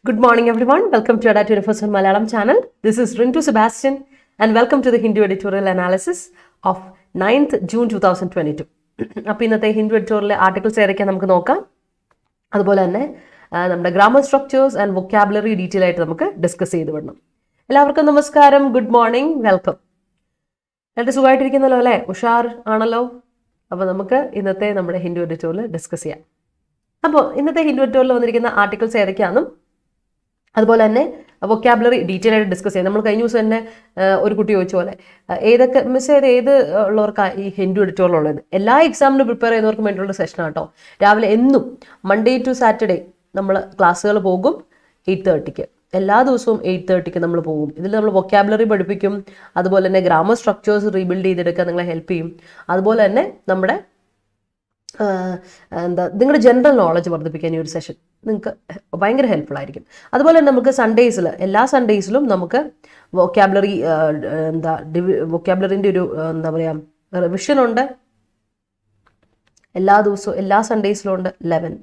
Good morning everyone. Welcome to Adda247 Malayalam channel. This is Rintu Sebastian and welcome to the Hindu editorial analysis of 9th June 2022. അപ്പോൾ ഇന്നത്തെ Hindu എഡിറ്റോറിയലിലെ articles ഏതൊക്കെയാണ് നമുക്ക് നോക്കാം. അതുപോലെ തന്നെ നമ്മുടെ grammar structures and vocabulary detail ആയിട്ട് നമുക്ക് ഡിസ്കസ് ചെയ്ത് വിടണം. എല്ലാവർക്കും നമസ്കാരം, ഗുഡ് മോർണിംഗ്, വെൽക്കം. എല്ലാവരും സുഖമായിട്ടിരിക്കുന്നല്ലോ അല്ലേ? ഉഷാർ ആണല്ലോ. അപ്പോൾ നമുക്ക് ഇന്നത്തെ നമ്മുടെ ഹിന്ദു എഡിറ്റോറിയൽ ഡിസ്കസ് ചെയ്യാം. അപ്പോൾ ഇന്നത്തെ ഹിന്ദു എഡിറ്റോറിയൽ വന്നിരിക്കുന്ന ആർട്ടിക്കിൾസ് ഏതൊക്കെയാണെന്നും അതുപോലെ തന്നെ വൊക്കാബുലറി ഡീറ്റെയിൽ ആയിട്ട് ഡിസ്കസ് ചെയ്യാം. നമ്മൾ കഴിഞ്ഞ ദിവസം തന്നെ ഒരു കുട്ടി ചോദിച്ച പോലെ ഏതൊക്കെ ഏത് ഉള്ളവർക്കാണ് ഈ ഹിന്ദു എഡിറ്റോറിയൽ ഉള്ളത്? എല്ലാ എക്സാമിനും പ്രിപ്പയർ ചെയ്യുന്നവർക്കും വേണ്ടിയുള്ള സെഷനാണ് കേട്ടോ. രാവിലെ എന്നും മൺഡേ ടു സാറ്റർഡേ നമ്മൾ ക്ലാസ്സുകൾ പോകും 8:30. എല്ലാ ദിവസവും 8:30 നമ്മൾ പോകും. ഇതിൽ നമ്മൾ വൊക്കാബുലറി പഠിപ്പിക്കും, അതുപോലെ തന്നെ ഗ്രാമർ സ്ട്രക്ചേഴ്സ് റീബിൽഡ് ചെയ്തെടുക്കാൻ നിങ്ങളെ ഹെൽപ്പ് ചെയ്യും. അതുപോലെ തന്നെ നമ്മുടെ നിങ്ങളുടെ ജനറൽ നോളജ് വർദ്ധിപ്പിക്കാൻ ഈ ഒരു സെഷൻ നിങ്ങൾക്ക് ഭയങ്കര ഹെൽപ്ഫുൾ ആയിരിക്കും. അതുപോലെ തന്നെ നമുക്ക് സൺഡേസിൽ എല്ലാ സൺഡേസിലും നമുക്ക് വൊക്കാബുലറിൻ്റെ ഒരു എന്താ പറയുക റിവിഷൻ ഉണ്ട്. എല്ലാ ദിവസവും എല്ലാ സൺഡേസിലും ഉണ്ട് 11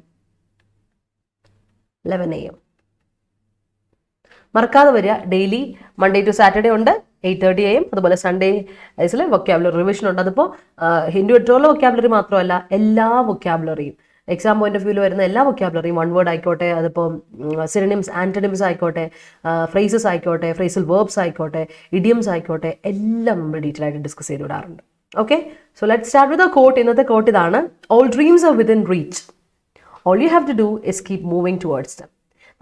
AM. മറക്കാതെ വരിക. ഡെയിലി മൺഡേ ടു സാറ്റർഡേ ഉണ്ട് 8:30 AM. അതുപോലെ സൺഡേസിൽ വൊക്കാബുലറി റിവിഷൻ ഉണ്ട്. അതിപ്പോൾ ഹിന്ദു എഡിറ്റോറിയൽ വൊക്കാബുലറി മാത്രമല്ല, എല്ലാ വൊക്കാബുലറിയും എക്സാം പോയിന്റ് ഓഫ് വ്യൂവിൽ വരുന്ന എല്ലാ വൊക്കാബുലറിയും, വൺ വേർഡ് ആയിക്കോട്ടെ, അതിപ്പോൾ സിനോണിംസ് ആന്റണിംസ് ആയിക്കോട്ടെ, ഫ്രേസസ് ആയിക്കോട്ടെ, ഫ്രേസൽ വേർബ്സ് ആയിക്കോട്ടെ, ഇഡിയംസ് ആയിക്കോട്ടെ, എല്ലാം നമ്മൾ ഡീറ്റെയിൽ ആയിട്ട് ഡിസ്കസ് ചെയ്ത് വിടാറുണ്ട്. Okay, so let start with a quote. ഇന്നത്തെ കോട്ട് ഇതാണ്: all dreams are within reach, all you have to do is keep moving towards them.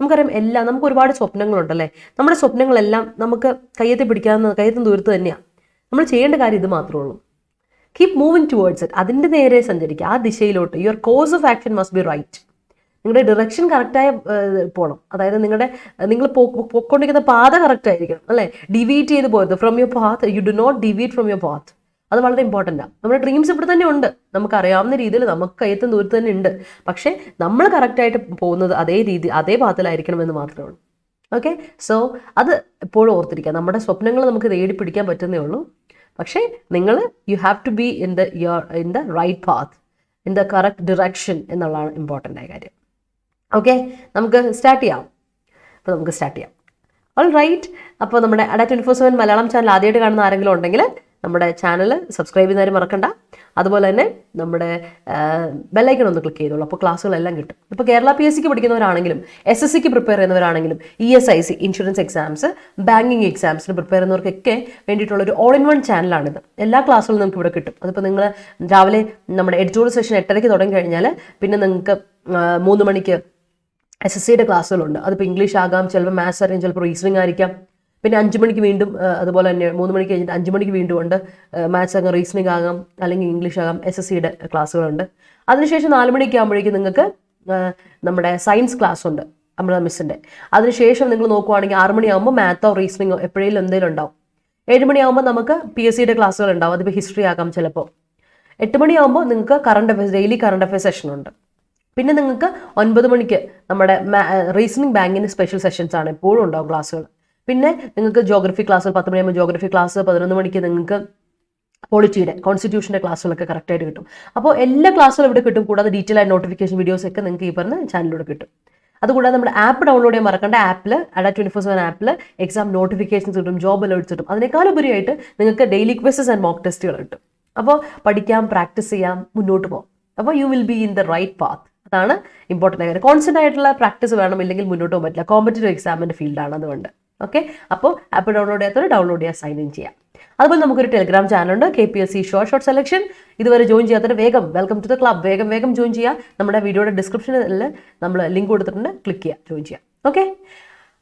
നമുക്കറിയാം നമുക്ക് ഒരുപാട് സ്വപ്നങ്ങളുണ്ടല്ലേ. നമ്മുടെ സ്വപ്നങ്ങളെല്ലാം നമുക്ക് കയ്യെത്തും ദൂരത്ത് തന്നെയാണ്. നമ്മൾ ചെയ്യേണ്ട കാര്യം ഇത് മാത്രമേ ഉള്ളൂ: കീപ് മൂവിങ് ടുവേർഡ്സ് ഇറ്റ്. അതിൻ്റെ നേരെ സഞ്ചരിക്കുക, ആ ദിശയിലോട്ട്. Your course of action must be right. നിങ്ങളുടെ ഡിറക്ഷൻ കറക്റ്റായി പോകണം. അതായത് നിങ്ങൾ പോയിക്കൊണ്ടിരിക്കുന്ന പാത കറക്റ്റ് ആയിരിക്കണം അല്ലേ. ഡിവീറ്റ് ചെയ്ത് പോയത് from your path. You do not deviate from your path. അത് വളരെ ഇമ്പോർട്ടൻ്റ് ആണ്. നമ്മുടെ ഡ്രീംസ് ഇവിടെ തന്നെ ഉണ്ട്, നമുക്കറിയാവുന്ന രീതിയിൽ നമുക്ക് കയ്യെത്തും ദൂരത്ത് തന്നെ ഉണ്ട്. പക്ഷേ നമ്മൾ കറക്റ്റായിട്ട് പോകുന്നത് അതേ പാത്തിലായിരിക്കണം എന്ന് മാത്രമേ ഉള്ളൂ. ഓക്കെ, സോ അത് എപ്പോഴും ഓർത്തിരിക്കുക. നമ്മുടെ സ്വപ്നങ്ങൾ നമുക്ക് തേടി പിടിക്കാൻ പറ്റുന്നേ ഉള്ളൂ. പക്ഷേ നിങ്ങൾ you have to be in the right path, in the correct direction എന്നുള്ളതാണ് ഇമ്പോർട്ടൻ്റ് ആയ കാര്യം. ഓക്കെ, നമുക്ക് സ്റ്റാർട്ട് ചെയ്യാം. All right. അപ്പോൾ നമ്മുടെ Adda247 മലയാളം ചാനൽ ആദ്യമായിട്ട് കാണുന്ന ആരെങ്കിലും ഉണ്ടെങ്കിൽ നമ്മുടെ ചാനൽ സബ്സ്ക്രൈബ് ചെയ്യുന്നവരും മറക്കണ്ട. അതുപോലെ തന്നെ നമ്മുടെ ബെല്ലൈക്കൺ ഒന്ന് ക്ലിക്ക് ചെയ്തോളൂ, അപ്പോൾ ക്ലാസ്സുകളെല്ലാം കിട്ടും. ഇപ്പോൾ കേരള PSCക്ക് പഠിക്കുന്നവരാണെങ്കിലും SSCക്ക് പ്രിപ്പയർ ചെയ്യുന്നവരാണെങ്കിലും ESIC ഇൻഷുറൻസ് എക്സാംസ്, ബാങ്കിങ് എക്സാംസിന് പ്രിപ്പയർ ചെയ്യുന്നവർക്കൊക്കെ വേണ്ടിയിട്ടുള്ള ഒരു ഓൾ ഇൻ വൺ ചാനലാണിത്. എല്ലാ ക്ലാസ്സുകളും നമുക്ക് ഇവിടെ കിട്ടും. അതിപ്പോൾ നിങ്ങൾ രാവിലെ നമ്മുടെ എഡിറ്റോറിയൽ സെഷൻ 8:30 തുടങ്ങി കഴിഞ്ഞാൽ പിന്നെ നിങ്ങൾക്ക് 3 മണിക്ക് SSCയുടെ ക്ലാസ്സുകളുണ്ട്. അതിപ്പോൾ ഇംഗ്ലീഷ് ആകാം, ചിലപ്പോൾ മാത്സ് ആയിരിക്കും, ചിലപ്പോൾ റീസണിങ് ആയിരിക്കാം. പിന്നെ 5 മണിക്ക് വീണ്ടും അതുപോലെ തന്നെ 3 മണിക്ക് കഴിഞ്ഞിട്ട് 5 മണിക്ക് വീണ്ടും ഉണ്ട്. മാത്സ് ആകാം, റീസണിങ് ആകാം, അല്ലെങ്കിൽ ഇംഗ്ലീഷ് ആകാം. SSCയുടെ ക്ലാസ്സുകളുണ്ട്. അതിനുശേഷം 4 മണിക്ക് ആകുമ്പോഴേക്കും നിങ്ങൾക്ക് നമ്മുടെ സയൻസ് ക്ലാസ് ഉണ്ട് അമൃത മിസ്സിൻ്റെ. അതിനുശേഷം നിങ്ങൾ നോക്കുവാണെങ്കിൽ 6 മണിയാകുമ്പോൾ മാത്തോ റീസണിങ്ങോ എപ്പോഴേലും എന്തെങ്കിലും ഉണ്ടാവും. 7 മണിയാകുമ്പോൾ നമുക്ക് PSCയുടെ ക്ലാസ്സുകൾ ഉണ്ടാവും. അതിപ്പോൾ ഹിസ്റ്ററി ആകാം ചിലപ്പോൾ. 8 മണിയാകുമ്പോൾ നിങ്ങൾക്ക് ഡെയിലി കറണ്ട് അഫയേഴ്സ് സെഷൻ ഉണ്ട്. പിന്നെ നിങ്ങൾക്ക് 9 മണിക്ക് നമ്മുടെ റീസണിങ് ബാങ്കിൻ്റെ സ്പെഷ്യൽ സെഷൻസ് ആണ് എപ്പോഴും ഉണ്ടാവും ക്ലാസ്സുകൾ. പിന്നെ നിങ്ങൾക്ക് ജോഗ്രഫി ക്ലാസ്സുകൾ 10 മണിയാകുമ്പോൾ ജോഗ്രഫി ക്ലാസ്, 11 മണിക്ക് നിങ്ങൾക്ക് പോളിറ്റിയുടെ കോൺസ്റ്റിറ്റ്യൂഷൻ്റെ ക്ലാസ്സുകളൊക്കെ കറക്റ്റായിട്ട് കിട്ടും. അപ്പോൾ എല്ലാ ക്ലാസ്സുകളും ഇവിടെ കിട്ടും. കൂടാതെ ഡീറ്റെയിൽ ആയിട്ട് നോട്ടിഫിക്കേഷൻ വീഡിയോസ് ഒക്കെ നിങ്ങൾക്ക് ഈ പറഞ്ഞ ചാനലിലൂടെ കിട്ടും. അതുകൂടാതെ നമ്മുടെ ആപ്പ് ഡൗൺലോഡ് ചെയ്യാൻ മറക്കേണ്ട. ആപ്പിൽ Adda247 ആപ്പിൽ എക്സാം നോട്ടിഫിക്കേഷൻസ് കിട്ടും, ജോബ് അലേർട്ട്സ് കിട്ടും. അതിനേക്കാൾ ഉപരിയായിട്ട് നിങ്ങൾക്ക് ഡെയിലി ക്വിസസ് ആൻഡ് മോക്ക് ടെസ്റ്റുകൾ കിട്ടും. അപ്പോൾ പഠിക്കാം, പ്രാക്ടീസ് ചെയ്യാം, മുന്നോട്ട് പോകാം. അപ്പോൾ you will be in the right path. അതാണ് ഇമ്പോർട്ടൻ്റ് കാര്യം. കോൺസ്റ്റൻ്റ് ആയിട്ടുള്ള പ്രാക്ടീസ് വേണം, ഇല്ലെങ്കിൽ മുന്നോട്ട് പോകാൻ പറ്റില്ല. കോമ്പറ്റേറ്റീവ് എക്സാമിൻ്റെ ഫീൽഡാണ്, അതുകൊണ്ട്. ഓക്കെ, അപ്പോൾ ആപ്പ് ഡൗൺലോഡ് ചെയ്യാത്തവർ ഡൗൺലോഡ് ചെയ്യാൻ സൈൻ ഇൻ ചെയ്യാം. അതുപോലെ നമുക്കൊരു ടെലിഗ്രാം ചാനലുണ്ട്, KPSC ഷോർട്ട് സെലക്ഷൻ. ഇതുവരെ ജോയിൻ ചെയ്യാത്തവർ വേഗം വെൽക്കം ടു ദ ക്ലബ്, വേഗം ജോയിൻ ചെയ്യുക. നമ്മുടെ വീഡിയോയുടെ ഡിസ്ക്രിപ്ഷനിൽ നമ്മൾ ലിങ്ക് കൊടുത്തിട്ടുണ്ട്, ക്ലിക്ക് ചെയ്യുക, ജോയിൻ ചെയ്യാം. ഓക്കെ,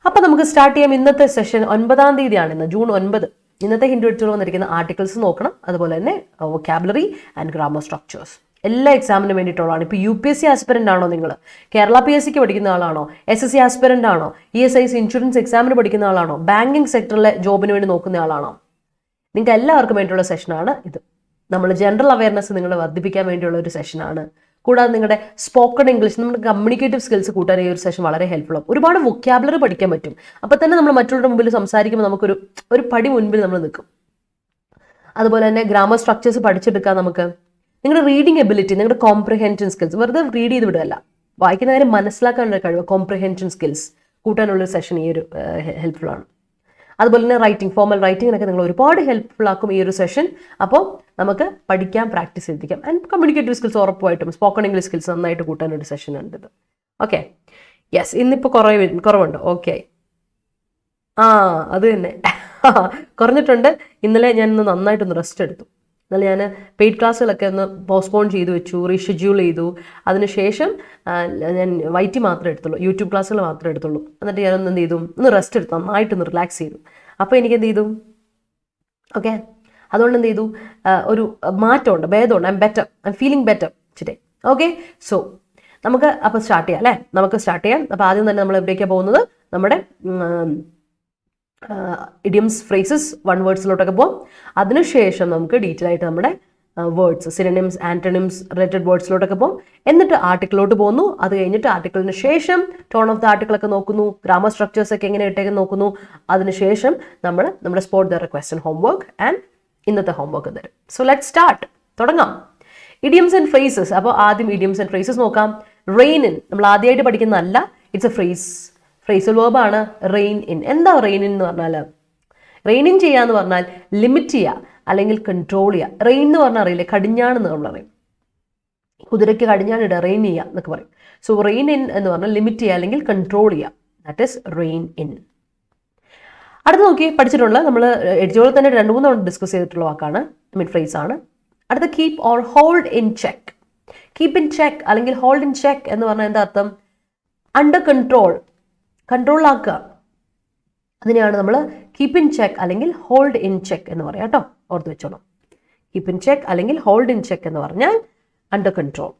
അപ്പോൾ നമുക്ക് സ്റ്റാർട്ട് ചെയ്യാം. ഇന്നത്തെ സെഷൻ 9-ാം തീയതിയാണ്, ഇന്ന് June 9. ഇന്നത്തെ ഹിന്ദു എഡിറ്റോറിയൽ വന്നിരിക്കുന്ന ആർട്ടിക്കിൾസ് നോക്കണം. അതുപോലെ തന്നെ വൊക്കാബുലറി ആൻഡ് ഗ്രാമർ സ്ട്രക്ചേഴ്സ് എല്ലാ എക്സാമിനും വേണ്ടിയിട്ടുള്ളതാണ്. ഇപ്പോൾ UPSC ആസ്പിരൻ്റ് ആണോ നിങ്ങൾ? കേരള PSCക്ക് പഠിക്കുന്ന ആളാണോ? SSC ആസ്പിരൻ്റ് ആണോ? ESIC ഇൻഷുറൻസ് എക്സാമിന് പഠിക്കുന്ന ആളാണോ? ബാങ്കിങ് സെക്ടറിലെ ജോബിന് വേണ്ടി നോക്കുന്ന ആളാണോ? നിങ്ങൾക്ക് എല്ലാവർക്കും വേണ്ടിയുള്ള സെഷനാണ് ഇത്. നമ്മൾ ജനറൽ അവയർനെസ് നിങ്ങൾ വർദ്ധിപ്പിക്കാൻ വേണ്ടിയുള്ള ഒരു സെഷനാണ്. കൂടാതെ നിങ്ങളുടെ സ്പോക്കൺ ഇംഗ്ലീഷ്, നമ്മുടെ കമ്മ്യൂണിക്കേറ്റീവ് സ്കിൽസ് കൂട്ടാൻ ഈ ഒരു സെഷൻ വളരെ ഹെൽപ്ഫുൾ ആവും. ഒരുപാട് വൊക്കാബുലറി പഠിക്കാൻ പറ്റും. അപ്പോൾ തന്നെ നമ്മൾ മറ്റുള്ളവരുടെ മുമ്പിൽ സംസാരിക്കുമ്പോൾ നമുക്കൊരു പടി മുൻപിൽ നമ്മൾ നിൽക്കും. അതുപോലെ തന്നെ ഗ്രാമർ സ്ട്രക്ചേഴ്സ് പഠിച്ചെടുക്കാൻ നമുക്ക്. നിങ്ങളുടെ റീഡിംഗ് എബിലിറ്റി, നിങ്ങളുടെ കോംപ്രിഹെൻഷൻ സ്കിൽസ്, വെറുതെ റീഡ് ചെയ്ത് വിടുകയല്ല, വായിക്കുന്ന കാര്യം മനസ്സിലാക്കാനുള്ള കഴിവ്, കോംപ്രിഹെൻഷൻ സ്കിൽസ്, കൂട്ടാനുള്ളൊരു സെഷൻ ഈ ഒരു ഹെൽപ്ഫുൾ ആണ്. അതുപോലെ തന്നെ റൈറ്റിംഗ്, ഫോർമൽ റൈറ്റിങ്ങിനൊക്കെ നിങ്ങൾ ഒരുപാട് ഹെൽപ്ഫുൾ ആക്കും ഈ ഒരു സെഷൻ. അപ്പോൾ നമുക്ക് പഠിക്കാം, പ്രാക്ടീസ് ചെയ്തിരിക്കാം. ആൻഡ് കമ്മ്യൂണിക്കേറ്റീവ് സ്കിൽസ് ഉറപ്പായിട്ടും സ്പോക്കൺ ഇംഗ്ലീഷ് സ്കിൽസ് നന്നായിട്ട് കൂട്ടാനൊരു സെഷൻ ഉണ്ട് ഇത്. Okay, yes. ഇന്നിപ്പോൾ കുറവുണ്ട്. ഓക്കെ, അത് തന്നെ കുറഞ്ഞിട്ടുണ്ട്. ഇന്നലെ ഞാനിന്ന് നന്നായിട്ടൊന്ന് റെസ്റ്റ് എടുത്തു. എന്നാലും ഞാൻ പെയ്ഡ് ക്ലാസ്സുകളൊക്കെ ഒന്ന് പോസ്റ്റ്പോൺ ചെയ്ത് വെച്ചു, റീഷെഡ്യൂൾ ചെയ്തു. അതിനുശേഷം ഞാൻ വൈറ്റി മാത്രമേ എടുത്തുള്ളൂ, യൂട്യൂബ് ക്ലാസ്സുകൾ മാത്രമേ എടുത്തുള്ളൂ. എന്നിട്ട് ഞാനൊന്ന് എന്ത് ചെയ്തു, ഒന്ന് റെസ്റ്റ് എടുത്തു, നന്നായിട്ടൊന്ന് റിലാക്സ് ചെയ്തു. അപ്പോൾ എനിക്ക് എന്ത് ചെയ്തു, ഓക്കെ, അതുകൊണ്ട് എന്ത് ചെയ്തു, ഒരു മാറ്റമുണ്ട്, ഭേദമുണ്ട്. I'm feeling better today. Okay, so നമുക്ക് അപ്പോൾ സ്റ്റാർട്ട് ചെയ്യാം അല്ലേ? നമുക്ക് സ്റ്റാർട്ട് ചെയ്യാം. അപ്പോൾ ആദ്യം തന്നെ നമ്മൾ എവിടേക്കാണ് പോകുന്നത്? നമ്മുടെ ഇഡിയംസ്, ഫ്രേസസ്, വൺ വേർഡ്സിലോട്ടൊക്കെ പോകും. അതിനുശേഷം നമുക്ക് ഡീറ്റെയിൽ ആയിട്ട് നമ്മുടെ വേർഡ്സ്, സിനോണിംസ്, ആന്റണിംസ്, റിലേറ്റഡ് വേർഡ്സിലോട്ടൊക്കെ പോകും. എന്നിട്ട് ആർട്ടിക്കിളിലോട്ട് പോകുന്നു. അത് കഴിഞ്ഞിട്ട് ആർട്ടിക്കിളിന് ശേഷം ടോൺ ഓഫ് ദ ആർട്ടിക്കിളൊക്കെ നോക്കുന്നു, ഗ്രാമർ സ്ട്രക്ചേഴ്സ് ഒക്കെ എങ്ങനെ ഇട്ടേക്ക് നോക്കുന്നു. അതിനുശേഷം നമ്മൾ നമ്മുടെ spot the question homework and ഇന്നത്തെ ഹോംവർക്ക് തരും. സോ ലെറ്റ് സ്റ്റാർട്ട്, തുടങ്ങാം. Idioms and phrases. അപ്പോൾ ആദ്യം ഇഡിയംസ് ആൻഡ് ഫ്രേസസ് നോക്കാം. റെയിൻ ഇൻ നമ്മൾ ആദ്യമായിട്ട് പഠിക്കുന്നതല്ല, ഇറ്റ്സ് എ ഫ്രേസ്, ഫ്രേസൽ വേർബാണ്. Rain in. എന്താ റെയിൻ ഇൻ എന്ന് പറഞ്ഞാൽ? റെയിൻ ഇൻ ചെയ്യുക എന്ന് പറഞ്ഞാൽ ലിമിറ്റ് ചെയ്യുക അല്ലെങ്കിൽ കൺട്രോൾ ചെയ്യുക. റെയിൻ എന്ന് പറഞ്ഞാൽ അറിയില്ലേ, കടിഞ്ഞാണെന്ന് നമ്മൾ പറയും. കുതിരയ്ക്ക് കടിഞ്ഞാണിടുക, റെയിൻ ചെയ്യുക എന്നൊക്കെ പറയും. സോ റെയിൻ ഇൻ എന്ന് പറഞ്ഞാൽ ലിമിറ്റ് ചെയ്യുക അല്ലെങ്കിൽ കൺട്രോൾ ചെയ്യുക. That is rain in. അടുത്ത് നോക്കി പഠിച്ചിട്ടുള്ള നമ്മൾ എഡിറ്റോറിയൽ തന്നെ 2-3 തവണ ഡിസ്കസ് ചെയ്തിട്ടുള്ള വാക്കാണ്, ഫ്രേസ് ആണ്. അടുത്ത keep or hold in check. Keep in check അല്ലെങ്കിൽ ഹോൾഡ് ഇൻ ചെക്ക് എന്ന് പറഞ്ഞാൽ എന്താ അർത്ഥം? അണ്ടർ കൺട്രോൾ, കൺട്രോളാക്കുക. അതിനെയാണ് നമ്മൾ കീപ്പ് ഇൻ ചെക്ക് അല്ലെങ്കിൽ ഹോൾഡ് ഇൻ ചെക്ക് എന്ന് പറയാം കേട്ടോ, ഓർത്ത് വെച്ചോളാം. കീപ്പ് ഇൻ ചെക്ക് അല്ലെങ്കിൽ ഹോൾഡ് ഇൻ ചെക്ക് എന്ന് പറഞ്ഞാൽ അണ്ടർ കൺട്രോൾ.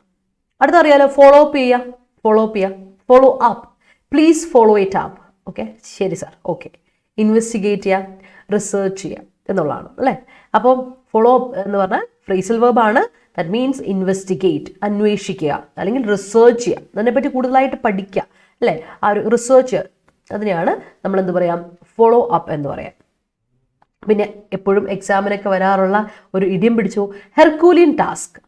അടുത്തറിയാലോ, ഫോളോ അപ്പ് ചെയ്യുക. ഫോളോ അപ്പ് ചെയ്യുക, follow up. Please follow it up. Okay, ശരി സാർ, ഓക്കെ. ഇൻവെസ്റ്റിഗേറ്റ് ചെയ്യുക, റിസർച്ച് ചെയ്യുക എന്നുള്ളതാണ് അല്ലേ. അപ്പോൾ ഫോളോ അപ്പ് എന്ന് പറഞ്ഞാൽ ഫ്രേസൽ വേർബാണ്. ദാറ്റ് മീൻസ് ഇൻവെസ്റ്റിഗേറ്റ്, അന്വേഷിക്കുക അല്ലെങ്കിൽ റിസർച്ച് ചെയ്യുക, അതിനെപ്പറ്റി കൂടുതലായിട്ട് പഠിക്കുക അല്ലേ. ആ ഒരു റിസർച്ച്, അതിനെയാണ് നമ്മൾ എന്ത് പറയാം, ഫോളോ അപ്പ് എന്ന് പറയാം. പിന്നെ എപ്പോഴും എക്സാമിനൊക്കെ വരാറുള്ള ഒരു ഇഡിയം പിടിച്ചു, ഹെർക്കൂലിയൻ ടാസ്ക്.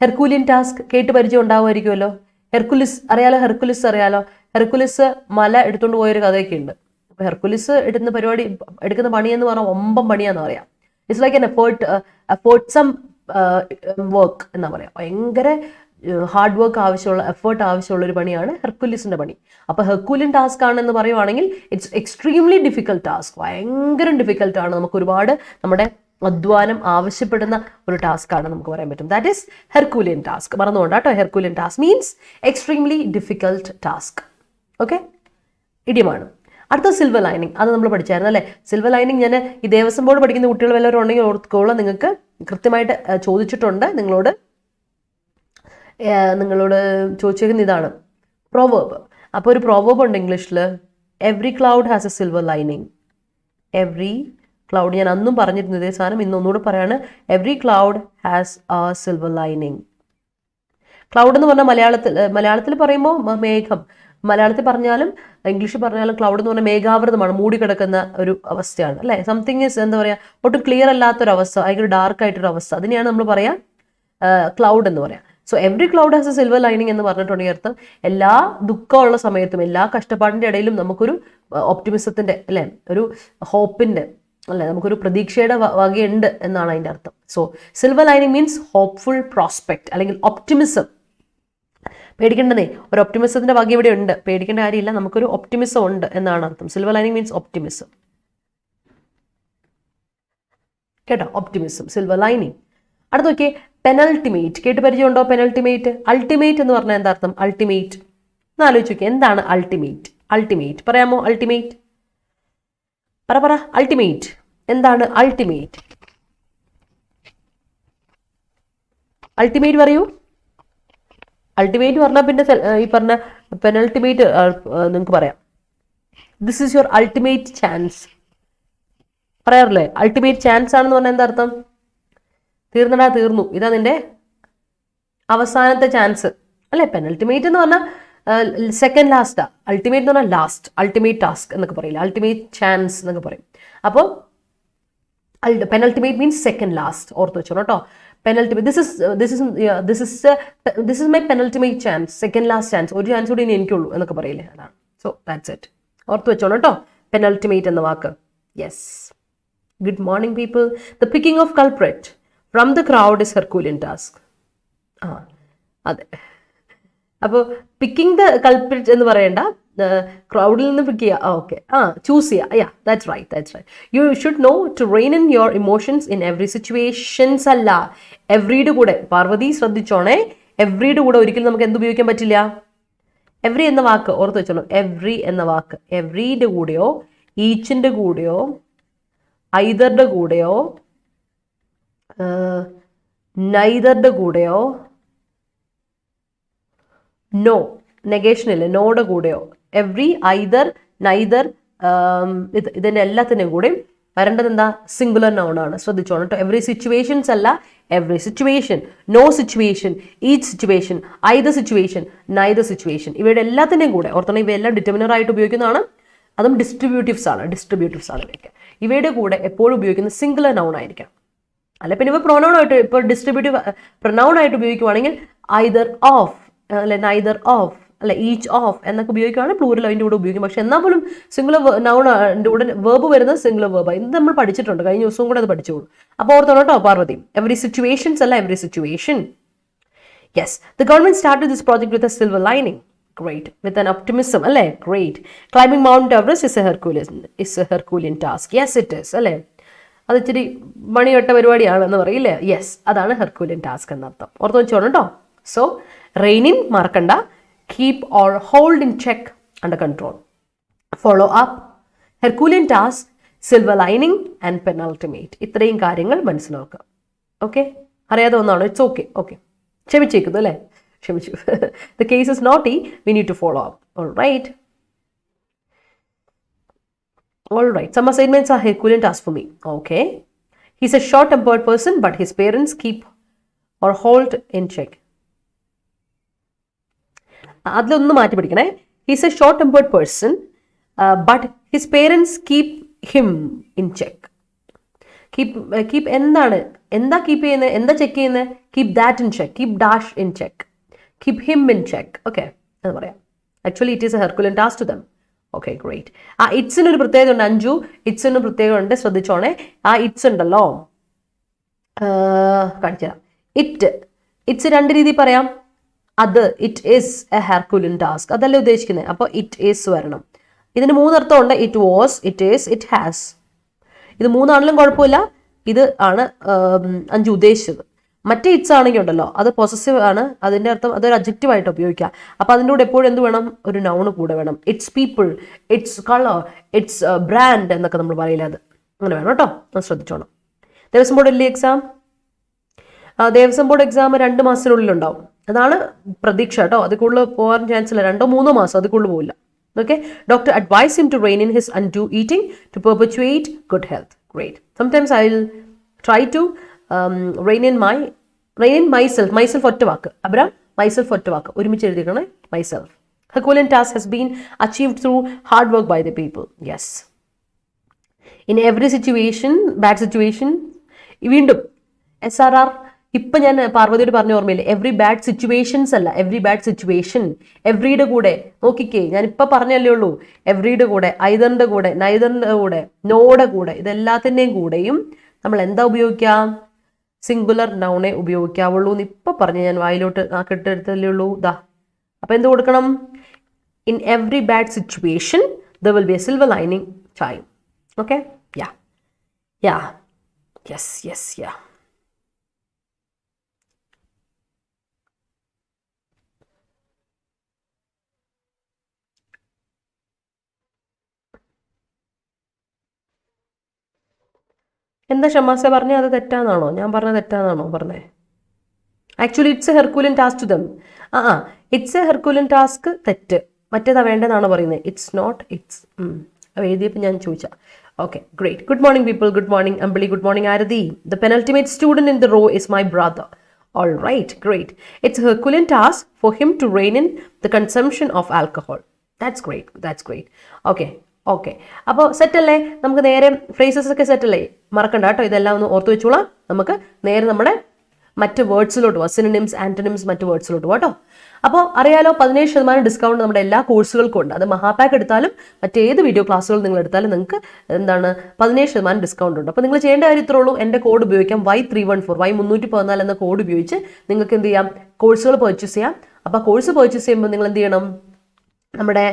ഹെർക്കൂലിയൻ ടാസ്ക് കേട്ട് പരിചയം ഉണ്ടാവുമായിരിക്കുമല്ലോ. ഹെർക്കുലിസ് അറിയാലോ, ഹെർക്കുലിസ് അറിയാലോ. ഹെർക്കുലിസ് മല എടുത്തുകൊണ്ട് പോയൊരു കഥയൊക്കെ ഉണ്ട്. അപ്പോൾ ഹെർക്കുലിസ് എടുക്കുന്ന പണി എന്ന് പറഞ്ഞാൽ 9 പണിയാന്ന് പറയാം. ഇറ്റ്സ് ലൈക്ക് എൻ എഫേർട്ട്സം വർക്ക് എന്നാ പറയാം. ഭയങ്കര ഹാർഡ് വർക്ക് ആവശ്യമുള്ള, എഫേർട്ട് ആവശ്യമുള്ള ഒരു പണിയാണ് ഹെർക്കുലിസിന്റെ പണി. അപ്പോൾ ഹെർക്കൂലിയൻ ടാസ്ക് ആണെന്ന് പറയുവാണെങ്കിൽ ഇറ്റ്സ് എക്സ്ട്രീംലി ഡിഫിക്കൽട്ട് ടാസ്ക്. ഭയങ്കര ഡിഫിക്കൽട്ടാണ്, നമുക്ക് ഒരുപാട് നമ്മുടെ അധ്വാനം ആവശ്യപ്പെടുന്ന ഒരു ടാസ്ക് ആണ് നമുക്ക് പറയാൻ പറ്റും. That is herculean task. മറന്നുകൊണ്ട് കേട്ടോ, herculean task means extremely difficult task. Okay, ഇഡിയമാണ്. അടുത്ത സിൽവർ ലൈനിങ്, അത് നമ്മൾ പഠിച്ചായിരുന്നു അല്ലേ. സിൽവർ ലൈനിങ് ഞാൻ ഈ ദേവസ്വം ബോർഡ് പഠിക്കുന്ന കുട്ടികൾ വല്ലവരും ഉണ്ടെങ്കിൽ ഓർത്തുകൊള്ളാം, നിങ്ങൾക്ക് കൃത്യമായിട്ട് ചോദിച്ചിട്ടുണ്ട്. നിങ്ങളോട് ചോദിച്ചിരിക്കുന്ന ഇതാണ് പ്രോവേർബ്. അപ്പോൾ ഒരു പ്രോവേർബ് ഉണ്ട് ഇംഗ്ലീഷിൽ, every cloud has A silver lining. Every cloud, ഞാൻ അന്നും പറഞ്ഞിരുന്നു ഇതേ സാധനം, ഇന്നൊന്നുകൂടെ പറയാണ്, every cloud has A silver lining. Cloud എന്ന് പറഞ്ഞാൽ മലയാളത്തിൽ പറയുമ്പോൾ മേഘം, മലയാളത്തിൽ പറഞ്ഞാലും ഇംഗ്ലീഷിൽ പറഞ്ഞാലും ക്ലൗഡ് എന്ന് പറഞ്ഞാൽ മേഘാവൃതമാണ്, മൂടിക്കിടക്കുന്ന ഒരു അവസ്ഥയാണ് അല്ലേ. സംതിങ് ഇസ് എന്താ പറയുക, ഒട്ടും ക്ലിയർ അല്ലാത്തൊരവസ്ഥ, ഭയങ്കര ഡാർക്ക് ആയിട്ടൊരു അവസ്ഥ, അതിനെയാണ് നമ്മൾ പറയാം ക്ലൗഡ് എന്ന് പറയാം. So every cloud has A silver lining എന്ന് പറഞ്ഞിട്ടുണ്ടെങ്കിൽ അർത്ഥം എല്ലാ ദുഃഖമുള്ള സമയത്തും എല്ലാ കഷ്ടപ്പാടിൻ്റെ ഇടയിലും നമുക്കൊരു ഒപ്റ്റിമിസത്തിൻ്റെ അല്ലേ, ഒരു ഹോപ്പിൻ്റെ അല്ലേ, നമുക്കൊരു പ്രതീക്ഷയുടെ വകയുണ്ട് എന്നാണ് അതിൻ്റെ അർത്ഥം. So silver lining means hopeful prospect അല്ലെങ്കിൽ ഒപ്റ്റിമിസം. പേടിക്കേണ്ടതേ, ഒരു ഒപ്റ്റിമിസത്തിന്റെ വക ഇവിടെ ഉണ്ട്, പേടിക്കേണ്ട കാര്യമില്ല, നമുക്കൊരു ഒപ്റ്റിമിസം ഉണ്ട് എന്നാണ് അർത്ഥം. സിൽവർ ലൈനിങ് മീൻസ് ഒപ്റ്റിമിസം കേട്ടോ, ഒപ്റ്റിമിസം, സിൽവർ ലൈനിങ്. അടുത്ത് നോക്കിയേ, പെനൾട്ടിമേറ്റ്. കേട്ട് പരിചയമുണ്ടോ? പെനൾട്ടിമേറ്റ്, അൾട്ടിമേറ്റ് എന്ന് പറഞ്ഞാൽ എന്താ അർത്ഥം? അൾട്ടിമേറ്റ് എന്ന് ആലോചിച്ച് നോക്കിയേ, എന്താണ് അൾട്ടിമേറ്റ്? അൾട്ടിമേറ്റ് പറയാമോ? അൾട്ടിമേറ്റ് പറ അൾട്ടിമേറ്റ് എന്താണ്? അൾട്ടിമേറ്റ് അൾട്ടിമേറ്റ് പറയൂ. അൾട്ടിമേറ്റ് പറഞ്ഞാൽ പിന്നെ ഈ പറഞ്ഞ പെനൾട്ടിമേറ്റ് നിങ്ങൾക്ക് പറയാം. This is your ultimate chance പറയാറില്ലേ? അൾട്ടിമേറ്റ് ചാൻസ് ആണെന്ന് പറഞ്ഞാൽ എന്താ അർത്ഥം? തീർന്നടാ തീർന്നു, ഇതാ നിന്റെ അവസാനത്തെ ചാൻസ് അല്ലെ. പെനൾട്ടിമേറ്റ് എന്ന് പറഞ്ഞാൽ സെക്കൻഡ് ലാസ്റ്റാ. അൾട്ടിമേറ്റ് എന്ന് പറഞ്ഞാൽ ലാസ്റ്റ്, അൾട്ടിമേറ്റ് ടാസ്ക് എന്നൊക്കെ പറയില്ല, അൾട്ടിമേറ്റ് ചാൻസ് എന്നൊക്കെ പറയും. അപ്പോൾ പെനൾട്ടിമേറ്റ് മീൻസ് സെക്കൻഡ് ലാസ്റ്റ്, ഓർത്ത് വെച്ചോ കേട്ടോ. Penultimate, this is my penultimate chance, second last chance, ഒരു ചാൻസ് കൂടി ഇനി എനിക്കുള്ളൂ എന്നൊക്കെ പറയില്ലേ, അതാണ്. So that's it. ഓർത്ത് വെച്ചോണം കേട്ടോ, പെനൾട്ടിമേറ്റ് എന്ന വാക്ക്. Yes. Good morning people. The picking of culprit from the crowd is herculean task. അതെ. അപ്പോൾ പിക്കിംഗ് ദ കൾപ്രിറ്റ് എന്ന് പറയേണ്ട, ക്രൗഡിൽ നിന്ന് പിക്ക് ചെയ്യുക. ഓക്കെ, ചൂസ് ചെയ്യുക. That's right. You should know to rein in your emotions in every situations. അല്ല, എവറിയുടെ കൂടെ, പാർവതി ശ്രദ്ധിച്ചോണേ, എവറിയുടെ കൂടെ ഒരിക്കലും നമുക്ക് എന്ത് ഉപയോഗിക്കാൻ പറ്റില്ല? എവറി എന്ന വാക്ക് ഓർത്ത് വെച്ചോളൂ. എവറി എന്ന വാക്ക് എവറിയുടെ കൂടെയോ ഈച്ചിൻ്റെ കൂടെയോ ഐദറിൻ്റെ കൂടെയോ നൈദറിൻ്റെ കൂടെയോ നോ, നെഗേഷൻ ഇല്ല, നോയുടെ കൂടെയോ, എവറി, ഐദർ, നൈദർ, ഇതിൻ്റെ എല്ലാത്തിൻ്റെയും കൂടെയും വരേണ്ടത് എന്താ? സിംഗുലർ നൗൺ ആണ്. ശ്രദ്ധിച്ചോണം കേട്ടോ. എവറി സിറ്റുവേഷൻസ് അല്ല, every situation, no situation, each situation, either situation, neither situation, ഇവയുടെ എല്ലാത്തിൻ്റെയും കൂടെ ഓർത്തണം. ഇവയെല്ലാം ഡിറ്റർമിനർ ആയിട്ട് ഉപയോഗിക്കുന്നതാണ്. അതും ഡിസ്ട്രിബ്യൂട്ടീവ്സ് ആണ് ഇവയൊക്കെ. ഇവയുടെ കൂടെ എപ്പോഴും ഉപയോഗിക്കുന്ന സിംഗുലർ നൗൺ ആയിരിക്കണം. അല്ല പിന്നെ ഇവ പ്രൊനൗൺ ആയിട്ട്, ഇപ്പോൾ ഡിസ്ട്രിബ്യൂട്ടീവ് പ്രൊനൗൺ ആയിട്ട് ഉപയോഗിക്കുവാണെങ്കിൽ ഐദർ ഓഫ് അല്ലെ, നൈദർ ഓഫ് അല്ലെ, ഈച്ച് ഓഫ് എന്നൊക്കെ ഉപയോഗിക്കുകയാണ് പ്ലൂറൽ അതിൻ്റെ കൂടെ ഉപയോഗിക്കും. പക്ഷെ എന്നാൽ പോലും സിംഗുലർ നൗണിൻ്റെ കൂടെ വേർബ് വരുന്നത് സിംഗുലർ വേർബ്. ഇത് നമ്മൾ പഠിച്ചിട്ടുണ്ട്, കഴിഞ്ഞ ദിവസവും കൂടെ അത് പഠിച്ചോളൂ. അപ്പോൾ ഓർത്തോളൂ കേട്ടോ പാർവതി. എവറി സിറ്റുവേഷൻസ് അല്ല, every situation. Yes. The government started this project with a silver lining. Great. With an optimism അല്ലേ. Great. Climbing Mount Everest is a herculean task. Yes it is അല്ലേ. അത് ഇച്ചിരി മണിയൊട്ട പരിപാടിയാണെന്ന് പറയില്ലേ. യെസ്, അതാണ് ഹെർക്യൂലിയൻ ടാസ്ക് എന്നർത്ഥം. ഓർത്ത് വെച്ചോണം കേട്ടോ. സോ rein in മറക്കണ്ട, keep or hold in check, under control, follow up, Herculean task, silver lining and penultimate. ഇത്രയും കാര്യങ്ങൾ മനസ്സിലാക്കുക. ഓക്കെ, അറിയാതെ ഒന്നാണ്. It's okay. ഓക്കെ, ക്ഷമിച്ചേക്കുന്നു അല്ലേ? ക്ഷമിച്ചു. The case is naughty, we need to follow up. All right. Some assignments are Herculean task for me. Okay. He's a short-tempered person, but his parents keep or hold in check. അതിലൊന്ന് മാറ്റി പിടിക്കണേ. He's a short tempered person but his parents keep him in check. Keep എന്താ keep ചെയ്യുന്നത്, എന്താ check ചെയ്യുന്നത്? Keep that in check, keep dash in check, keep him in check. Okay, അത് പറയാം. Actually it is a herculean task to them. Okay, great. ഇറ്റ്സിനൊരു പ്രത്യേകത ഉണ്ട് അഞ്ജു, ഇറ്റ്സിന് പ്രത്യേകത ഉണ്ട്, ശ്രദ്ധിച്ചോണേ. ഇറ്റ്സ് ഉണ്ടല്ലോ, കാണിച്ചുതരാം. ഇറ്റ്സ് രണ്ട് രീതിയിൽ പറയാം. അത് it is a herculean task, അതല്ലേ ഉദ്ദേശിക്കുന്നത്. അപ്പോൾ ഇറ്റ് ഈസ് വരണം. ഇതിന് മൂന്നർത്ഥമുണ്ട്. It was, it is, it has. ഇത് മൂന്നാണെങ്കിലും കുഴപ്പമില്ല. ഇത് ആണ് അഞ്ച് ഉദ്ദേശിച്ചത്. മറ്റേ ഇറ്റ്സ് ആണെങ്കിൽ ഉണ്ടല്ലോ, അത് പൊസസീവ് ആണ്. അതിൻ്റെ അർത്ഥം അതൊരു അഡ്ജക്റ്റീവ് ആയിട്ട് ഉപയോഗിക്കാം. അപ്പോൾ അതിൻ്റെ കൂടെ എപ്പോഴും എന്ത് വേണം? ഒരു നൗണ് കൂടെ വേണം. It's people, its colour, it's brand എന്നൊക്കെ നമ്മൾ പറയില്ല. അത് അങ്ങനെ വേണം കേട്ടോ. അത് ശ്രദ്ധിച്ചോണം. ദേവസ്വം ബോർഡ് അല്ലേ എക്സാം? ദേവസ്വം ബോർഡ് എക്സാം 2 മാസത്തിനുള്ളിൽ ഉണ്ടാവും. അതാണ് പ്രതീക്ഷ കേട്ടോ. അത് കൂടുതൽ പോകാൻ ചാൻസ് ഇല്ല. 2-3 മാസം, അത് കൂടുതൽ പോകില്ല. Okay. Doctor advise him to rein in his undue eating to perpetuate good health. Great. Sometimes I will try to rein in myself. Myself ഒറ്റ വാക്ക്. അബ്രാം, myself ഒറ്റ വാക്ക് ഒരുമിച്ച് എഴുതിക്കണേ. myself. Herculean task has been achieved through hard work by the people. Yes. In every situation, bad situation, വീണ്ടും SRR. ഇപ്പം ഞാൻ പാർവതിയോട് പറഞ്ഞ ഓർമ്മയില്ലേ? Every bad situations അല്ല, every bad situation. എവറിയുടെ കൂടെ നോക്കിക്കേ, ഞാനിപ്പോൾ പറഞ്ഞല്ലേ ഉള്ളൂ. എവറിയുടെ കൂടെ, ഐദറിൻ്റെ കൂടെ, നൈദറിൻ്റെ കൂടെ, നോയുടെ കൂടെ, ഇതെല്ലാത്തിൻ്റെയും കൂടെയും നമ്മൾ എന്താ ഉപയോഗിക്കാം? സിംഗുലർ നൗണെ ഉപയോഗിക്കാവുള്ളൂ എന്ന് ഇപ്പം പറഞ്ഞ് ഞാൻ വായിലോട്ട് കെട്ടെടുത്തല്ലേ ഉള്ളൂ. ദാ, അപ്പം എന്ത് കൊടുക്കണം? In every bad situation there will be a silver lining time. Okay, yes. എന്താ ഷമാസ പറഞ്ഞത്? അത് തെറ്റാന്നാണോ? ഞാൻ പറഞ്ഞത് തെറ്റാന്നാണോ പറഞ്ഞത്? Actually it's a herculean task to them. It's a herculean task തെറ്റ്. മറ്റേതാ വേണ്ടതെന്നാണ് പറയുന്നത്. It's not, it's. എഴുതിയപ്പോൾ ഞാൻ ചോദിച്ചാൽ. Okay, great. Good morning people. Good morning Ambili. Good morning Arathi. The penultimate student in the row is my brother. All right, great. It's a Herculean task for him to rein in the consumption of alcohol. That's great. Okay, അപ്പോൾ സെറ്റല്ലേ? നമുക്ക് നേരെ phrases ഒക്കെ സെറ്റല്ലേ? മറക്കണ്ട കേട്ടോ, ഇതെല്ലാം ഒന്ന് ഓർത്ത് വെച്ചോളാം. നമുക്ക് നേരെ നമ്മുടെ മറ്റ് വേർഡ്സിലോട്ട് പോകും, സിനോണിംസ്, ആന്റണിംസ്, മറ്റ് വേർഡ്സിലോട്ട് പോകും കേട്ടോ. അപ്പോൾ അറിയാലോ 17% ഡിസ്കൗണ്ട് നമ്മുടെ എല്ലാ കോഴ്സുകൾക്കും ഉണ്ട്. അത് മഹാപാക്ക് എടുത്താലും മറ്റേത് വീഡിയോ ക്ലാസ്സുകൾ നിങ്ങൾ എടുത്താലും നിങ്ങൾക്ക് എന്താണ് 17% ഡിസ്കൗണ്ട് ഉണ്ട്. അപ്പോൾ നിങ്ങൾ ചെയ്യേണ്ട കാര്യം ഇത്രേ ഉള്ളൂ, എൻ്റെ കോഡ് ഉപയോഗിക്കാം, Y314 എന്ന കോഡ് ഉപയോഗിച്ച് നിങ്ങൾക്ക് എന്ത് ചെയ്യാം, കോഴ്സുകൾ പർച്ചേസ് ചെയ്യാം. അപ്പോൾ കോഴ്സ് പർച്ചേസ് ചെയ്യുമ്പോൾ നിങ്ങൾ എന്ത് ചെയ്യണം, നമ്മുടെ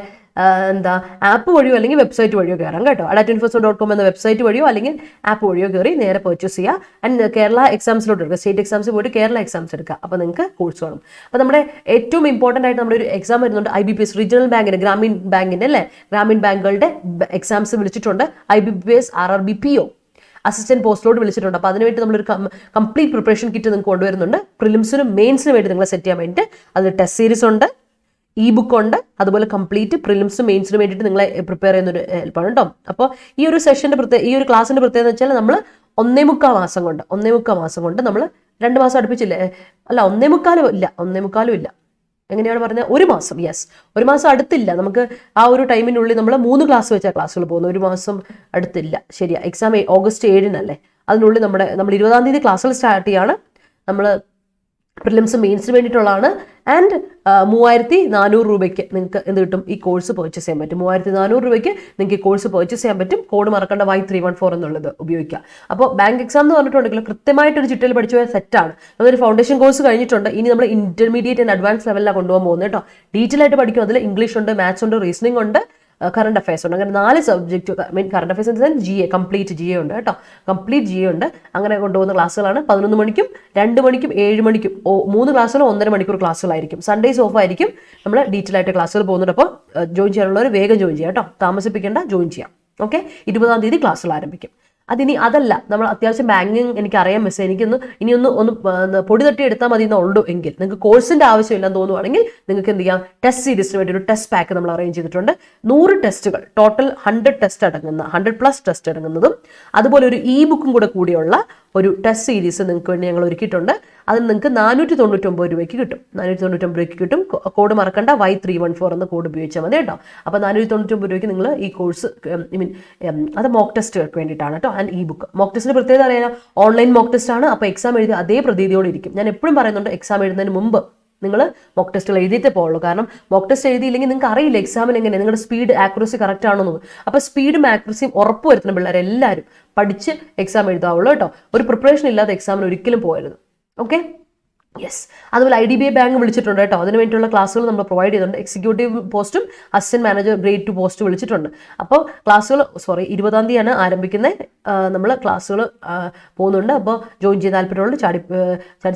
ആപ്പ് വഴിയോ അല്ലെങ്കിൽ വെബ്സൈറ്റ് വഴിയോ കയറാം കേട്ടോ. Adda247.com എന്ന വെബ്സൈറ്റ് വഴിയോ അല്ലെങ്കിൽ ആപ്പ് വഴിയോ കയറി നേരെ പർച്ചേസ് ചെയ്യുക. ആൻഡ് കേരള എക്സാംസിലോട്ട് എടുക്കുക, സ്റ്റേറ്റ് എക്സാംസ് പോയിട്ട് കേരള എക്സാംസ് എടുക്കുക. അപ്പോൾ നിങ്ങൾക്ക് കോഴ്സ് വേണം. അപ്പോൾ നമ്മുടെ ഏറ്റവും ഇമ്പോർട്ടൻ്റ് ആയിട്ട് നമ്മുടെ ഒരു എക്സാം വരുന്നുണ്ട്, IBPS റീജിയണൽ ബാങ്കിൻ്റെ, ഗ്രാമീൺ ബാങ്കിൻ്റെ അല്ലേ, ഗ്രാമീൺ ബാങ്കുകളുടെ എക്സാംസ് വിളിച്ചിട്ടുണ്ട്. IBPS RRB PO അസിസ്റ്റന്റ് പോസ്റ്റിലോട്ട് വിളിച്ചിട്ടുണ്ട്. അപ്പോൾ അതിനുവേണ്ടി നമ്മളൊരു കംപ്ലീറ്റ് പ്രിപ്പറേഷൻ കിറ്റ് നിങ്ങൾക്ക് കൊണ്ടുവരുന്നുണ്ട്. പ്രിലിംസിനും മെയിൻസിനും വേണ്ടി നിങ്ങളെ സെറ്റ് ചെയ്യാൻ വേണ്ടിയിട്ട് അതിൽ ടെസ്റ്റ് സീരീസ് ഉണ്ട്, ബുക്ക് ഉണ്ട്, അതുപോലെ കംപ്ലീറ്റ് പ്രിലിംസിനും മെയിൻസിനും വേണ്ടിയിട്ട് നിങ്ങളെ പ്രിപ്പയർ ചെയ്യുന്നൊരു ഹെൽപ്പാണ് കേട്ടോ. അപ്പോൾ ഈ ഒരു സെഷൻ്റെ ഈ ഒരു ക്ലാസ്സിൻ്റെ പ്രത്യേകത എന്ന് വെച്ചാൽ നമ്മൾ 1.25 മാസം കൊണ്ട് നമ്മൾ 2 മാസം അടുപ്പിച്ചില്ലേ, അല്ല 1.25 ഇല്ല, എങ്ങനെയാണ് പറഞ്ഞത്, 1 മാസം, യെസ്, 1 മാസം അടുത്തില്ല. നമുക്ക് ആ ഒരു ടൈമിനുള്ളിൽ നമ്മൾ 3 ക്ലാസ് വെച്ചാൽ ക്ലാസ്സുകൾ പോകുന്നു, 1 മാസം അടുത്തില്ല. ശരിയാ, എക്സാം ഓഗസ്റ്റ് 7 അതിനുള്ളിൽ നമ്മൾ 20-ാം തീയതി ക്ലാസ്സുകൾ സ്റ്റാർട്ട് ചെയ്യാണ്. നമ്മൾ പ്രിലിംസ് മെയിൻസിന് വേണ്ടിയിട്ടുള്ളതാണ്. ആൻഡ് 3400 രൂപയ്ക്ക് നിങ്ങൾക്ക് എന്ത് കിട്ടും, ഈ കോഴ്സ് പർച്ചേസ് ചെയ്യാൻ പറ്റും. 3400 രൂപയ്ക്ക് നിങ്ങൾക്ക് ഈ കോഴ്സ് പർച്ചേസ് ചെയ്യാൻ പറ്റും. കോഡ് മറക്കേണ്ട Y314 എന്നുള്ളത് ഉപയോഗിക്കുക. അപ്പോൾ ബാങ്ക് എക്സാം എന്ന് പറഞ്ഞിട്ടുണ്ടെങ്കിൽ കൃത്യമായിട്ടൊരു ചിട്ടയിൽ പഠിച്ചു പോയ സെറ്റാണ്. നമ്മളൊരു ഫൗണ്ടേഷൻ കോഴ്സ് കഴിഞ്ഞിട്ടുണ്ട്, ഇനി നമ്മൾ ഇന്റർമീഡിയറ്റ് ആൻഡ് അഡ്വാൻസ് ലെവലിലാണ് കൊണ്ടുപോകാൻ പോകുന്നത് കേട്ടോ. ഡീറ്റെയിൽ ആയിട്ട് പഠിക്കും. അതിൽ ഇംഗ്ലീഷ് ഉണ്ട്, മാത്സ് ഉണ്ട്, റീസണിംഗ് ഉണ്ട്, കറണ്ട് അഫയേഴ്സ് ഉണ്ട്. അങ്ങനെ 4 സബ്ജക്റ്റ്, കറണ്ട് അഫയേഴ്സ് എന്ന് വെച്ചാൽ GA, കംപ്ലീറ്റ് GA ഉണ്ട് കേട്ടോ, കംപ്ലീറ്റ് GA ഉണ്ട്. അങ്ങനെ കൊണ്ടുപോകുന്ന ക്ലാസ്സുകളാണ്. 11 മണിക്കും 2 മണിക്കും 7 മണിക്കും 3 ക്ലാസ്സുകളും 1.5 മണിക്കൂർ ക്ലാസ്സുകളായിരിക്കും. സൺഡേസ് ഓഫ് ആയിരിക്കും. നമ്മൾ ഡീറ്റെയിൽ ആയിട്ട് ക്ലാസ്സുകൾ പോകുന്നുണ്ട്. അപ്പോൾ ജോയിൻ ചെയ്യാനുള്ളവർ വേഗം ജോയിൻ ചെയ്യാം കേട്ടോ, താമസിപ്പിക്കേണ്ട, ജോയിൻ ചെയ്യാം. ഓക്കെ, 20-ാം തീയതി ക്ലാസ്സുകൾ ആരംഭിക്കും. അതിനി അതല്ല, നമ്മൾ അത്യാവശ്യം ബാങ്കിങ് എനിക്കറിയാം മിസ്, ഒന്ന് പൊടി തട്ടി എടുത്താൽ മതി എന്നുള്ളൂ എങ്കിൽ, നിങ്ങൾക്ക് കോഴ്സിന്റെ ആവശ്യമില്ലെന്ന് തോന്നുവാണെങ്കിൽ നിങ്ങൾക്ക് എന്ത് ചെയ്യാം, ടെസ്റ്റ് സീരീസിന് വേണ്ടി ഒരു ടെസ്റ്റ് പാക്ക് നമ്മൾ അറേഞ്ച് ചെയ്തിട്ടുണ്ട്. 100 ടെസ്റ്റുകൾ, ടോട്ടൽ 100 ടെസ്റ്റ് അടങ്ങുന്ന, 100+ ടെസ്റ്റ് അടങ്ങുന്നതും അതുപോലെ ഒരു ബുക്കും കൂടിയുള്ള ഒരു ടെസ്റ്റ് സീരീസ് നിങ്ങൾക്ക് വേണ്ടി ഞങ്ങൾ ഒരുക്കിയിട്ടുണ്ട്. അതിന് നിങ്ങൾക്ക് 499 രൂപയ്ക്ക് കിട്ടും. 499 രൂപയ്ക്ക് കിട്ടും. കോഡ് മറക്കണ്ട, Y314 എന്ന കോഡ് ഉപയോഗിച്ചാൽ മതി കേട്ടോ. അപ്പോൾ 499 രൂപയ്ക്ക് നിങ്ങൾ ഈ കോഴ്സ്, അത് മോക്ക് ടെസ്റ്റുകൾക്ക് വേണ്ടിയിട്ടാണ് കേട്ടോ. ആൻഡ് ബുക്ക് മോക്ക് ടെസ്റ്റിന് പ്രത്യേകത അറിയാം, ഓൺലൈൻ മോക്ക് ടെസ്റ്റ് ആണ്. അപ്പോൾ എക്സാം എഴുതി അതേ പ്രതീതിയോടെ ഇരിക്കും. ഞാൻ എപ്പോഴും പറയുന്നുണ്ട്, എക്സാം എഴുതുന്നതിന് മുമ്പ് നിങ്ങൾ മോക്ക് ടെസ്റ്റുകൾ എഴുതിയിട്ടേ പോകുള്ളൂ. കാരണം മോക്ക് ടെസ്റ്റ് എഴുതിയില്ലെങ്കിൽ നിങ്ങൾക്ക് അറിയില്ല എക്സാമിന് എങ്ങനെ നിങ്ങളുടെ സ്പീഡ് ആക്യുറസി കറക്റ്റ് ആണോ എന്ന്. അപ്പോൾ സ്പീഡും ആക്യുറസിയും ഉറപ്പ് വരുത്തുന്ന പിള്ളേരെല്ലാവരും പഠിച്ച് എക്സാം എഴുതാവുള്ളൂ കേട്ടോ. ഒരു പ്രിപ്പറേഷൻ ഇല്ലാതെ എക്സാമിന് ഒരിക്കലും പോകരുത്. Okay, yes. അതുപോലെ IDBI ബാങ്ക് വിളിച്ചിട്ടുണ്ട് കേട്ടോ. അതിന് വേണ്ടിയുള്ള ക്ലാസ്സുകൾ നമ്മൾ പ്രൊവൈഡ് ചെയ്തിട്ടുണ്ട്. എക്സിക്യൂട്ടീവ് പോസ്റ്റും അസിസ്റ്റന്റ് മാനേജർ ഗ്രേഡ് 2 പോസ്റ്റ് വിളിച്ചിട്ടുണ്ട്. അപ്പോൾ ക്ലാസ്സുകൾ 20-ാം തീയതിയാണ് ആരംഭിക്കുന്നത്. നമ്മൾ ക്ലാസ്സുകൾ പോകുന്നുണ്ട്. അപ്പോൾ ജോയിൻ ചെയ്യാൻ താല്പര്യമുണ്ട്,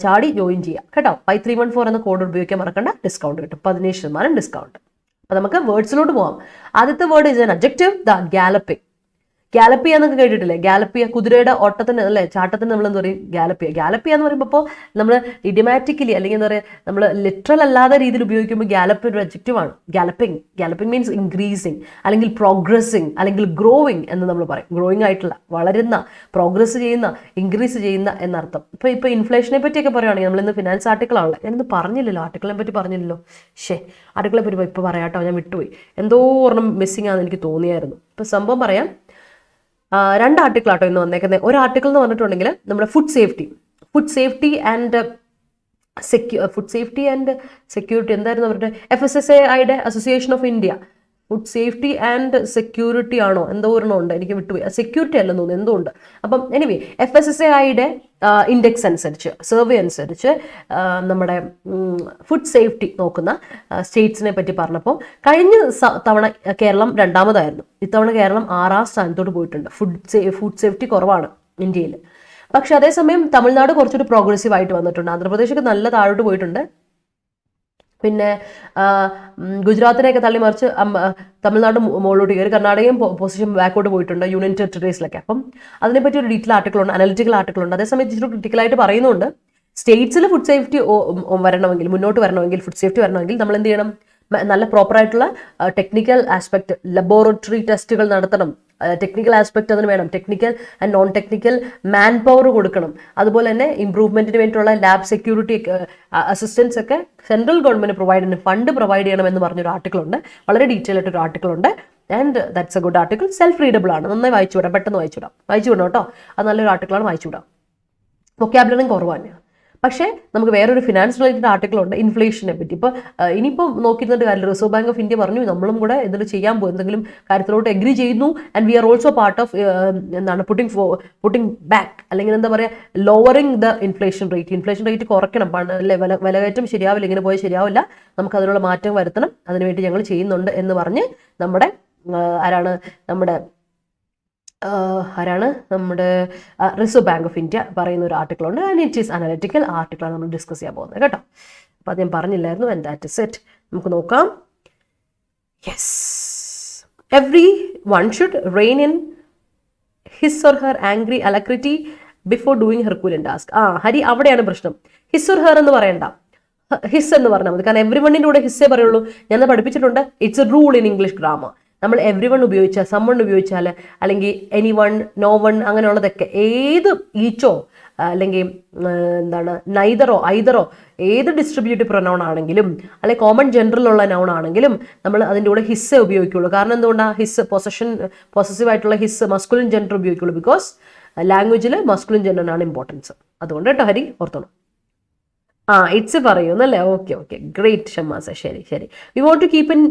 ചാടി ജോയിൻ ചെയ്യാം കേട്ടോ. Y314 എന്ന കോഡ് ഉപയോഗിക്കാൻ മറക്കണ്ട, ഡിസ്കൗണ്ട് കിട്ടും, 17% ഡിസ്കൗണ്ട്. അപ്പോൾ നമുക്ക് വേർഡ്സിലോട്ട് പോകാം. ആദ്യത്തെ വേർഡ് ഇസ് ആൻ അഡ്ജക്റ്റീവ്, ഗാലപ്പിംഗ്. ഗാലപ്പിയ എന്നൊക്കെ കേട്ടിട്ടില്ലേ? ഗാലപ്പിയ, കുതിരയുടെ ഓട്ടത്തിന് അല്ലേ, ചാട്ടത്തിന് നമ്മൾ എന്താ പറയും, ഗാലപ്പിയ എന്ന് പറയുമ്പോൾ ഇപ്പോൾ നമ്മൾ ഇഡിമാറ്റിക്കലി അല്ലെങ്കിൽ എന്താ പറയുക, നമ്മൾ ലിറ്ററൽ അല്ലാത്ത രീതിയിൽ ഉപയോഗിക്കുമ്പോൾ ഗാലപ്പ് ഒരു അഡ്ജക്റ്റീവ് ആണ്. ഗാലപ്പിംഗ് മീൻസ് ഇൻക്രീസിങ് അല്ലെങ്കിൽ പ്രോഗ്രസിങ് അല്ലെങ്കിൽ ഗ്രോയിങ് എന്ന് നമ്മൾ പറയും. ഗ്രോയിങ് ആയിട്ടുള്ള, വളരുന്ന, പ്രോഗ്രസ് ചെയ്യുന്ന, ഇൻക്രീസ് ചെയ്യുന്ന എന്നർത്ഥം. ഇപ്പോൾ ഇൻഫ്ലേഷനെ പറ്റിയൊക്കെ പറയുകയാണെങ്കിൽ നമ്മൾ ഇന്ന് ഫിനാൻസ് ആർട്ടിക്കിളാണല്ലോ, ഞാനിന്ന് പറഞ്ഞില്ലല്ലോ, ആർട്ടിക്കിളിനെ പറ്റി പറഞ്ഞില്ലല്ലോ. ആർട്ടിക്കിളെ പറ്റി ഇപ്പോൾ പറയാട്ടോ, ഞാൻ വിട്ടുപോയി. എന്തോ ഒരെണ്ണം മിസ്സിംഗ് ആണെന്ന് എനിക്ക് തോന്നിയായിരുന്നു. ഇപ്പോൾ സംഭവം പറയാം. 2 ആർട്ടിക്കിൾ ആട്ടോ ഇന്ന് വന്നേക്കുന്നത്. ഒരു ആർട്ടിക്കിൾ എന്ന് പറഞ്ഞിട്ടുണ്ടെങ്കിൽ നമ്മുടെ ഫുഡ് സേഫ്റ്റി ആൻഡ് സെക്യൂരിറ്റി എന്തായിരുന്നു അവരുടെ, FSSAIയുടെ association of India food safety and security ആണോ എന്തോ ഒരെണ്ണം ഉണ്ട്, എനിക്ക് വിട്ടുപോയി. സെക്യൂരിറ്റി അല്ലെന്ന് തോന്നുന്നു, എന്തോ ഉണ്ട്. അപ്പം എനിവേ FSSAIയുടെ ഇൻഡെക്സ് അനുസരിച്ച്, സർവേ അനുസരിച്ച് നമ്മുടെ ഫുഡ് സേഫ്റ്റി നോക്കുന്ന സ്റ്റേറ്റ്സിനെ പറ്റി പറഞ്ഞപ്പോൾ കഴിഞ്ഞ തവണ കേരളം 2ാമതായിരുന്നു. ഇത്തവണ കേരളം 6ാം സ്ഥാനത്തോട്ട് പോയിട്ടുണ്ട്. ഫുഡ് സേഫ്റ്റി കുറവാണ് ഇന്ത്യയിൽ. പക്ഷെ അതേസമയം തമിഴ്നാട് കുറച്ചൊരു പ്രോഗ്രസീവ് ആയിട്ട് വന്നിട്ടുണ്ട്. ആന്ധ്രാപ്രദേശൊക്കെ നല്ല താഴോട്ട് പോയിട്ടുണ്ട്. പിന്നെ ഗുജറാത്തിനെയൊക്കെ തള്ളിമറിച്ച് തമിഴ്നാട് മുകളിലോട്ട് കയറി, കർണാടകയും പൊസിഷൻ ബാക്കോട്ട് പോയിട്ടുണ്ട് യൂണിയൻ ടെറിട്ടറീസിലൊക്കെ. അപ്പം അതിനെപ്പറ്റി ഒരു ഡീറ്റെയിൽ ആർട്ടിക്കിൾ ഉണ്ട്, അനലിറ്റിക്കൽ ആർട്ടിക്കിൾ ഉണ്ട്. അതേസമയം ഇച്ചിരി ക്രിട്ടിക്കലായിട്ട് പറയുന്നുണ്ട്, സ്റ്റേറ്റ്സിൽ ഫുഡ് സേഫ്റ്റി വരണമെങ്കിൽ, മുന്നോട്ട് വരണമെങ്കിൽ, ഫുഡ് സേഫ്റ്റി വരണമെങ്കിൽ നമ്മൾ എന്ത് ചെയ്യണം, നല്ല പ്രോപ്പറായിട്ടുള്ള ടെക്നിക്കൽ ആസ്പെക്ട്, ലബോറട്ടറി ടെസ്റ്റുകൾ നടത്തണം. ടെക്നിക്കൽ ആസ്പെക്ട് അതിന് വേണം. Technical and non technical man power കൊടുക്കണം. അതുപോലെ തന്നെ ഇംപ്രൂവ്മെന്റിന് വേണ്ടിയിട്ടുള്ള ലാബ് സെക്യൂരിറ്റി അസിസ്റ്റൻസ് ഒക്കെ സെൻട്രൽ ഗവൺമെന്റ് പ്രൊവൈഡ് ചെയ്യുന്ന ഫണ്ട് പ്രൊവൈഡ് ചെയ്യണമെന്ന് പറഞ്ഞൊരു ആർട്ടിക്കിൾ ഉണ്ട്. വളരെ ഡീറ്റെയിൽ ആയിട്ടൊരു ആർട്ടിക്കിൾ ഉണ്ട്. And that's A good article. Self readable ആണ്, നന്നായി വായിച്ചു വിടാം, പെട്ടെന്ന് വായിച്ചു വിടാം കേട്ടോ. അത് നല്ലൊരു ആർട്ടിക്കിളാണ്, വായിച്ചു വിടാം. വൊക്കാബുലറിയും കുറവ് തന്നെയാണ്. പക്ഷേ നമുക്ക് വേറൊരു ഫിനാൻസ് റിലേറ്റഡ് ആർട്ടിക്കിൾ ഉണ്ട് ഇൻഫ്ലേഷനെ പറ്റി. ഇപ്പോൾ ഇനിയിപ്പോൾ നോക്കിയിരുന്നിട്ട് കാര്യം റിസർവ് ബാങ്ക് ഓഫ് ഇന്ത്യ പറഞ്ഞു നമ്മളും കൂടെ ഇതിൽ ചെയ്യാൻ പോകും, എന്തെങ്കിലും കാര്യത്തിലോട്ട് എഗ്രി ചെയ്യുന്നു. And we are also part of എന്താണ് പുട്ടിംഗ് ബാക്ക്, അല്ലെങ്കിൽ എന്താ പറയുക, ലോവറിങ് ദ ഇൻഫ്ലേഷൻ റേറ്റ് കുറയ്ക്കണം. വിലകയറ്റം ശരിയാവില്ല, ഇങ്ങനെ പോയാൽ ശരിയാവില്ല, നമുക്ക് അതിനുള്ള മാറ്റം വരുത്തണം, അതിനുവേണ്ടി ഞങ്ങൾ ചെയ്യുന്നുണ്ട് എന്ന് പറഞ്ഞ് നമ്മുടെ റിസർവ് ബാങ്ക് ഓഫ് ഇന്ത്യ പറയുന്ന ഒരു ആർട്ടിക്കിൾ ഉണ്ട്. ആൻഡ് ഇറ്റ് ഈസ് അനലിറ്റിക്കൽ ആർട്ടിക്കിളാണ് നമ്മൾ ഡിസ്കസ് ചെയ്യാൻ പോകുന്നത് കേട്ടോ. അപ്പോൾ അത് ഞാൻ പറഞ്ഞില്ലായിരുന്നു. And that is it. നമുക്ക് നോക്കാം. Yes, everyone should rain in his or her angry alacrity before doing herculean task. Hari, അവിടെയാണ് പ്രശ്നം. ഹിസ് ഓർ ഹെർ എന്ന് പറയണ്ട, ഹിസ് എന്ന് പറഞ്ഞാൽ മതി. കാരണം എവ്രി വണ്ണിൻ്റെ കൂടെ ഹിസ്സേ പറയുള്ളൂ. ഞാൻ പഠിപ്പിച്ചിട്ടുണ്ട്, it's A rule in English grammar. നമ്മൾ എവ്രി വൺ ഉപയോഗിച്ചാൽ, സമ്മൺ ഉപയോഗിച്ചാൽ, അല്ലെങ്കിൽ എനി വൺ, നോ വൺ, അങ്ങനെയുള്ളതൊക്കെ ഏത് ഈച്ചോ അല്ലെങ്കിൽ എന്താണ് നൈദറോ ഐദറോ ഏത് ഡിസ്ട്രിബ്യൂട്ടീവ് പ്രൊനൗൺ ആണെങ്കിലും അല്ലെങ്കിൽ കോമൺ ജെൻഡറിലുള്ള നൗൺ ആണെങ്കിലും നമ്മൾ അതിൻ്റെ കൂടെ ഹിസ്സേ ഉപയോഗിക്കുള്ളൂ. കാരണം എന്തുകൊണ്ടാണ്? ഹിസ് പൊസസീവ് ആയിട്ടുള്ള ഹിസ് മസ്കുലിൻ ജെൻഡർ ഉപയോഗിക്കുള്ളൂ. ബിക്കോസ് ലാംഗ്വേജിൽ മസ്കുലിൻ ജെൻഡറിനാണ് ഇമ്പോർട്ടൻസ്. അതുകൊണ്ട് കേട്ടോ ഹരി, ഓർത്തോണം. ഇറ്റ്സ് പറയുന്നല്ലേ? Okay great Shammasa. ശരി. We want to keep in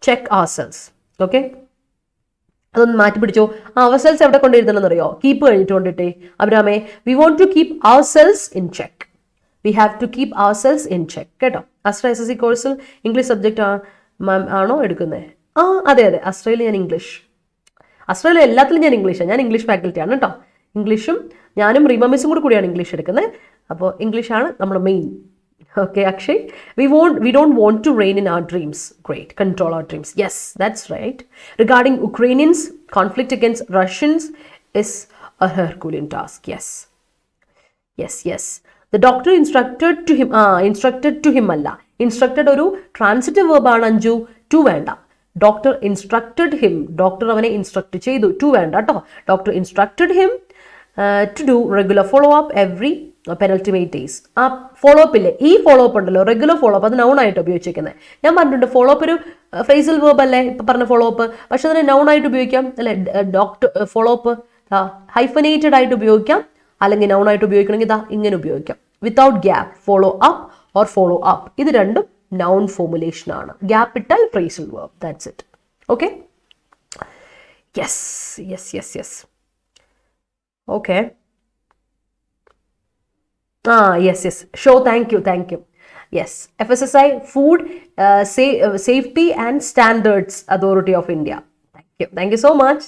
check ourselves. Okay, അതൊന്ന് മാറ്റി പിടിച്ചോ. ourselves എവിടെ കൊണ്ടിരുത്തണമെന്ന് അറിയോ? കീപ്പ് കഴിഞ്ഞിട്ട് കൊണ്ടിട്ടേ. അബ്രാമേ, we want to keep ourselves in check. We have to keep ourselves in check കേട്ടോ. അസ്ട്ര SSC കോഴ്സിൽ ഇംഗ്ലീഷ് സബ്ജക്റ്റ് ആണോ എടുക്കുന്നത്? അതെ, അസ്ട്രയിൽ ഞാൻ ഇംഗ്ലീഷ്, അസ്ട്രയിൽ എല്ലാത്തിലും ഞാൻ ഇംഗ്ലീഷാണ്. ഞാൻ ഇംഗ്ലീഷ് ഫാക്കൽറ്റിയാണ് കേട്ടോ. ഇംഗ്ലീഷും ഞാനും റീമ മിസ്സും കൂടിയാണ് ഇംഗ്ലീഷ് എടുക്കുന്നത്. അപ്പോൾ ഇംഗ്ലീഷാണ് നമ്മുടെ main. Okay, Akshay, we don't want to reign in our dreams. Great, control our dreams. Yes, that's right. Regarding Ukrainians, conflict against Russians is a Herculean task. Yes. The doctor instructed to him alla. Instructed oru transitive verb aanu Anju, to venda. Doctor instructed him. Doctor avane instruct cheyidu, to venda ട്ടോ. Doctor instructed him to do regular follow up every penultimate days. ആ follow up ഇല്ലേ, ഈ follow up ഉണ്ടല്ലോ, regular follow up, അത് noun ആയിട്ട് ഉപയോഗിച്ചിരിക്കുന്നത്. ഞാൻ പറഞ്ഞിട്ടുണ്ട് ഫോളോ അപ്പ് ഒരു ഫ്രേസൽ വേർബ് അല്ലേ, ഇപ്പം പറഞ്ഞ ഫോളോ അപ്പ്, പക്ഷെ അതിനെ നൗൺ ആയിട്ട് ഉപയോഗിക്കാം അല്ലെ. ഡോക്ടർ ഫോളോ അപ്പ് ഹൈഫനേറ്റഡ് ആയിട്ട് ഉപയോഗിക്കാം, അല്ലെങ്കിൽ നൗൺ ആയിട്ട് ഉപയോഗിക്കണമെങ്കിൽ ഇതാ ഇങ്ങനെ ഉപയോഗിക്കാം. Without gap, follow up or follow up, ഇത് രണ്ടും നൗൺ ഫോർമുലേഷൻ ആണ്. ഗ്യാപ്പ് ഇട്ടാൽ phrasal verb. That's it. Okay, yes. Okay, yes. Show, thank you. Yes, FSSI, Food Safety and Standards Authority of India. Thank you so much.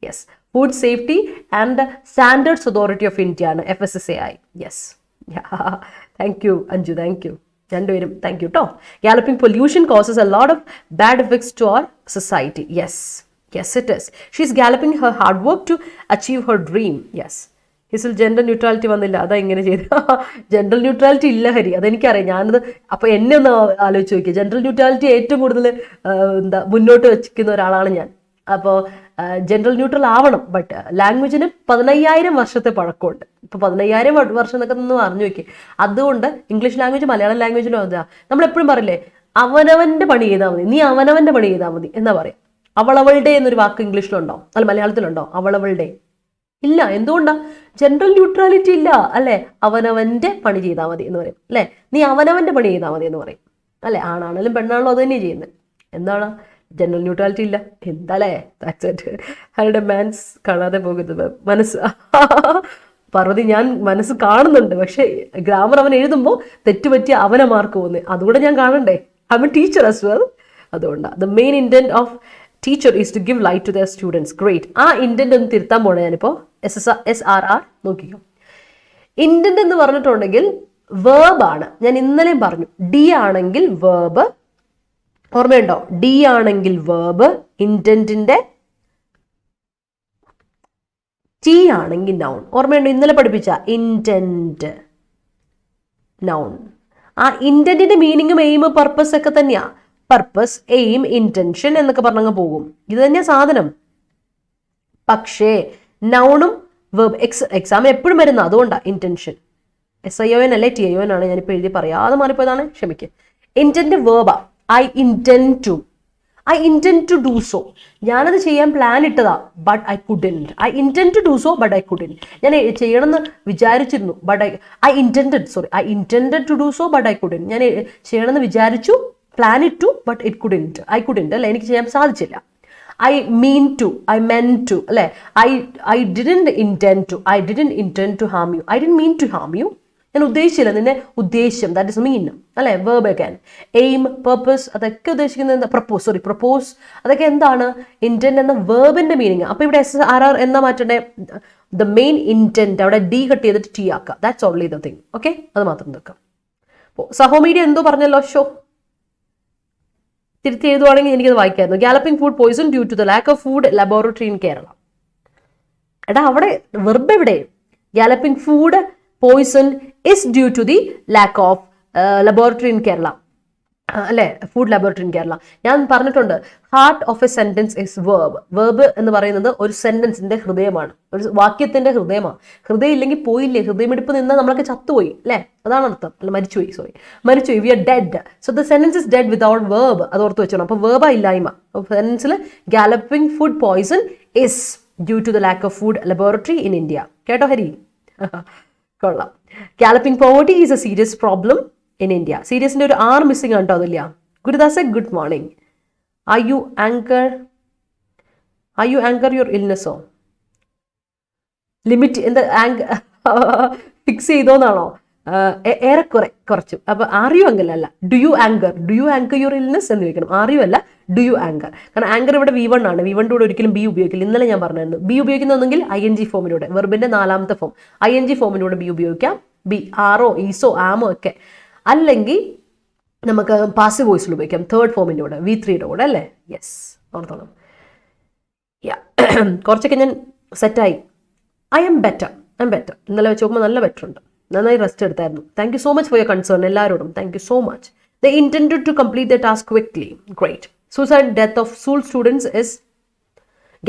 Yes, Food Safety and Standards Authority of India, FSSAI. Yes, yeah. Thank you, Anju. Thank you. Thank you. Galloping pollution causes a lot of bad effects to our society. Yes, it is. She's galloping her hard work to achieve her dream. Yes. ഹിസിൽ gender neutrality വന്നില്ല, അതാ ഇങ്ങനെ ചെയ്ത്. Gender neutrality ഇല്ല ഹരി, അതെനിക്കറിയാം. ഞാനത് അപ്പോൾ എന്നെ ഒന്ന് ആലോചിച്ച് നോക്കിയാൽ, ജെൻഡർ ന്യൂട്രാലിറ്റി ഏറ്റവും കൂടുതൽ മുന്നോട്ട് വെച്ചിരിക്കുന്ന ഒരാളാണ് ഞാൻ. അപ്പോൾ ജെൻഡർ ന്യൂട്രൽ ആവണം. ബട്ട് ലാംഗ്വേജിന് 15,000 വർഷത്തെ പഴക്കമുണ്ട്. ഇപ്പോൾ 15,000 വർഷം എന്നൊക്കെ ഒന്ന് അറിഞ്ഞു നോക്കി. അതുകൊണ്ട് ഇംഗ്ലീഷ് ലാംഗ്വേജ് മലയാളം ലാംഗ്വേജിലും അതാ. നമ്മളെപ്പോഴും പറയില്ലേ, അവനവൻ്റെ പണി ചെയ്താൽ മതി, നീ അവനവൻ്റെ പണി ചെയ്താൽ മതി എന്നാ പറയാം. അവളവളുടെ എന്നൊരു വാക്ക് ഇംഗ്ലീഷിലുണ്ടോ, അല്ല മലയാളത്തിലുണ്ടോ? അവളവളുടെ ഇല്ല. എന്തുകൊണ്ടാ? ജനറൽ ന്യൂട്രാലിറ്റി ഇല്ല അല്ലെ. അവനവന്റെ പണി ചെയ്താൽ മതി എന്ന് പറയും അല്ലെ. നീ അവനവന്റെ പണി ചെയ്താൽ മതി എന്ന് പറയും അല്ലെ. ആണാണെങ്കിലും പെണ്ണാണല്ലോ അത് തന്നെയാണ് ചെയ്യുന്നത്. എന്താണ്? ജനറൽ ന്യൂട്രാലിറ്റി ഇല്ല. എന്താല്ലേ? അവരുടെ മാൻസ് കാണാതെ പോകുന്നത് മനസ്സ്. പാർവതി, ഞാൻ മനസ്സ് കാണുന്നുണ്ട്, പക്ഷെ ഗ്രാമർ അവൻ എഴുതുമ്പോൾ തെറ്റുപറ്റിയ അവനെ മാർക്ക് പോകുന്നത്, അതുകൂടെ ഞാൻ കാണണ്ടേ. I am a teacher as well. അതുകൊണ്ടാണ് the main intent of teacher is to give light to their students. Great. ആ ഇന്റന്റ് ഒന്ന് തിരുത്താൻ പോണേ ഞാനിപ്പോൾ. SRR നോക്കിക്കോ. ഇന്റന്റ് എന്ന് പറഞ്ഞിട്ടുണ്ടെങ്കിൽ വേർബ് ആണ്. ഞാൻ ഇന്നലെയും പറഞ്ഞു, ഡി ആണെങ്കിൽ വേർബ്, ഓർമ്മയുണ്ടോ? ഡി ആണെങ്കിൽ വേർബ്, ഇന്റന്റിന്റെ ടി ആണെങ്കിൽ നൗൺ. ഓർമ്മയുണ്ടോ? ഇന്നലെ പഠിപ്പിച്ച ഇന്റന്റ് നൗൺ. ആ ഇന്റന്റിന്റെ മീനിങ്ങും എയിം പർപ്പസ് ഒക്കെ തന്നെയാ. പർപ്പസ്, എയിം, ഇന്റൻഷൻ എന്നൊക്കെ പറഞ്ഞങ്ങ് പോകും. ഇത് തന്നെയാ സാധനം. പക്ഷേ നൗണും വെർബ് എക്സാം എപ്പോഴും വരുന്ന, അതുകൊണ്ടാണ് ഇന്റൻഷൻ. SION അല്ലേ TION ആണ്, ഞാനിപ്പോൾ എഴുതി പറയാതെ മാറിപ്പോയതാണ്, ക്ഷമിക്കുക. ഇന്റന്റ് വേർബാ. I intend to. I intend to do so. ഞാനത് ചെയ്യാൻ പ്ലാൻ ഇട്ടതാ, but I couldn't. I intend to do so, but I couldn't. ഞാൻ ചെയ്യണമെന്ന് വിചാരിച്ചിരുന്നു, but I intended to do so, but I couldn't. ഞാൻ ചെയ്യണമെന്ന് വിചാരിച്ചു, പ്ലാൻ ഇട്ടു, ബട്ട് I couldn't അല്ലെ, എനിക്ക് ചെയ്യാൻ സാധിച്ചില്ല. I meant to അല്ലെ, I didn't intend to harm you. I didn't mean to harm you. ഞാൻ ഉദ്ദേശിച്ചില്ല നിന്നെ, ഉദ്ദേശ്യം, ദാറ്റ് ഇസ് മീൻ അല്ലെ. വെർബ് അഗൈൻ, എയിം, പർപ്പസ്, അതൊക്കെ ഉദ്ദേശിക്കുന്നത് എന്താ? പ്രപ്പോസ് അതൊക്കെ എന്താണ്? ഇന്റന്റ് എന്ന വെർബിന്റെ മീനിങ്. അപ്പൊ ഇവിടെ SRR എന്നാ മാറ്റണ്ടേ? ദ മെയിൻ ഇന്റന്റ് അവിടെ ഡി കട്ട് ചെയ്തിട്ട് ടി ആക്കുക. That's only the thing. Okay, അത് മാത്രം നിൽക്കാം. സഹോമീഡിയ എന്തോ പറഞ്ഞല്ലോ, ഷോ തിരുത്തി എഴുതുവാണെങ്കിൽ എനിക്കത് വായിക്കായിരുന്നു. Galloping food poison due to the lack of food laboratory in Kerala. എടാ അവിടെ വെർബ് എവിടെ? Galloping food poison is due to the lack of laboratory in Kerala. അല്ലെ, ഫുഡ് ലബോറട്ടറി ഇൻ കേരള. ഞാൻ പറഞ്ഞിട്ടുണ്ട്, heart of A sentence is verb. Verb എന്ന് പറയുന്നത് ഒരു സെന്റൻസിന്റെ ഹൃദയമാണ്, ഒരു വാക്യത്തിന്റെ ഹൃദയമാണ്. ഹൃദയം ഇല്ലെങ്കിൽ പോയില്ലേ, ഹൃദയമിടിപ്പ് നിന്നാൽ നമ്മളൊക്കെ ചത്തുപോയി അല്ലെ, അതാണ് അർത്ഥം. അല്ല, മരിച്ചുപോയി, we are dead. So the sentence is dead without verb. അത് ഓർത്ത് വെച്ചോണം. അപ്പൊ വെർബ് ഇല്ലായ്മ. സെന്റൻസിൽ galloping food poison is due to the lack of food laboratory in India. കേട്ടോ ഹരി? കൊള്ളാം. Galloping poverty is a serious problem in India. സീരിയസിന്റെ ഒരു R മിസ്സിംഗ് ആണ് കേട്ടോ, അതില്ല. Gurudas, good morning. Are you anchor your ഇൽനെസ്സോ? ലിമിറ്റ് എന്താ? ഫിക്സ് ചെയ്തോന്നാണോ? ഏറെക്കുറെ കുറച്ചു. അപ്പൊ ആർ യു അല്ല, do you anchor your illness എന്ന് ചോദിക്കണം. ആർ യു അല്ല, ഡു യു ആങ്കർ. കാരണം ആങ്കർ ഇവിടെ V1 ആണ്. V1 കൂടെ ഒരിക്കലും ബി ഉപയോഗിക്കില്ല. ഇന്നലെ ഞാൻ പറഞ്ഞിരുന്നു, ബി ഉപയോഗിക്കുന്നെങ്കിൽ ING ഫോമിലൂടെ, വെർബിന്റെ 4ാമത്തെ ഫോം ING ഫോമിലൂടെ ബി ഉപയോഗിക്കാം. ബി, ആറോ, ഈസോ, ആമോ ഒക്കെ. അല്ലെങ്കിൽ നമുക്ക് പാസീവ് വോയിസിൽ ഉപയോഗിക്കാം, 3rd ഫോമിന്റെ കൂടെ, V3യുടെ കൂടെ അല്ലേ. യെസ്, ഓർത്തോണം. കുറച്ചൊക്കെ ഞാൻ സെറ്റായി. I am better. ഇന്നലെ വെച്ച് നോക്കുമ്പോൾ നല്ല ബെറ്റർ ഉണ്ട്. നന്നായി റെസ്റ്റ് എടുത്തായിരുന്നു. Thank you so much for your concern. എല്ലാവരോടും thank you so much. The intended to complete the task quickly. Great. Suicide death of school students is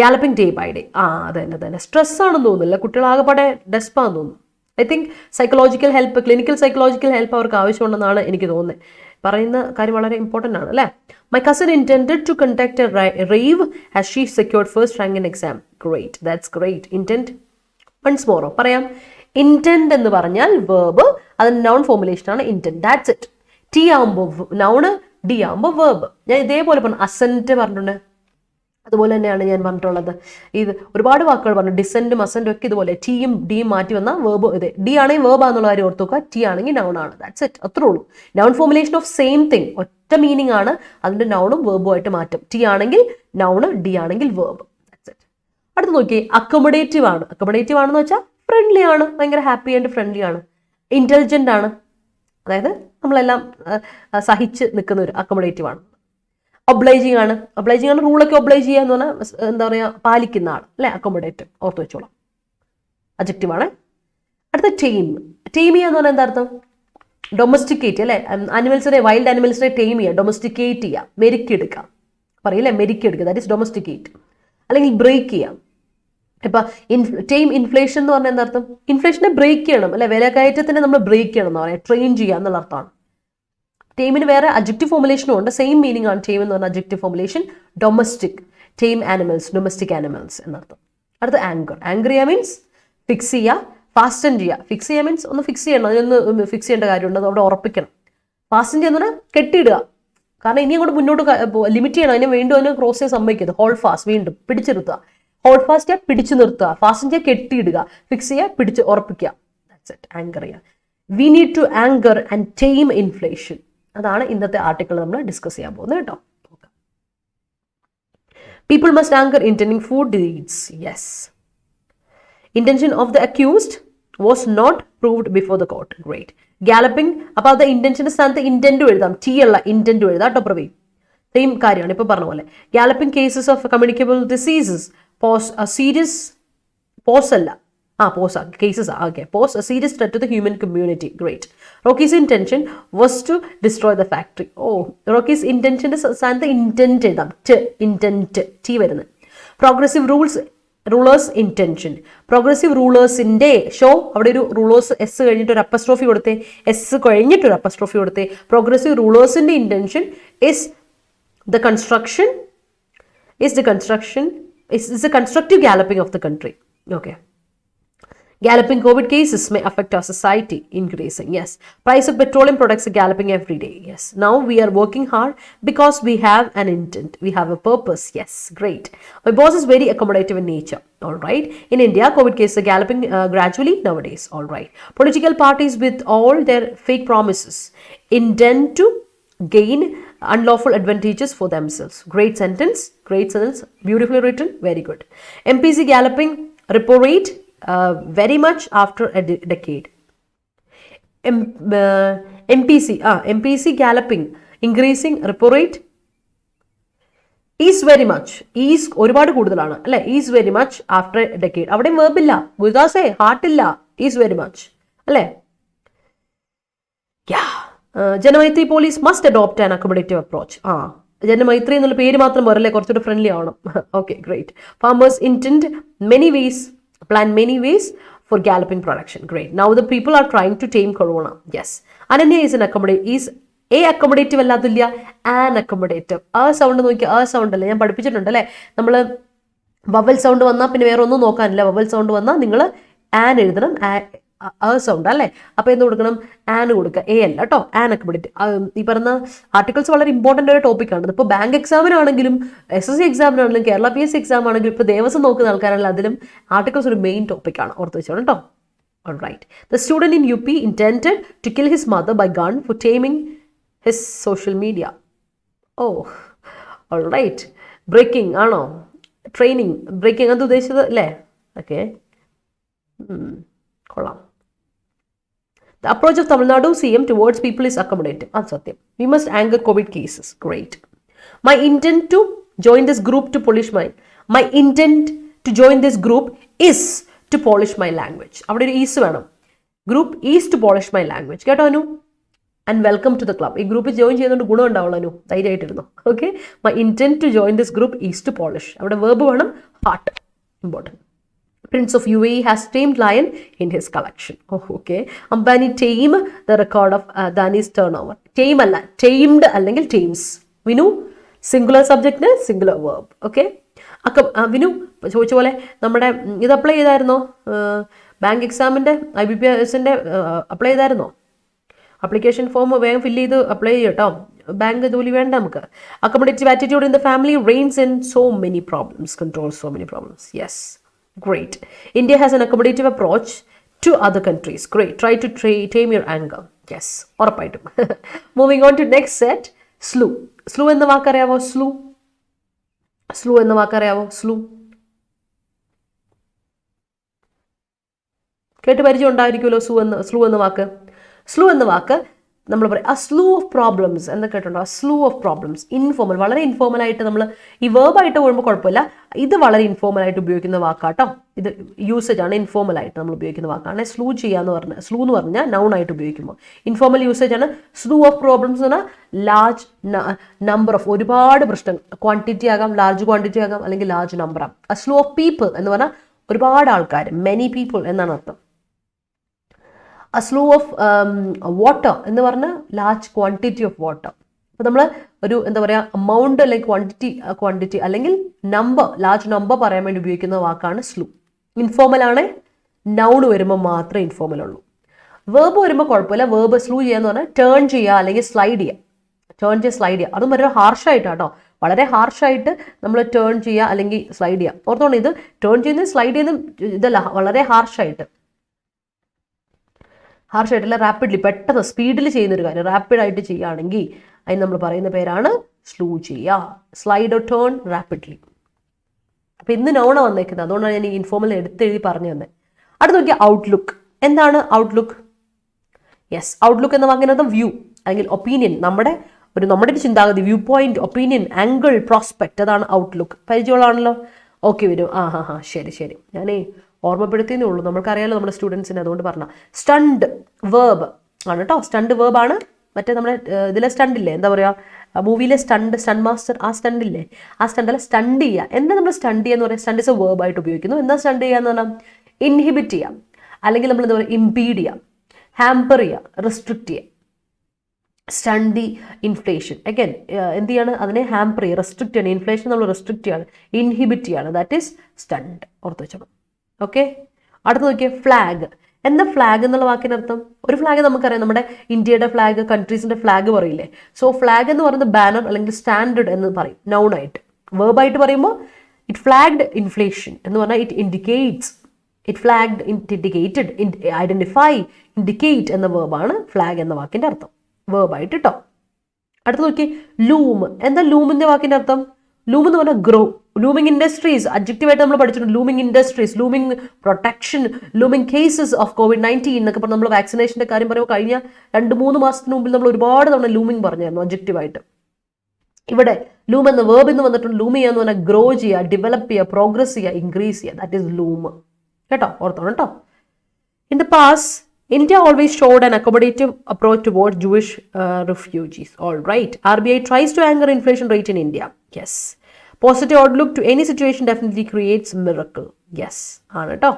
galloping day by day. അതന്നെ stress ആണെന്ന് തോന്നുന്നില്ല, കുട്ടികളാകെപ്പാടെ ഡെസ്പാന്ന് തോന്നുന്നു. I think psychological help, clinical psychological help അവർക്ക് ആവശ്യമുണ്ടെന്നാണ് എനിക്ക് തോന്നുന്നത്. പറയുന്ന കാര്യം വളരെ ഇമ്പോർട്ടൻ്റ് ആണ് അല്ലേ. My cousin intended to conduct a rave as she secured first rank in exam. Great, that's great. Intend once more പറയാം. ഇന്റൻഡ് എന്ന് പറഞ്ഞാൽ വേർബ്, അത് നൗൺ ഫോർമുലേഷൻ ആണ് ഇന്റൻഡ്. That's it. ടി ആകുമ്പോൾ നൗണ്, ഡി ആകുമ്പോൾ verb. ഞാൻ ഇതേപോലെ പറഞ്ഞു, അസെന്റ് പറഞ്ഞിട്ടുണ്ട്. അതുപോലെ തന്നെയാണ് ഞാൻ പറഞ്ഞിട്ടുള്ളത്. ഇത് ഒരുപാട് വാക്കുകൾ പറഞ്ഞു, ഡിസെന്റും അസെന്റും ഒക്കെ ഇതുപോലെ ടിയും ഡിയും മാറ്റി വന്നാൽ വേർബ്. ഇത് ഡി ആണെങ്കിൽ വേർബ് ആണെന്നുള്ള കാര്യം ഓർത്ത് നോക്കുക. ടി ആണെങ്കിൽ നൗൺ ആണ്. ദാറ്റ്സ് ഇറ്റ്, അത്രേ ഉള്ളൂ. Noun formulation of same thing, ഒറ്റ മീനിങ് ആണ്. അതിന്റെ നൗണും വേർബും ആയിട്ട് മാറ്റും. ടി ആണെങ്കിൽ നൗണ്, ഡി ആണെങ്കിൽ വേർബ്. That's it. അടുത്ത് നോക്കിയേ, അക്കോമഡേറ്റീവ് ആണ്. അക്കോമഡേറ്റീവ് ആണെന്ന് വെച്ചാൽ ഫ്രണ്ട്ലി ആണ്, ഭയങ്കര ഹാപ്പി ആൻഡ് ഫ്രണ്ട്ലി ആണ്. ഇന്റലിജന്റ് ആണ്, അതായത് നമ്മളെല്ലാം സഹിച്ച് നിൽക്കുന്ന ഒരു അക്കോമഡേറ്റീവ് ആണ്. ഒബ്ലൈജിങ് ആണ്. റൂളൊക്കെ ഒബ്ലൈജ് ചെയ്യുക എന്ന് പറഞ്ഞാൽ എന്താ പറയുക, പാലിക്കുന്ന ആൾ അല്ലെ, അക്കോമഡേറ്റീവ്. ഓർത്ത് വെച്ചോളാം, അഡ്ജക്റ്റീവ് ആണ്. അടുത്ത ടീം. ടീം ചെയ്യുക എന്ന് പറഞ്ഞാൽ എന്താ അർത്ഥം? ഡൊമസ്റ്റിക്കേറ്റ് അല്ലെ. അനിമൽസിനെ, വൈൽഡ് അനിമൽസിനെ ടീം ചെയ്യുക, ഡൊമസ്റ്റിക്കേറ്റ് ചെയ്യുക, മെരുക്കിയെടുക്കുക പറയില്ലേ, മെരുക്കിയെടുക്കുക. That is ഡൊമസ്റ്റിക്കേറ്റ്. അല്ലെങ്കിൽ ബ്രേക്ക് ചെയ്യാം. ഇപ്പൊ ടൈം ഇൻഫ്ലേഷൻ എന്ന് പറഞ്ഞാൽ എന്താ അർത്ഥം? ഇൻഫ്ലേഷനെ ബ്രേക്ക് ചെയ്യണം അല്ലെ, വിലക്കയറ്റത്തിനെ നമ്മൾ ബ്രേക്ക് ചെയ്യണം എന്ന് പറയാം, ട്രെയിൻ ചെയ്യുക എന്നുള്ള അർത്ഥമാണ്. ടൈമിന് വേറെ അഡ്ജക്റ്റീവ് ഫോർമുലേഷനും ഉണ്ട്. സെയിം മീനിങ് ആണ് ടൈം എന്ന് പറഞ്ഞ adjective formulation. Domestic, time animals, domestic animals എന്നർത്ഥം. അടുത്ത ആങ്കർ. ആങ്കർ ചെയ്യുക മീൻസ് ഫിക്സ് ചെയ്യുക, ഫാസ്റ്റൻ ചെയ്യുക. ഫിക്സ് ചെയ്യുക മീൻസ് ഒന്ന് ഫിക്സ് ചെയ്യണം, അതിനൊന്ന് ഫിക്സ് ചെയ്യേണ്ട കാര്യമുണ്ട്, അത് അവിടെ ഉറപ്പിക്കണം. ഫാസ്റ്റൻ ചെയ്യുന്ന പറഞ്ഞാൽ കെട്ടിയിടുക. കാരണം ഇനി അങ്ങോട്ട് മുന്നോട്ട് ലിമിറ്റ് ചെയ്യണം, അതിന് വീണ്ടും അതിന് ക്രോസ് ചെയ്യാൻ സമ്മതിക്കരുത്. ഹോൾഡ് ഫാസ്റ്റ്, വീണ്ടും പിടിച്ചിരുത്തുക. ഹോൾഡ് ഫാസ്റ്റ് ചെയ്യുക, പിടിച്ചു നിർത്തുക. ഫാസ്റ്റൻ ചെയ്യുക, കെട്ടിയിടുക. ഫിക്സ് ചെയ്യുക, പിടിച്ച് ഉറപ്പിക്കുക. That's it. ആങ്കർ ചെയ്യുക. We need to anchor and time inflation. അതാണ് ഇന്നത്തെ ആർട്ടിക്കിൾ നമ്മൾ ഡിസ്കസ് ചെയ്യാൻ പോകുന്നത് കേട്ടോ. People must anchor intending food deeds. Yes. Intention of the accused was not proved before the court. Great. Galloping. അപ്പൊ അത് ഇന്റൻഷന്റെ സ്ഥാനത്ത് ഇന്റന്റ് എഴുതാം, ടി ഉള്ള ഇന്റന്റ് എഴുതാം കേട്ടോ. പ്രവീൺ സെയിം കാര്യമാണ് ഇപ്പൊ പറഞ്ഞ പോലെ. Galloping cases of communicable diseases pose a serious threat to the human community. Great. Rocky's intention was to destroy the factory. Rocky's intention is intent edam, intent t varunu. Progressive rulers intention. Progressive rulers inde show avade oru rulers s kazhinjittu oru apostrophe koduthe, s kazhinjittu oru apostrophe koduthe. Progressive rulers inde intention is the construction is the constructive galloping of the country. Okay. Galloping COVID cases may affect our society, increasing. Yes. Price of petroleum products are galloping every day. Yes. Now we are working hard because we have an intent. We have a purpose. Yes. Great. My boss is very accommodative in nature. All right. In India, COVID cases are galloping gradually nowadays. All right. Political parties with all their fake promises intend to gain unlawful advantages for themselves. Great sentence. Great sentence. Beautifully written. Very good. MPC galloping repo rate very much after a decade. MPC galloping, increasing repo rate is very much, is ഒരുപാട് കൂടുതലാണ് അല്ലെ, is very much after a decade. അവിടെ verb ഇല്ല, ഗുരുദാസേ heart ഇല്ല, is very much അല്ലെ. Janamaithri police must adopt an accommodative approach. Janamaithri എന്നുള്ള പേര് മാത്രം പോരല്ലേ, കുറച്ചുകൂടെ ഫ്രണ്ട്ലി ആവണം. Okay, great. Farmers intend many vase, plan many ways for galloping production. Great. Now the people are trying to tame corona. Yes. Ananya is an accommodative alladilla, an accommodative. Sound നോക്കി, sound അല്ലേ ഞാൻ പഠിപ്പിച്ചിട്ടുണ്ട് അല്ലേ. നമ്മൾ vowel sound വന്നാൽ പിന്നെ വേറെ ഒന്നും നോക്കാനില്ല. വവൽ സൗണ്ട് വന്നാൽ നിങ്ങൾ ആൻ എഴുതണം, സൗണ്ട് അല്ലേ. അപ്പൊ എന്ത് കൊടുക്കണം, ആൻ കൊടുക്കുക, എ അല്ല കേട്ടോ, ആൻ അക്കോമഡേറ്റ്. ഈ പറഞ്ഞ ആർട്ടിക്കിൾസ് വളരെ ഇമ്പോർട്ടൻ്റ് ഒരു ടോപ്പിക്കാണ്. ഇപ്പോൾ ബാങ്ക് എക്സാമിനാണെങ്കിലും SSC എക്സാമിനാണെങ്കിലും കേരള PSC എക്സാം ആണെങ്കിലും ഇപ്പോൾ ദേവസ്വം നോക്കുന്ന ആൾക്കാരാണെങ്കിൽ അതിലും ആർട്ടിക്കിൾസ് ഒരു മെയിൻ ടോപ്പിക്കാണ്, ഓർത്ത് വെച്ചോണം കേട്ടോ. All right. The student in UP intended to kill his mother by gun for taming his social media. Oh, all right. Breaking ആണോ, ട്രെയിനിങ്, ബ്രേക്കിംഗ് അത് ഉദ്ദേശിച്ചത് അല്ലേ. ഓക്കെ, കൊള്ളാം. The approach of Tamil Nadu CM towards people is accommodative. That's satyam. We must anger COVID cases. Great. My intent to join this group to polish my intent to join this group is to polish my language. അവിടെ ഒരു is വേണം. Group is to polish my language. കേട്ടോ Anu? And welcome to the club. ഈ ഗ്രൂപ്പിൽ join ചെയ്യുന്നതുകൊണ്ട് ഗുണം ഉണ്ടാവുള്ളൂ അനു, ധൈര്യമായിട്ടിരുന്നു. Okay, my intent to join this group is to polish. അവിടെ വേർബ് വേണം, heart important. Prince of UAE has tamed lion in his collection. Oh, okay. Ambani tame the record of Adani's turnover. Tame alla, tamed അല്ലെങ്കിൽ tames. Vinu singular സബ്ജക്റ്റിന് singular verb. Okay, Vinu ചോദിച്ച പോലെ നമ്മുടെ ഇത് apply ചെയ്തായിരുന്നോ, bank എക്സാമിൻ്റെ IBPSൻ്റെ അപ്ലൈ ചെയ്തായിരുന്നോ? അപ്ലിക്കേഷൻ ഫോം വേഗം ഫില്ല് ചെയ്ത് അപ്ലൈ ചെയ്യും കേട്ടോ, ബാങ്ക് ജോലി വേണ്ട നമുക്ക്. Accommodative attitude in the family reigns in so many problems, controls so many problems. Yes. Great. India has an accommodative approach to other countries. Great. Try to tame your anger. Yes. ഉറപ്പായിട്ടും. Moving on to next set. Slew. Slew എന്ന വാക്കറിയാവോ? Slew. Slew എന്ന വാക്കറിയാവോ? Slew. കേട്ട് പരിചയം ഉണ്ടായിരിക്കുമല്ലോ slew എന്ന വാക്ക്. Slew എന്ന വാക്ക് നമ്മൾ പറയും a slew of problems എന്ന് കേട്ടുണ്ടോ? a slew of problems. Informal, വളരെ ഇൻഫോർമൽ ആയിട്ട് നമ്മൾ ഈ വേർബായിട്ട് പോകുമ്പോൾ കുഴപ്പമില്ല, ഇത് വളരെ ഇൻഫോർമൽ ആയിട്ട് ഉപയോഗിക്കുന്ന വാക്കാട്ടോ. ഇത് യൂസേജ് ആണ്, ഇൻഫോർമൽ ആയിട്ട് നമ്മൾ ഉപയോഗിക്കുന്ന വാക്കാണ്. സ്ലൂ ചെയ്യാന്ന് പറഞ്ഞാൽ, സ്ലൂ എന്ന് പറഞ്ഞാൽ നൗൺ ആയിട്ട് ഉപയോഗിക്കുമ്പോൾ ഇൻഫോർമൽ യൂസേജ് ആണ്. സ്ലൂ ഓഫ് പ്രോബ്ലംസ് എന്ന് പറഞ്ഞാൽ ലാർജ് നമ്പർ ഓഫ്, ഒരുപാട് പ്രശ്നം, ക്വാണ്ടിറ്റി ആകാം, ലാർജ് ക്വാണ്ടിറ്റി ആകാം, അല്ലെങ്കിൽ ലാർജ് നമ്പർ ആകാം. a slew of people എന്ന് പറഞ്ഞാൽ ഒരുപാട് ആൾക്കാർ, മെനി പീപ്പിൾ എന്നാണ് അർത്ഥം. a slew of water എന്ന് പറഞ്ഞാൽ ലാർജ് ക്വാണ്ടിറ്റി ഓഫ് വാട്ടർ. അപ്പോൾ നമ്മൾ ഒരു എന്താ പറയുക, amount അല്ലെങ്കിൽ ക്വാണ്ടിറ്റി അല്ലെങ്കിൽ നമ്പർ, ലാർജ് നമ്പർ പറയാൻ വേണ്ടി ഉപയോഗിക്കുന്ന വാക്കാണ് സ്ലൂ. ഇൻഫോർമൽ ആണ്, നൗൺ വരുമ്പോൾ മാത്രമേ ഇൻഫോർമൽ ഉള്ളൂ. വേർബ് വരുമ്പോൾ കുഴപ്പമില്ല. വേർബ് സ്ലൂ ചെയ്യാന്ന് പറഞ്ഞാൽ ടേൺ ചെയ്യുക അല്ലെങ്കിൽ സ്ലൈഡ് ചെയ്യുക. ടേൺ ചെയ്യുക, സ്ലൈഡ് ചെയ്യുക, അതും വളരെ ഹാർഷായിട്ടാട്ടോ, വളരെ ഹാർഷായിട്ട് നമ്മൾ ടേൺ ചെയ്യുക അല്ലെങ്കിൽ സ്ലൈഡ് ചെയ്യുക. ഓർത്തോണം, ഇത് ടേൺ ചെയ്യുന്നത് സ്ലൈഡ് ചെയ്യുന്ന ഇതല്ല, വളരെ ഹാർഷായിട്ട്, ഹാർഷായിട്ടല്ല, റാപ്പിഡ്ലി, പെട്ടെന്ന് സ്പീഡിൽ ചെയ്യുന്നൊരു കാര്യം റാപ്പിഡായിട്ട് ചെയ്യുകയാണെങ്കിൽ അതിന് നമ്മൾ പറയുന്ന പേരാണ് സ്ലൂ ചെയ്യുക. Slide or turn rapidly. അപ്പം ഇന്ന് നൗണ വന്നേക്കുന്നത്, അതുകൊണ്ടാണ് ഞാൻ ഈ ഇൻഫോർമൽ എടുത്തെഴുതി പറഞ്ഞു തന്നെ. അടുത്ത് നോക്കിയാൽ ഔട്ട്ലുക്ക്. എന്താണ് ഔട്ട്ലുക്ക്? യെസ്, ഔട്ട്ലുക്ക് എന്ന വാക്കിനകത്ത് വ്യൂ അല്ലെങ്കിൽ ഒപ്പീനിയൻ, നമ്മുടെ ഒരു ചിന്താഗതി, view point, opinion, angle, prospect, അതാണ് ഔട്ട്ലുക്ക്. പരിചയമുള്ളതാണല്ലോ. ഓക്കെ വരും. ശരി. ഞാനേ ഓർമ്മപ്പെടുത്തിയേ ഉള്ളൂ, നമ്മൾക്കറിയാലോ നമ്മുടെ സ്റ്റുഡൻസിന്, അതുകൊണ്ട് പറഞ്ഞ. സ്റ്റണ്ട് വേർബ് ആണ് കേട്ടോ, സ്റ്റണ്ട് വേർബ് ആണ്. മറ്റേ നമ്മുടെ ഇതിലെ സ്റ്റണ്ടില്ലേ, എന്താ പറയുക, മൂവിയിലെ സ്റ്റണ്ട് മാസ്റ്റർ, ആ സ്റ്റണ്ടില്ലേ, ആ സ്റ്റണ്ടല്ല, സ്റ്റണ്ട് ചെയ്യുക. എന്താ നമ്മൾ സ്റ്റണ്ട് ചെയ്യുക എന്ന് പറയുക, സ്റ്റണ്ട് ഇസ് എ വേർബായിട്ട് ഉപയോഗിക്കുന്നു. എന്താ സ്റ്റണ്ട് ചെയ്യുക എന്ന് പറഞ്ഞാൽ ഇൻഹിബിറ്റ് ചെയ്യാം, അല്ലെങ്കിൽ നമ്മൾ എന്താ പറയുക, ഇംപീഡ് ചെയ്യാം, ഹാമ്പർ ചെയ്യുക, റെസ്ട്രിക്റ്റ് ചെയ്യുക. Stunt the inflation. അഗൈൻ എന്ത് ചെയ്യാണ്, അതിനെ ഹാമ്പർ ചെയ്യുക, റെസ്ട്രിക്റ്റ് ചെയ്യണം. ഇൻഫ്ലേഷൻ നമ്മൾ റെസ്ട്രിക്റ്റ് ചെയ്യാണ്, ഇൻഹിബിറ്റ് ചെയ്യാണ്. That is stunt. ഓർത്ത് വെച്ചോണം. ഓക്കെ, അടുത്ത് നോക്കിയേ, ഫ്ലാഗ്. എന്താ ഫ്ലാഗ് എന്നുള്ള വാക്കിനർത്ഥം? ഒരു ഫ്ലാഗ് നമുക്കറിയാം, നമ്മുടെ ഇന്ത്യയുടെ ഫ്ലാഗ്, കൺട്രീസിന്റെ ഫ്ലാഗ് പറയില്ലേ. സോ ഫ്ലാഗ് എന്ന് പറയുന്നത് ബാനർ അല്ലെങ്കിൽ സ്റ്റാൻഡേർഡ് എന്ന് പറയും നൗൺ ആയിട്ട്. വേർബായിട്ട് പറയുമ്പോൾ ഇറ്റ് ഫ്ലാഗ്ഡ് ഇൻഫ്ലേഷൻ എന്ന് പറഞ്ഞാൽ it indicates, it flagged, indicated, identify, indicate എന്ന വേർബാണ് ഫ്ലാഗ് എന്ന വാക്കിന്റെ അർത്ഥം, വേർബായിട്ട് കേട്ടോ. അടുത്ത് നോക്കി, ലൂം. എന്താ ലൂമിന്റെ വാക്കിന്റെ അർത്ഥം? ലൂം എന്ന് പറഞ്ഞാൽ ഗ്രോ. ലൂമിംഗ് ഇൻഡസ്ട്രീസ് അഡ്ജക്റ്റീവായിട്ട് നമ്മൾ പഠിച്ചിട്ടുണ്ട്. Looming industries, looming protection, looming cases of COVID-19 എന്നൊക്കെ പറഞ്ഞ് നമ്മൾ വാക്സിനേഷന്റെ കാര്യം പറയുമ്പോൾ കഴിഞ്ഞ 2-3 മാസത്തിന് മുമ്പിൽ നമ്മൾ ഒരുപാട് തവണ ലൂമിംഗ് പറഞ്ഞായിരുന്നു അഡ്ജക്റ്റീവായിട്ട്. ഇവിടെ ലൂം എന്ന വേർബ് എന്ന് വന്നിട്ടുണ്ട്. ലൂം ചെയ്യുക എന്ന് പറഞ്ഞാൽ ഗ്രോ ചെയ്യുക, ഡെവലപ്പ് ചെയ്യുക, പ്രോഗ്രസ് ചെയ്യുക, ഇൻക്രീസ് ചെയ്യുക. ദാറ്റ് ഈസ് ലൂം കേട്ടോ, ഓർത്തോണം കേട്ടോ. In the past India always showed an accommodative approach towards Jewish refugees. All right. RBI tries to anchor inflation rate in India. Yes. Positive outlook to any situation definitely creates miracle. Yes. ആണ് കേട്ടോ.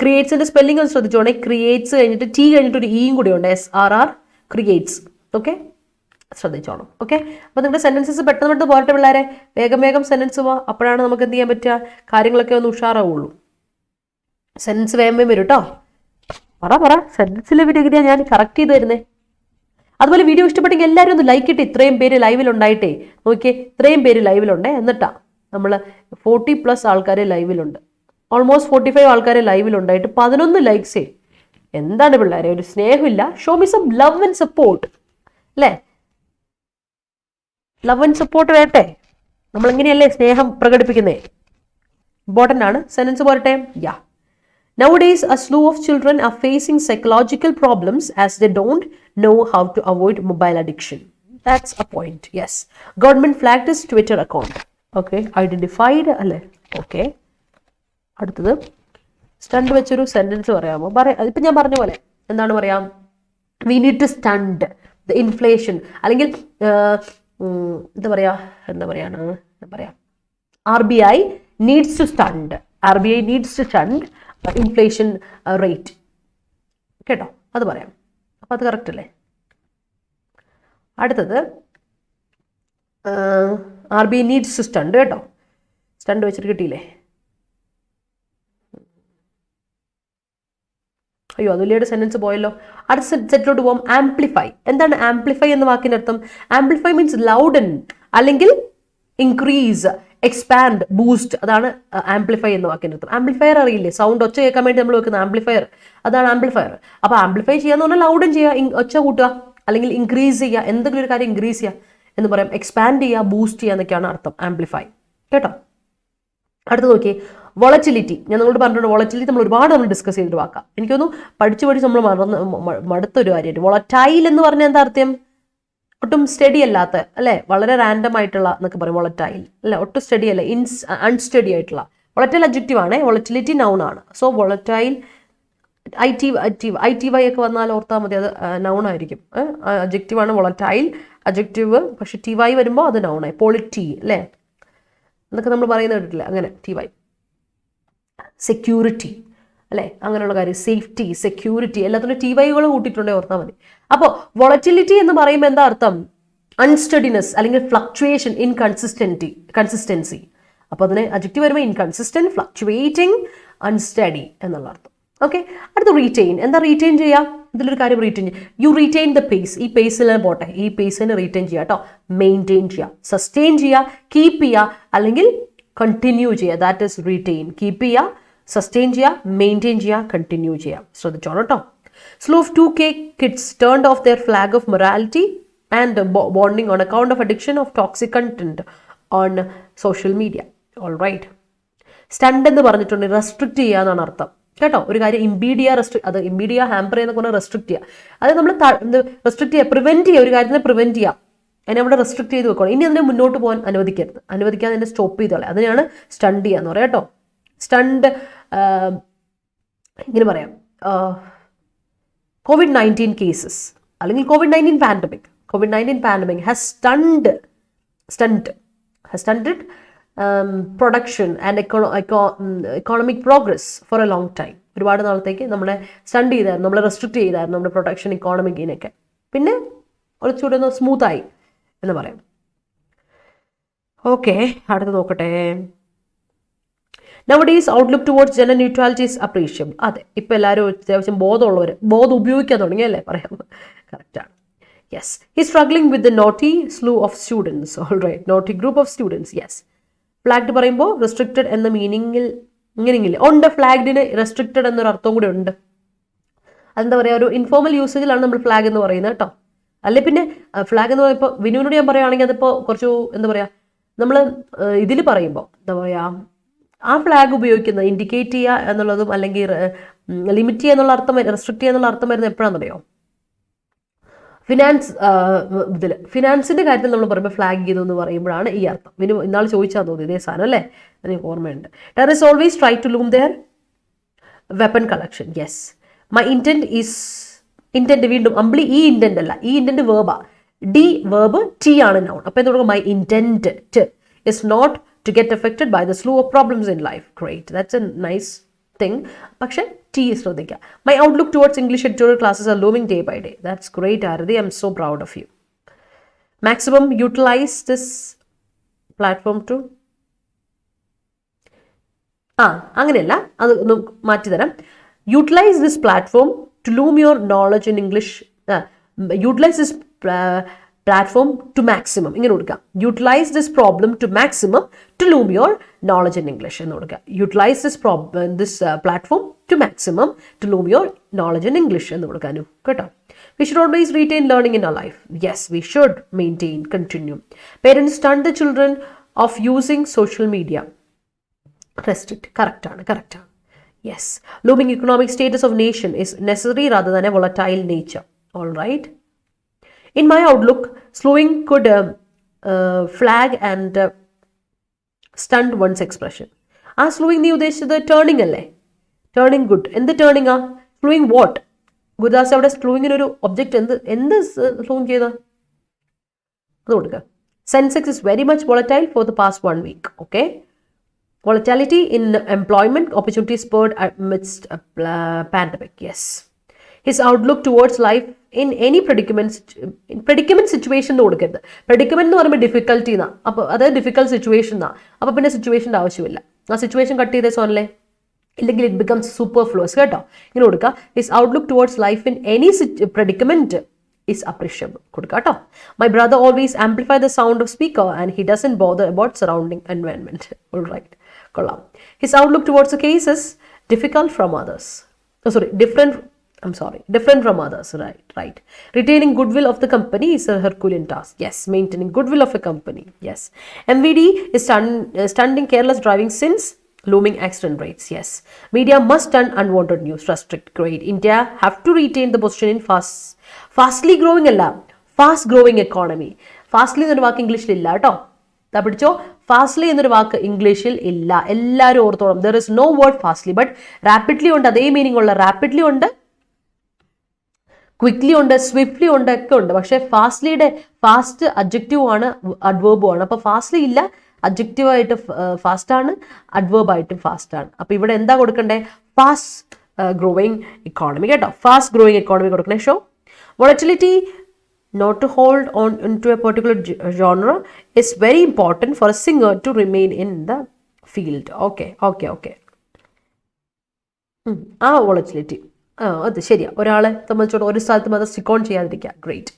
ക്രിയേറ്റ്സിന്റെ spelling ഒന്ന് ശ്രദ്ധിച്ചോണേ. Creates കഴിഞ്ഞിട്ട് T കഴിഞ്ഞിട്ട് ഒരു ഇയും കൂടി ഉണ്ട്, SRR, creates. Okay, ശ്രദ്ധിച്ചോണം. Okay, അപ്പോൾ നിങ്ങളുടെ സെന്റൻസസ് പെട്ടെന്ന് പോരട്ടെ പിള്ളേരെ, വേഗം വേഗം സെന്റൻസ് പോവാ. അപ്പോഴാണ് നമുക്ക് എന്ത് ചെയ്യാൻ പറ്റുക, കാര്യങ്ങളൊക്കെ ഒന്ന് ഉഷാറാവുള്ളൂ. സെന്റൻസ് വേഗം വരും കേട്ടോ. പറ സെന്റൻസിലെ വീഡിയോ ഞാൻ കറക്റ്റ് ചെയ്ത് തരുന്നേ. അതുപോലെ വീഡിയോ ഇഷ്ടപ്പെട്ടെങ്കിൽ എല്ലാവരും ഒന്ന് ലൈക്ക് ഇട്ട്. ഇത്രയും പേര് ലൈവിലുണ്ടായിട്ടേ നോക്കിയേ, ഇത്രയും പേര് ലൈവിലുണ്ട്. എന്നിട്ടാ നമ്മൾ 40+ ആൾക്കാർ ലൈവിലുണ്ട്, ഓൾമോസ്റ്റ് 45 ആൾക്കാർ ലൈവിലുണ്ടായിട്ട് 11 ലൈക്സേ. എന്താണ് പിള്ളേരെ, ഒരു സ്നേഹമില്ല. Show me some love and support അല്ലേ? ലവ് ആൻഡ് സപ്പോർട്ട് വേട്ടെ. നമ്മളെങ്ങനെയല്ലേ സ്നേഹം പ്രകടിപ്പിക്കുന്നേ, ഇമ്പോർട്ടൻ്റ് ആണ്. സെന്റൻസ് പോരട്ടെ. Yeah, nowadays a slew of children are facing psychological problems as they don't know how to avoid mobile addiction. That's a point. Yes, government flagged his Twitter account. Okay, identified alle. Okay, അടുത്തത് stunt വെച്ചൊരു sentence പറയാമോ? ഇപ്പം ഞാൻ പറഞ്ഞ പോലെ എന്താണ് പറയാം, we need to stunt the inflation, അല്ലെങ്കിൽ എന്താ പറയാ RBI needs to stunt, RBI needs to stunt inflation rate കേട്ടോ, അത് പറയാം. അപ്പം അത് കറക്റ്റ് അല്ലേ? അടുത്തത് RBI നീഡ്സ് ടു സ്റ്റണ്ട് കേട്ടോ. സ്റ്റണ്ട് വെച്ചിട്ട് കിട്ടിയില്ലേ? അയ്യോ, അതുല്യയുടെ സെന്റൻസ് പോയല്ലോ. അടുത്ത സെറ്റിലോട്ട് പോകാം. ആംപ്ലിഫൈ. എന്താണ് ആംപ്ലിഫൈ എന്ന വാക്കിൻ്റെ അർത്ഥം? ആംപ്ലിഫൈ മീൻസ് ലൗഡൻ അല്ലെങ്കിൽ ഇൻക്രീസ്, എക്സ്പാൻഡ്, ബൂസ്റ്റ്. അതാണ് ആംപ്ലിഫൈ എന്ന വാക്കിൻ്റെ അർത്ഥം. ആംപ്ലിഫയർ അറിയില്ലേ, സൗണ്ട് ഒച്ച കേൾക്കാൻ വേണ്ടി നമ്മൾ വെക്കുന്ന ആംപ്ലിഫയർ, അതാണ് ആംപ്ലിഫയർ. അപ്പോൾ ആംപ്ലിഫൈ ചെയ്യാന്ന് പറഞ്ഞാൽ ലൗഡൻ ചെയ്യുക, ഒച്ച കൂട്ടുക, അല്ലെങ്കിൽ ഇൻക്രീസ് ചെയ്യുക, എന്തെങ്കിലും ഒരു കാര്യം ഇൻക്രീസ് ചെയ്യുക എന്ന് പറയാം. എക്സ്പാൻഡ് ചെയ്യുക, ബൂസ്റ്റ് ചെയ്യുക എന്നൊക്കെയാണ് അർത്ഥം ആംപ്ലിഫൈ കേട്ടോ. അടുത്ത് നോക്കി, വോളറ്റിലിറ്റി. ഞാൻ നിങ്ങളോട് പറഞ്ഞിട്ടുണ്ട്, വോളറ്റിലിറ്റി നമ്മൾ ഒരുപാട് ഡിസ്കസ് ചെയ്തിട്ട് വാക്കാം. എനിക്കൊന്നും പഠിച്ച് നമ്മൾ മടുത്തൊരു കാര്യമായിട്ട്. വോളറ്റൈൽ എന്ന് പറഞ്ഞാൽ എന്താ അർത്ഥം? ഒട്ടും സ്റ്റഡി അല്ലാത്ത അല്ലേ, വളരെ റാൻഡം ആയിട്ടുള്ള എന്നൊക്കെ പറയും വോളറ്റൈൽ അല്ലെ, ഒട്ടും സ്റ്റഡി അല്ല, അൺസ്റ്റഡി ആയിട്ടുള്ള. വോളറ്റൈൽ അഡ്ജക്റ്റീവ് ആണ്, വോളറ്റിലിറ്റി നൗൺ ആണ്. സോ വോളറ്റൈൽ ITY ഒക്കെ വന്നാൽ ഓർത്താൽ മതി, അത് നൗൺ ആയിരിക്കും. അഡ്ജക്റ്റീവ് ആണ് വോളറ്റൈൽ, അഡ്ജക്റ്റീവ്. പക്ഷെ TY വരുമ്പോൾ അത് നൗൺ ആയി. പോളിറ്റി അല്ലേ എന്നൊക്കെ നമ്മൾ പറയുന്നത് കേട്ടിട്ടില്ല, അങ്ങനെ TY. സെക്യൂരിറ്റി അല്ലേ, അങ്ങനെയുള്ള കാര്യം. സേഫ്റ്റി, സെക്യൂരിറ്റി, എല്ലാത്തിനും TYകൾ കൂട്ടിയിട്ടുണ്ടെങ്കിൽ ഓർത്താൽ മതി. അപ്പോൾ വോളറ്റിലിറ്റി എന്ന് പറയുമ്പോൾ എന്താ അർത്ഥം? അൺസ്റ്റഡിനെസ് അല്ലെങ്കിൽ ഫ്ലക്ച്വേഷൻ, കൺസിസ്റ്റൻസി. അപ്പോൾ അതിന് അഡ്ജക്റ്റീവ് വരുമ്പോൾ ഇൻകൺസിസ്റ്റന്റ്, ഫ്ലക്ച്വേറ്റിംഗ്, അൺസ്റ്റഡി എന്നുള്ള അർത്ഥം. ഓക്കെ, അടുത്ത റീറ്റെയിൻ. എന്താ റീറ്റെയിൻ ചെയ്യുക? ഇതിലൊരു കാര്യം റീറ്റെയിൻ ചെയ്യുക. You retain the pace. ഈ പേസിൽ പോട്ടെ, ഈ പേസിന് റീറ്റെയിൻ ചെയ്യുക കേട്ടോ. മെയിൻറ്റെയിൻ ചെയ്യുക, സസ്റ്റെയിൻ ചെയ്യുക, കീപ്പ് ചെയ്യുക, അല്ലെങ്കിൽ കണ്ടിന്യൂ ചെയ്യുക. That is retain. കീപ്പ് ചെയ്യുക, സസ്റ്റെയിൻ ചെയ്യുക, മെയിൻറ്റെയിൻ ചെയ്യുക, കണ്ടിന്യൂ ചെയ്യുക. ശ്രദ്ധിച്ചോളൂ കേട്ടോ. Slew of 2K kids turned off their flag of morality and bonding on account of addiction of toxic content on social media. All right. Stunt എന്ന് പറഞ്ഞിട്ടുണ്ട് restrict ചെയ്യുക എന്നാണ് അർത്ഥം കേട്ടോ. ഒരു കാര്യം ഇമ്പീഡ് ചെയ്യുക, അത് ഇമ്പീഡ് ചെയ്യുക, ഹാമ്പർ ചെയ്യുന്ന കൊണ്ട് റെസ്ട്രിക്റ്റ് ചെയ്യുക. അത് നമ്മൾ റെസ്ട്രിക്റ്റ് ചെയ്യുക, പ്രിവെൻറ്റ് ചെയ്യുക, ഒരു കാര്യത്തിനെ പ്രിവെൻറ്റ് ചെയ്യുക, അതിനെ അവിടെ റെസ്ട്രിക്റ്റ് ചെയ്ത് വെക്കണം. ഇനി അതിനെ മുന്നോട്ട് പോകാൻ അനുവദിക്കാതെ അതിനെ സ്റ്റോപ്പ് ചെയ്തോളെ, അതിനെയാണ് സ്റ്റണ്ട് ചെയ്യുക എന്ന് പറയാം കേട്ടോ. സ്റ്റണ്ട് ഇങ്ങനെ പറയാം, COVID-19 cases അല്ലെങ്കിൽ COVID-19 pandemic has stunted production and economic progress for a long time. ഒരുപാട് നാളത്തേക്ക് നമ്മളെ സ്റ്റണ്ട് ചെയ്തായിരുന്നു, നമ്മളെ റെസ്ട്രിക്റ്റ് ചെയ്തായിരുന്നു നമ്മുടെ പ്രൊഡക്ഷൻ, ഇക്കോണമിക്കിനൊക്കെ. പിന്നെ കുറച്ചുകൂടെ ഒന്ന് സ്മൂത്തായി എന്ന് പറയാം. ഓക്കെ, അടുത്ത് നോക്കട്ടെ. Nowadays, outlook towards gender neutrality is appreciable. അതെ, ഇപ്പം എല്ലാവരും അത്യാവശ്യം ബോധമുള്ളവർ ബോധം ഉപയോഗിക്കാൻ തുടങ്ങിയല്ലേ പറയാം. കറക്റ്റാണ്. Yes, he struggling with the naughty slew of students. All right, naughty group of students. Yes, flagged പറയുമ്പോൾ റെസ്ട്രിക്റ്റഡ് എന്ന മീനിങ്ങിൽ ഇങ്ങനെയെങ്കിലും ഉണ്ട്. ഫ്ലാഗ്ഡിന് റെസ്ട്രിക്റ്റഡ് എന്നൊരു അർത്ഥം കൂടി ഉണ്ട്. അതെന്താ പറയുക, ഒരു ഇൻഫോർമൽ യൂസേജിലാണ് നമ്മൾ ഫ്ലാഗ് എന്ന് പറയുന്നത് കേട്ടോ. അല്ലെ പിന്നെ ഫ്ലാഗ് എന്ന് പറയുമ്പോൾ വിനുവിനോട് ഞാൻ പറയുകയാണെങ്കിൽ അതിപ്പോൾ കുറച്ചു എന്താ പറയുക, നമ്മൾ ഇതിൽ പറയുമ്പോൾ എന്താ പറയുക, ആ ഫ്ലാഗ് ഉപയോഗിക്കുന്നത് ഇൻഡിക്കേറ്റ് ചെയ്യുക എന്നുള്ളതും അല്ലെങ്കിൽ ലിമിറ്റ് ചെയ്യുക എന്നുള്ള അർത്ഥം, റെസ്ട്രിക്റ്റ് ചെയ്യുക എന്നുള്ള അർത്ഥം വരുന്നത് എപ്പോഴാണെന്നറിയോ? ഫിനാൻസിൻ്റെ കാര്യത്തിൽ നമ്മൾ പറയുമ്പോൾ ഫ്ലാഗ് ചെയ്തു എന്ന് പറയുമ്പോഴാണ് ഈ അർത്ഥം. വിനു ഇന്നാൾ ചോദിച്ചാൽ തോന്നി ഇതേ സാധനം അല്ലേ, എനിക്ക് ഓർമ്മയുണ്ട്. Terrorist always try to loom their weapon collection. Yes, my intent is, intent വീണ്ടും അമ്പിളി ഈ ഇൻറ്റൻറ്റ് അല്ല, ഈ ഇൻറ്റൻറ്റ് വേർബാ, ഡി വേർബ്, ടി ആണ് നൗൺ. അപ്പോൾ എന്ത് കൊടുക്കും, my intent is not to get affected by the slew of problems in life. Great, that's a nice thing. പക്ഷേ ടി ശ്രദ്ധിക്കുക. My outlook towards English editorial classes are looming day by day. That's great, Aradi. I'm so proud of you. Maximum utilize this platform to അങ്ങനെയല്ല, അത് ഒന്ന് മാറ്റി തരാം. Utilize this platform to loom your knowledge in English. Utilize this platform to maximum. ഇങ്ങനെ കൊടുക്കുക. Utilize this problem to maximum to loom your knowledge in English എന്ന് കൊടുക്കുക. Utilize this platform to maximum to loom your knowledge in English എന്ന് കൊടുക്കാനു കേട്ടോ. We should always retain learning in our life. Yes, we should maintain, continue. Parents stun the children of using social media. Restrict. Correct. Yes. Looming economic status of nation is necessary rather than a volatile nature. All right. In my outlook, slowing could flag and stunt one's expression. ആ സ്ലൂയിങ് നീ ഉദ്ദേശിച്ചത് turning അല്ലേ? Turning good. എന്ത് turning ആ? സ്ലൂയിങ് what? Gurudas അവിടെ സ്ലൂയിങ്ങിനൊരു object എന്ത് സ്ലൂയിങ് ചെയ്ത അത് കൊടുക്കുക. Sensex is very much volatile for the past 1 week. Okay, volatility in employment opportunities spurred amidst a pandemic. Yes. His outlook towards life in any predicament situation എന്ന് കൊടുക്കരുത്. predicament എന്ന് പറയുമ്പോൾ ഡിഫിക്കൽറ്റി എന്നാ, അപ്പോൾ അതായത് ഡിഫിക്കൽട്ട് സിറ്റുവേഷൻ എന്നാ, അപ്പോൾ പിന്നെ സിറ്റുവേഷൻ്റെ ആവശ്യമില്ല. ആ സിറ്റുവേഷൻ കട്ട് ചെയ്തേ സോനല്ലേ, ഇല്ലെങ്കിൽ ഇറ്റ് ബിക്കംസ് സൂപ്പർ ഫ്ലോസ് കേട്ടോ. ഇങ്ങനെ കൊടുക്കുക. His outlook towards life in any predicament is appreciable. കൊടുക്കുക കേട്ടോ. My brother always amplify the sound of speaker and he doesn't bother about surrounding environment. All right, കൊള്ളാം. His outlook towards the case is difficult from others. Different from others. Right. Retaining goodwill of the company is a Herculean task. Yes, maintaining goodwill of a company. Yes. MVD is stunting careless driving since looming accident rates. Yes. Media must stun unwanted news. Restrict. Great. India have to retain the position in fastly growing fast growing economy. Fastly എന്നൊരു വാക്ക് ഇംഗ്ലീഷിൽ ഇല്ല കേട്ടോ. പിടിച്ചോ, fastly എന്നൊരു വാക്ക് ഇംഗ്ലീഷിൽ ഇല്ല. എല്ലാവരും ഓർത്തോളം. There is no word fastly, but rapidly ഉണ്ട്. അതേ മീനിങ് ഉള്ള റാപ്പിഡ്ലി ഉണ്ട്, ക്വിക്ലി ഉണ്ട്, സ്വിഫ്റ്റ്ലി ഉണ്ട്, ഒക്കെ ഉണ്ട്. പക്ഷേ ഫാസ്റ്റ്ലിയുടെ ഫാസ്റ്റ് അഡ്ജക്റ്റീവ് ആണ്, അഡ്വേർബും ആണ്. അപ്പോൾ ഫാസ്റ്റ്ലി ഇല്ല, അഡ്ജക്റ്റീവായിട്ട് ഫാസ്റ്റാണ്, അഡ്വേർബായിട്ടും ഫാസ്റ്റാണ്. അപ്പോൾ ഇവിടെ എന്താ കൊടുക്കണ്ടേ? ഫാസ്റ്റ് ഗ്രോയിങ് ഇക്കോണമി കേട്ടോ. ഫാസ്റ്റ് ഗ്രോയിങ് ഇക്കോണമി കൊടുക്കണേ. Show volatility not to hold on into a particular genre is very important for a singer to remain in the field. Okay. ആ volatility അത് ശരിയാ. ഒരാളെ സംബന്ധിച്ചോളം ഒരു സ്ഥലത്തും അത് സ്റ്റിക്ക് ഓൺ ചെയ്യാതിരിക്കുക. Great.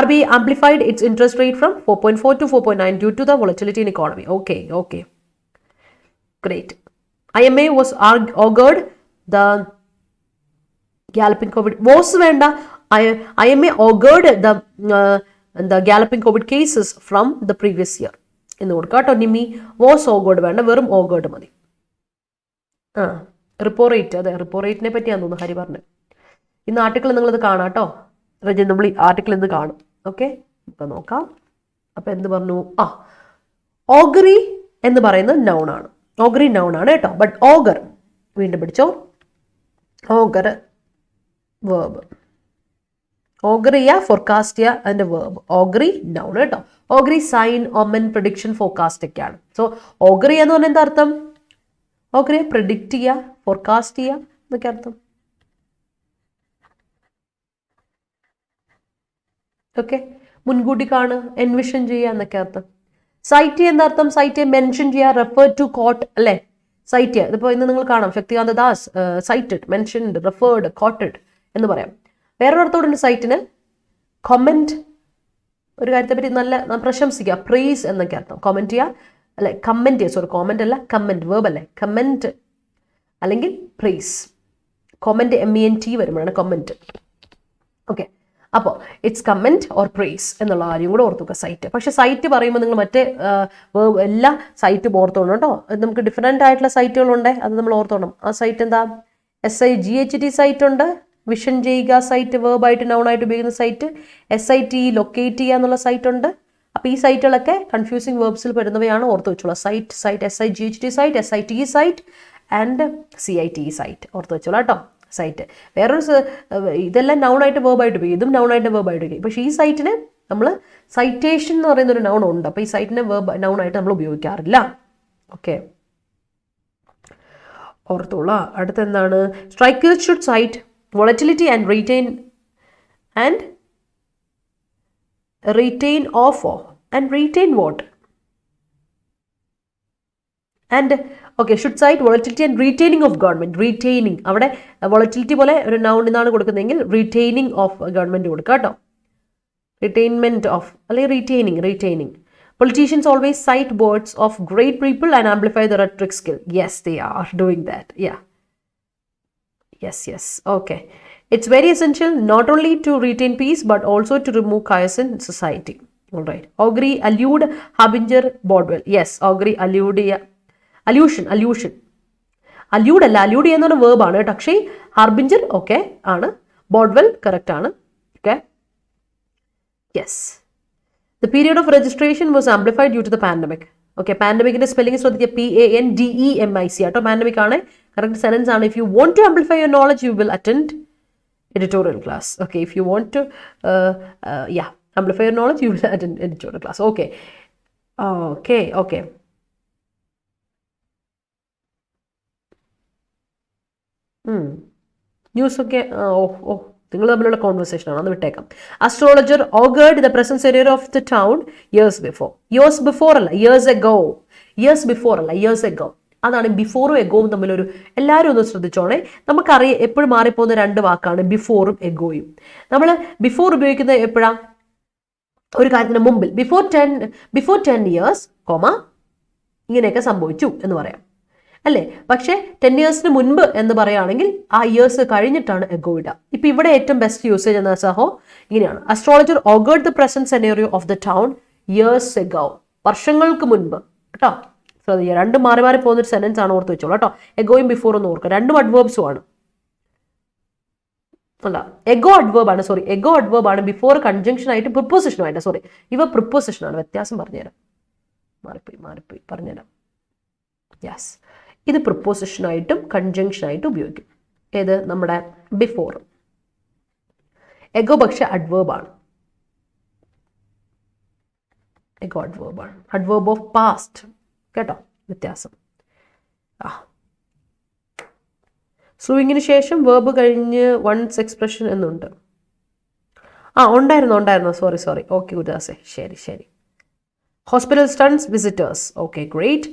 RBI amplified its interest rate from 4.4 to 4.9 due to the volatility in economy. Okay. Great. IMA was augured the galloping COVID. Was വേണ്ട. IMA augured the galloping COVID cases from the previous year. എന്ന് കൊടുക്കുക കേട്ടോ. നിമി was augured വേണ്ട, വെറും augured മതി. Repo rate, അതെ repo റേറ്റിനെ പറ്റിയാന്ന് തോന്നുന്നു ഹരി പറഞ്ഞത്. ഇന്ന് ആർട്ടിക്കിൾ നിങ്ങളിത് കാണാം കേട്ടോ. നമ്മൾ ഈ ആർട്ടിക്കിൾ ഇന്ന് കാണും. ഓക്കെ, ഇപ്പം നോക്കാം. അപ്പം എന്ത് പറഞ്ഞു? ഓഗറി എന്ന് പറയുന്നത് നൗൺ ആണ്. ഓഗറി നൗൺ ആണ് കേട്ടോ. ബട്ട് ഓഗർ വീണ്ടും പിടിച്ചോ. Auger verb. ഓഗറിയ ഫോർകാസ്റ്റ് ചെയ്യുക അതിൻ്റെ വേർബ്. ഓഗറി നൗൺ കേട്ടോ. ഓഗറി സൈൻ, ഒമൻ, പ്രഡിക്ഷൻ, ഫോർകാസ്റ്റ് ഒക്കെയാണ്. സോ ഓഗറി എന്ന് പറഞ്ഞാൽ എന്താ അർത്ഥം? ഓഗറിയെ പ്രിഡിക്റ്റ് ചെയ്യുക, ഫോർകാസ്റ്റ് ചെയ്യുക എന്നൊക്കെ അർത്ഥം. ഓക്കെ, മുൻകൂട്ടി കാണുക, എൻവിഷൻ ചെയ്യുക എന്നൊക്കെ അർത്ഥം. സൈറ്റ് എന്താ അർത്ഥം? സൈറ്റ് മെൻഷൻ ചെയ്യുക, റെഫർ ടു കോട്ട് അല്ലേ, സൈറ്റ്. ഇതിപ്പോൾ ഇന്ന് നിങ്ങൾ കാണാം Shaktikanta Das cited, mentioned, referred, quoted എന്ന് പറയാം. വേറൊരിടത്തോടുണ്ട് സൈറ്റിന് കമൻറ്റ്, ഒരു കാര്യത്തെപ്പറ്റി നല്ല പ്രശംസിക്കുക, പ്രൈസ് എന്നൊക്കെ അർത്ഥം. കമൻറ്റ് ചെയ്യുക അല്ലെ, കമൻറ്റ് ചെയ്യുക, സോറി കോമൻറ്റ് അല്ല, കമൻറ്റ് വേർബ് അല്ലേ, കമൻറ്റ് അല്ലെങ്കിൽ പ്രൈസ്. കമൻറ്റ് MENT വരുമ്പോഴാണ് കമൻറ്റ്. ഓക്കെ, അപ്പോൾ ഇറ്റ്സ് കമൻറ്റ് ഓർ പ്രൈസ് എന്നുള്ള കാര്യം കൂടെ ഓർത്തുക സൈറ്റ്. പക്ഷേ സൈറ്റ് പറയുമ്പോൾ നിങ്ങൾ മറ്റേ എല്ലാ സൈറ്റും ഓർത്തോണം കേട്ടോ. നമുക്ക് ഡിഫറെൻ്റ് ആയിട്ടുള്ള സൈറ്റുകളുണ്ട്, അത് നമ്മൾ ഓർത്തോണം. ആ സൈറ്റ് എന്താ? SIGHT സൈറ്റ് ഉണ്ട്, വിഷൻ ചെയ്യുക സൈറ്റ്, വേർബായിട്ട് നൗണായിട്ട് ഉപയോഗിക്കുന്ന സൈറ്റ്. SIT ലൊക്കേറ്റ് ചെയ്യുക എന്നുള്ള സൈറ്റ് ഉണ്ട്. അപ്പോൾ ഈ സൈറ്റുകളൊക്കെ കൺഫ്യൂസിങ് വേർബ്സിൽ പെടുന്നവയാണ്, ഓർത്ത് വെച്ചോളാം. Sight, SIGHT site, SIT cite and CIT cite ഓർത്ത് വെച്ചോളാം കേട്ടോ. സൈറ്റ് വേറൊരു ഇതെല്ലാം നൗണായിട്ട് വേർബായിട്ട് ഉപയോഗിക്കും, ഇതും നൗണായിട്ട് വേർബായിട്ട് ഉപയോഗിക്കും. പക്ഷേ ഈ സൈറ്റിന് നമ്മൾ സൈറ്റേഷൻ എന്ന് പറയുന്ന ഒരു നൗൺ ഉണ്ട്, അപ്പോൾ ഈ സൈറ്റിനെ നൗണായിട്ട് നമ്മൾ ഉപയോഗിക്കാറില്ല. ഓക്കെ, ഓർത്തോളാം. അടുത്ത എന്താണ്? Strikers should cite volatility and retain offer and retain what? And okay, should cite volatility and retaining of government. Retaining avade volatility pole oru noun innaanu kodukunnengil retaining of government kodukka ട്ടോ. Retainment of alle retaining. Politicians always cite words of great people and amplify the rhetoric skill. Yes, they are doing that. Yeah. Yes. Okay. It's very essential not only to retain peace but also to remove chaos in society. All right. Augury, allude, harbinger, Bordwell. Yes, augury, allude, allusion. Allude അല്ല, allude ചെയ്യുന്ന ഒരു verb ആണ്. പക്ഷേ harbinger okay ആണ്. Bordwell correct ആണ്. Okay. Yes. The period of registration was amplified due to the pandemic. Okay, pandemic ന്റെ spelling ശ്രദ്ധിക്കുക, PANDEMIC ആട്ടോ. പാൻഡമിക് ആണ്, കറക്റ്റ് സെൻറ്റൻസ് ആണ്. If you want to amplify your knowledge, you will attend editorial class. Okay, if you want to amplify your knowledge, you will attend editorial class. Okay. News ഒക്കെ നിങ്ങൾ തമ്മിലുള്ള conversation ആണ്, ഒന്ന് വിട്ടേക്കാം. Astrologer augured the present scenario of the town years before അല്ല, years ago. അതാണ് ബിഫോറും എഗോവും തമ്മിലൊരു, എല്ലാവരും ഒന്ന് ശ്രദ്ധിച്ചോണേ. നമുക്കറിയാം എപ്പോഴും മാറിപ്പോകുന്ന രണ്ട് വാക്കാണ് ബിഫോറും എഗോയും. നമ്മൾ ബിഫോർ ഉപയോഗിക്കുന്നത് എപ്പോഴാണ്? ഒരു കാര്യത്തിന് മുമ്പിൽ, ബിഫോർ 10 years, ഇങ്ങനെയൊക്കെ സംഭവിച്ചു എന്ന് പറയാം അല്ലേ. പക്ഷേ 10 yearsന് മുൻപ് എന്ന് പറയുകയാണെങ്കിൽ ആ ഇയേഴ്സ് കഴിഞ്ഞിട്ടാണ് എഗോ ഇടുക. ഇപ്പം ഇവിടെ ഏറ്റവും ബെസ്റ്റ് യൂസേജ് എന്ന സഹോ ഇങ്ങനെയാണ്. Astrologer augured the present scenario of the town years ago. വർഷങ്ങൾക്ക് മുൻപ് കേട്ടോ. ശ്രദ്ധിക്കുക, രണ്ടും മാറി പോകുന്നൊരു സെന്റൻസ് ആണ്, ഓർത്ത് വെച്ചോളൂ കേട്ടോ. എഗോയും ബിഫോർ ഒന്ന് ഓർക്കുക, രണ്ടും അഡ്വേർബ്സും ആണ്. അല്ല, എഗോ അഡ്വേർബ് ആണ്, ബിഫോർ കൺജങ്ഷൻ ആയിട്ട് പ്രിപ്പോസിഷനും ആയിട്ട്. സോറി, ഇവ പ്രിപ്പോസിഷൻ ആണ്. വ്യത്യാസം പറഞ്ഞുതരാം, മാറിപ്പോയി പറഞ്ഞുതരാം. യെസ്, ഇത് പ്രിപ്പോസിഷനായിട്ടും കൺജങ്ഷനായിട്ടും ഉപയോഗിക്കും. ഏത്? നമ്മുടെ ബിഫോർ. എഗോ പക്ഷെ അഡ്വേർബാണ്. അഡ്വേർബ് ഓഫ് പാസ്റ്റ് കേട്ടോ, വ്യത്യാസം. സ്ലൂയിങ്ങിന് ശേഷം വേർബ് കഴിഞ്ഞ് വൺസ് എക്സ്പ്രഷൻ എന്നുണ്ട്. ഉണ്ടായിരുന്നു. സോറി. ഓക്കെ ഗുരുദാസേ, ശരി. Hospital stunts visitors. Okay, great.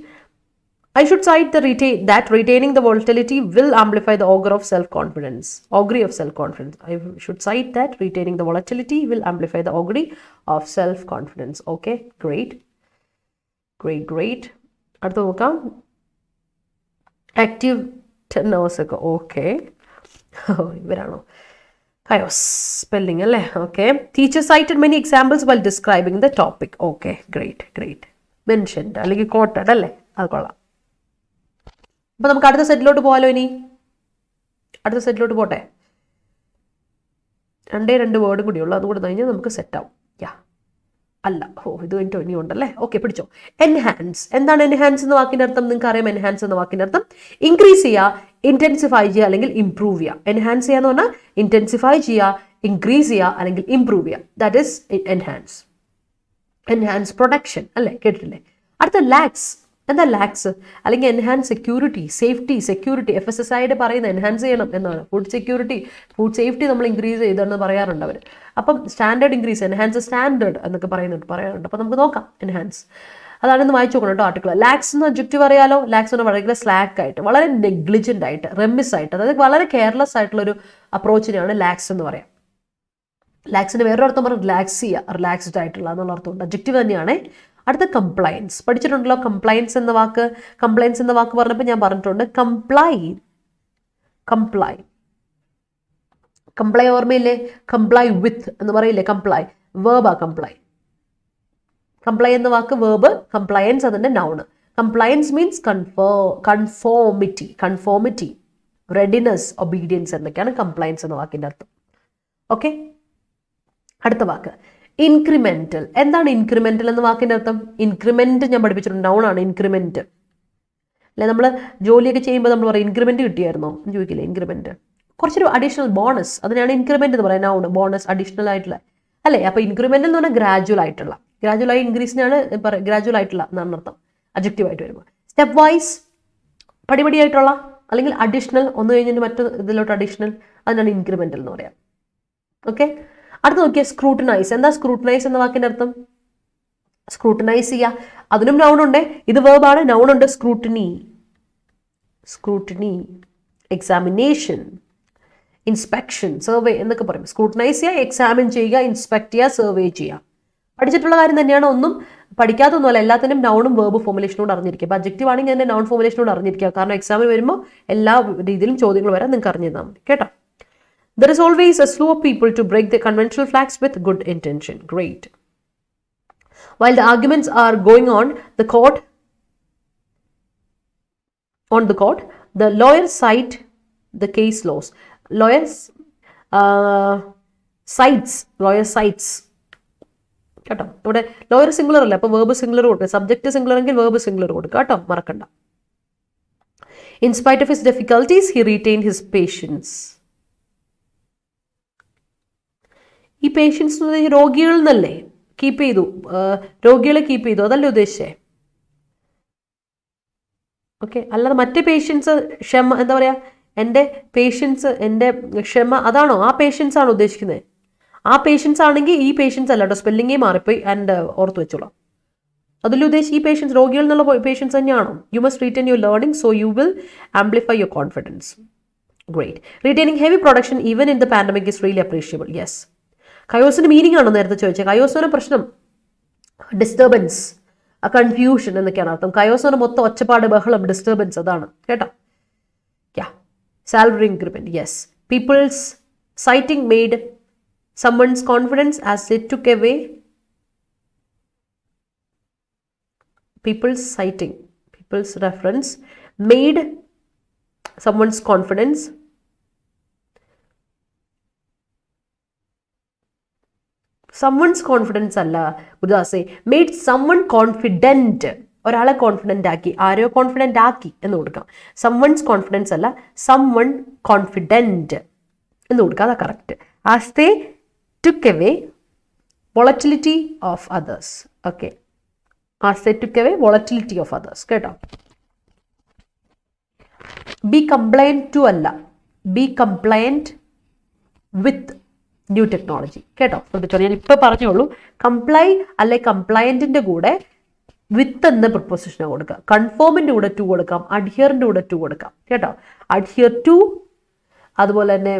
I should cite that retaining the volatility will amplify the augury of self-confidence. I should cite that retaining the volatility will amplify the augury of self-confidence. Okay, great. അടുത്ത നോക്കാം. Active 10 hours ago. Okay. ഇവരാണോ? Chaos spelling അല്ലേ? Okay. Teacher cited many examples while describing the topic. Okay, great. Mentioned അല്ലെങ്കിൽ quoted അല്ലേ? അത് കൊള്ളാം. അപ്പോൾ നമുക്ക് അടുത്ത സെറ്റിലോട്ട് പോകാലോ. ഇനി അടുത്ത സെറ്റിലോട്ട് പോട്ടെ. 2 വേർഡും കൂടിയുള്ളൂ, അതുകൂടെ കഴിഞ്ഞാൽ നമുക്ക് സെറ്റാവും. ഇത് കഴിഞ്ഞിട്ട് ഇനി ഉണ്ടല്ലേ. ഓക്കെ, പിടിച്ചോ. എൻഹാൻസ്. എന്താണ് എൻഹാൻസ് എന്ന വാക്കിൻ്റെ അർത്ഥം? നിങ്ങൾക്ക് അറിയാം. എൻഹാൻസ് എന്ന വാക്കിൻ്റെ അർത്ഥം ഇൻക്രീസ് ചെയ്യുക, ഇന്റൻസിഫൈ ചെയ്യുക അല്ലെങ്കിൽ ഇംപ്രൂവ് ചെയ്യുക. എൻഹാൻസ് ചെയ്യുക എന്ന് പറഞ്ഞാൽ ഇന്റൻസിഫൈ ചെയ്യുക, ഇൻക്രീസ് ചെയ്യുക അല്ലെങ്കിൽ ഇംപ്രൂവ് ചെയ്യുക. ദാറ്റ് ഈസ് എൻഹാൻസ് പ്രൊഡക്ഷൻ അല്ലേ, കേട്ടിട്ടില്ലേ? അടുത്ത ലാക്സ്. എന്താ ലാക്സ്? അല്ലെങ്കിൽ എൻഹാൻസ് സെക്യൂരിറ്റി, സേഫ്റ്റി, സെക്യൂരിറ്റി. FSSAIയുടെ പറയുന്നത് എൻഹാൻസ് ചെയ്യണം എന്നാണ്. ഫുഡ് സെക്യൂരിറ്റി, ഫുഡ് സേഫ്റ്റി നമ്മൾ ഇൻക്രീസ് ചെയ്തെന്ന് പറയാറുണ്ട് അവർ. അപ്പം സ്റ്റാൻഡേർഡ് ഇൻക്രീസ്, എൻഹാൻസ് സ്റ്റാൻഡേർഡ് എന്നൊക്കെ പറയാറുണ്ട്. അപ്പം നമുക്ക് നോക്കാം എൻഹാൻസ്. അതാണെന്ന് വായിച്ചു നോക്കണം കേട്ടോ ആർട്ടിക്കിൾ. ലാക്സ് എന്ന് ഒബ്ജക്റ്റീവ് അറിയാലോ. ലാക്സ് എന്ന് വളരെ സ്ലാക്ക് ആയിട്ട്, വളരെ നെഗ്ലിജന്റ് ആയിട്ട്, റെമിസ് ആയിട്ട്, അതായത് വളരെ കെയർലെസ് ആയിട്ടുള്ളൊരു അപ്രോച്ചിനെയാണ് ലാക്സ് എന്ന് പറയാം. ലാക്സിന് വേറൊരു അർത്ഥം പറഞ്ഞാൽ റിലാക്സ് ചെയ്യുക, റിലാക്സ്ഡ് ആയിട്ടുള്ള എന്നുള്ള അർത്ഥമുണ്ട്. ഒബ്ജക്റ്റീവ് തന്നെയാണ്. അടുത്ത കംപ്ലയൻസ് പഠിച്ചിട്ടുണ്ടല്ലോ. കംപ്ലയൻസ് എന്ന വാക്ക് പറഞ്ഞപ്പോൾ ഞാൻ പറഞ്ഞിട്ടുണ്ട് കംപ്ലൈ ഓർമ്മയില്ലേ? കംപ്ലൈ വിത്ത് എന്ന് പറയില്ലേ? വേർബാ കംപ്ലൈ എന്ന വാക്ക് വേർബ്, കംപ്ലയൻസ് അതിന്റെ noun. Compliance means conformity, readiness, obedience എന്നൊക്കെയാണ് കംപ്ലയൻസ് എന്ന വാക്കിന്റെ അർത്ഥം. ഓക്കെ, അടുത്ത വാക്ക് ഇൻക്രിമെന്റൽ. എന്താണ് ഇൻക്രിമെന്റൽ എന്ന വാക്കിന്റെ അർത്ഥം? ഇൻക്രിമെന്റ് ഞാൻ പഠിപ്പിച്ചിട്ടുണ്ട്, നൗണാണ് ഇൻക്രിമെന്റ്. അല്ലെ, നമ്മൾ ജോലിയൊക്കെ ചെയ്യുമ്പോൾ നമ്മൾ പറയും ഇൻക്രിമെന്റ് കിട്ടിയായിരുന്നോ എന്ന് ചോദിക്കില്ലേ? ഇൻക്രിമെന്റ് കുറച്ചൊരു അഡീഷണൽ ബോണസ്, അതിനാണ് ഇൻക്രിമെന്റ് എന്ന് പറയുന്നത്. നൗണ്, ബോണസ്, അഡീഷണൽ ആയിട്ടുള്ള അല്ലേ? അപ്പൊ ഇൻക്രിമെന്റ് എന്ന് പറഞ്ഞാൽ ഗ്രാജുവൽ ആയി ഇൻക്രീസിനാണ് ഗ്രാജുവൽ ആയിട്ടുള്ള എന്നാണ് അർത്ഥം അഡ്ജക്റ്റീവ് ആയിട്ട് വരുമ്പോൾ. സ്റ്റെപ്പ് വൈസ്, പടിപടിയായിട്ടുള്ള, അല്ലെങ്കിൽ അഡീഷണൽ, ഒന്ന് കഴിഞ്ഞിട്ട് മറ്റൊരു ഇതിലോട്ട് അഡീഷണൽ, അതിനാണ് ഇൻക്രിമെന്റൽ എന്ന് പറയാം. ഓക്കെ, അടുത്ത് നോക്കിയാൽ സ്ക്രൂട്ടനൈസ്. എന്താ സ്ക്രൂട്ടനൈസ് എന്ന വാക്കിന്റെ അർത്ഥം? സ്ക്രൂട്ടനൈസ് ചെയ്യുക, അതിനും നൗണുണ്ട്. ഇത് വേർബാണ്, നൗണുണ്ട്. സ്ക്രൂട്ടിനി, എക്സാമിനേഷൻ, ഇൻസ്പെക്ഷൻ, സർവേ എന്നൊക്കെ പറയും. സ്ക്രൂട്ടനൈസ് ചെയ്യുക, എക്സാമിൻ ചെയ്യുക, ഇൻസ്പെക്ട് ചെയ്യുക, സർവേ ചെയ്യുക. പഠിച്ചിട്ടുള്ള കാര്യം തന്നെയാണ്, ഒന്നും പഠിക്കാത്തൊന്നുമല്ല. എല്ലാത്തിനും നൗണും വേർബ് ഫോർമുലേഷനോട് അറിഞ്ഞിരിക്കുക. അപ്പോൾ അഡ്ജക്റ്റീവ് ആണെങ്കിൽ അതിന്റെ നൗൺ ഫോർമുലേഷനോട് അറിഞ്ഞിരിക്കുക. കാരണം എക്സാമിന് വരുമ്പോൾ എല്ലാ രീതിയിലും ചോദ്യങ്ങൾ വരാൻ നിങ്ങൾക്ക് അറിഞ്ഞിരുന്നാൽ മതി കേട്ടോ. There is always a slew of people to break the conventional facts with good intention. Great. While the arguments are going on the court, the lawyers cite the case laws. Lawyers cites. കേട്ടോ, ഇവിടെ lawyer singular അല്ല, അപ്പോൾ verb singular കൊടുക്കുക. Subject singular എങ്കിൽ verb singular കൊടുക്കുക കേട്ടോ, മറക്കണ്ട. In spite of his difficulties, he retained his patience. ഈ പേഷ്യൻസ് രോഗികളിൽ നിന്നല്ലേ കീപ്പ് ചെയ്തു, രോഗികളെ കീപ്പ് ചെയ്തു, അതല്ലേ ഉദ്ദേശിച്ചേ? ഓക്കെ, അല്ലാതെ മറ്റേ പേഷ്യൻസ് ക്ഷമ, എന്താ പറയാ, എൻ്റെ പേഷ്യൻസ്, എൻ്റെ ക്ഷമ, അതാണോ? ആ പേഷ്യൻസ് ആണോ ഉദ്ദേശിക്കുന്നത്? ആ പേഷ്യൻസ് ആണെങ്കിൽ ഈ പേഷ്യൻസ് അല്ല കേട്ടോ, സ്പെല്ലിങ്ങേ മാറിപ്പോയി. ആൻഡ് ഓർത്ത് വെച്ചോളാം. അതിൽ ഉദ്ദേശിച്ച് ഈ പേഷ്യൻസ് രോഗികളിൽ നിന്നുള്ള പേഷ്യൻസ് തന്നെയാണോ? You must retain your learning so you will amplify your confidence. Great. Retaining heavy production even in the pandemic is really appreciable. Yes. കയോസിന്റെ മീനിങ് ആണോ നേരത്തെ ചോദിച്ചത്? കയോസിന്റെ പ്രശ്നം ഡിസ്റ്റർബൻസ്, കൺഫ്യൂഷൻ എന്നൊക്കെയാണ് അർത്ഥം. കയോസിന് മൊത്തം ഒച്ചപ്പാട്, ബഹളം, ഡിസ്റ്റർബൻസ്, അതാണ് കേട്ടോ. Salary increment. Yes. Peoples citing made someone's confidence as they took away. People's reference made someone's confidence അല്ല ഉദാസേ, made someone confident. ഒരാളെ കോൺഫിഡൻ്റ് ആക്കി, ആരോ കോൺഫിഡൻ്റ് ആക്കി എന്ന് കൊടുക്കാം. someone's confidence അല്ല, someone confident എന്ന് കൊടുക്കാം, അതാ correct. as they took away volatility of others. Okay, as they took away volatility of others. കേട്ടോ. be compliant to അല്ല, be compliant with new technology. കേട്ടോ, ശ്രദ്ധിച്ചോ, ഞാൻ ഇപ്പൊ പറഞ്ഞോളൂ. കംപ്ലൈ അല്ലെ കംപ്ലയന്റിന്റെ കൂടെ വിത്ത് എന്ന പ്രിപ്പോസിഷനെ കൊടുക്കാം. കൺഫോമിന്റെ കൂടെ ടു കൊടുക്കാം, അഡ്ഹിയറിന്റെ കൂടെ ടു കൊടുക്കാം കേട്ടോ. അഡ്ഹിയർ ടു, അതുപോലെ തന്നെ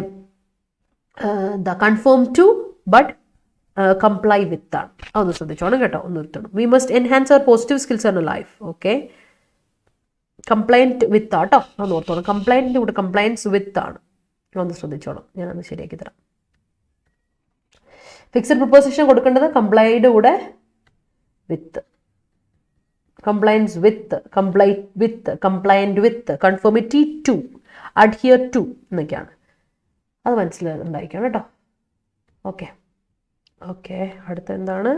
എന്താ conform to, but comply with ആണ്. അതൊന്ന് ശ്രദ്ധിച്ചോണം കേട്ടോ, ഒന്ന് നിർത്തണം. We must enhance our positive skills in life. Okay, compliant with ആട്ടോ, അതൊന്ന് ഓർത്തോണം. കംപ്ലൈൻറ്റിൻ്റെ കൂടെ കംപ്ലയൻസ് വിത്ത് ആണ്, ഒന്ന് ശ്രദ്ധിച്ചോണം. ഞാനത് ശരിയാക്കി തരാം. ഫിക്സഡ് പ്രിപ്പോസിഷൻ കൊടുക്കേണ്ടത് കംപ്ലൈയുടെ കൂടെ with, compliance with, compliant with, conformity to, adhere to എന്നൊക്കെയാണ്. അത് മനസ്സിലുണ്ടായിരിക്കണം കേട്ടോ. ഓക്കെ, അടുത്ത എന്താണ്?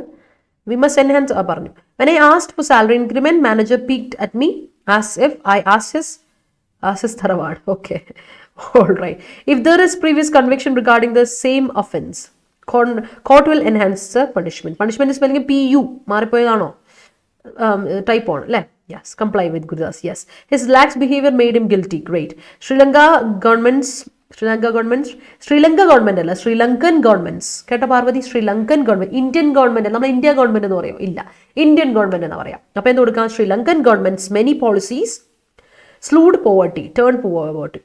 വി മസ്റ്റ് എൻഹാൻസ് പറഞ്ഞു. When I asked for salary increment, manager peeked at me as if I asked his തറവാട്. Okay, all right. If there is previous conviction regarding the same offence, court will enhance the punishment. Punishment spelling PU മാറിപ്പോയതാണോ? Type ആണ് അല്ലേ? Yes, comply with Gurudas. Yes, his lax behavior made him guilty. Great. Sri Lankan governments. Sri Lankan governments. കേട്ട Parvathi, Sri Lankan government. Indian government. നമ്മൾ India government എന്ന് പറയും, ഇല്ല, Indian government എന്ന് പറയാം. അപ്പോൾ എന്ത് കൊടുക്കാം? Sri Lankan governments many policies slewed poverty, turned poverty.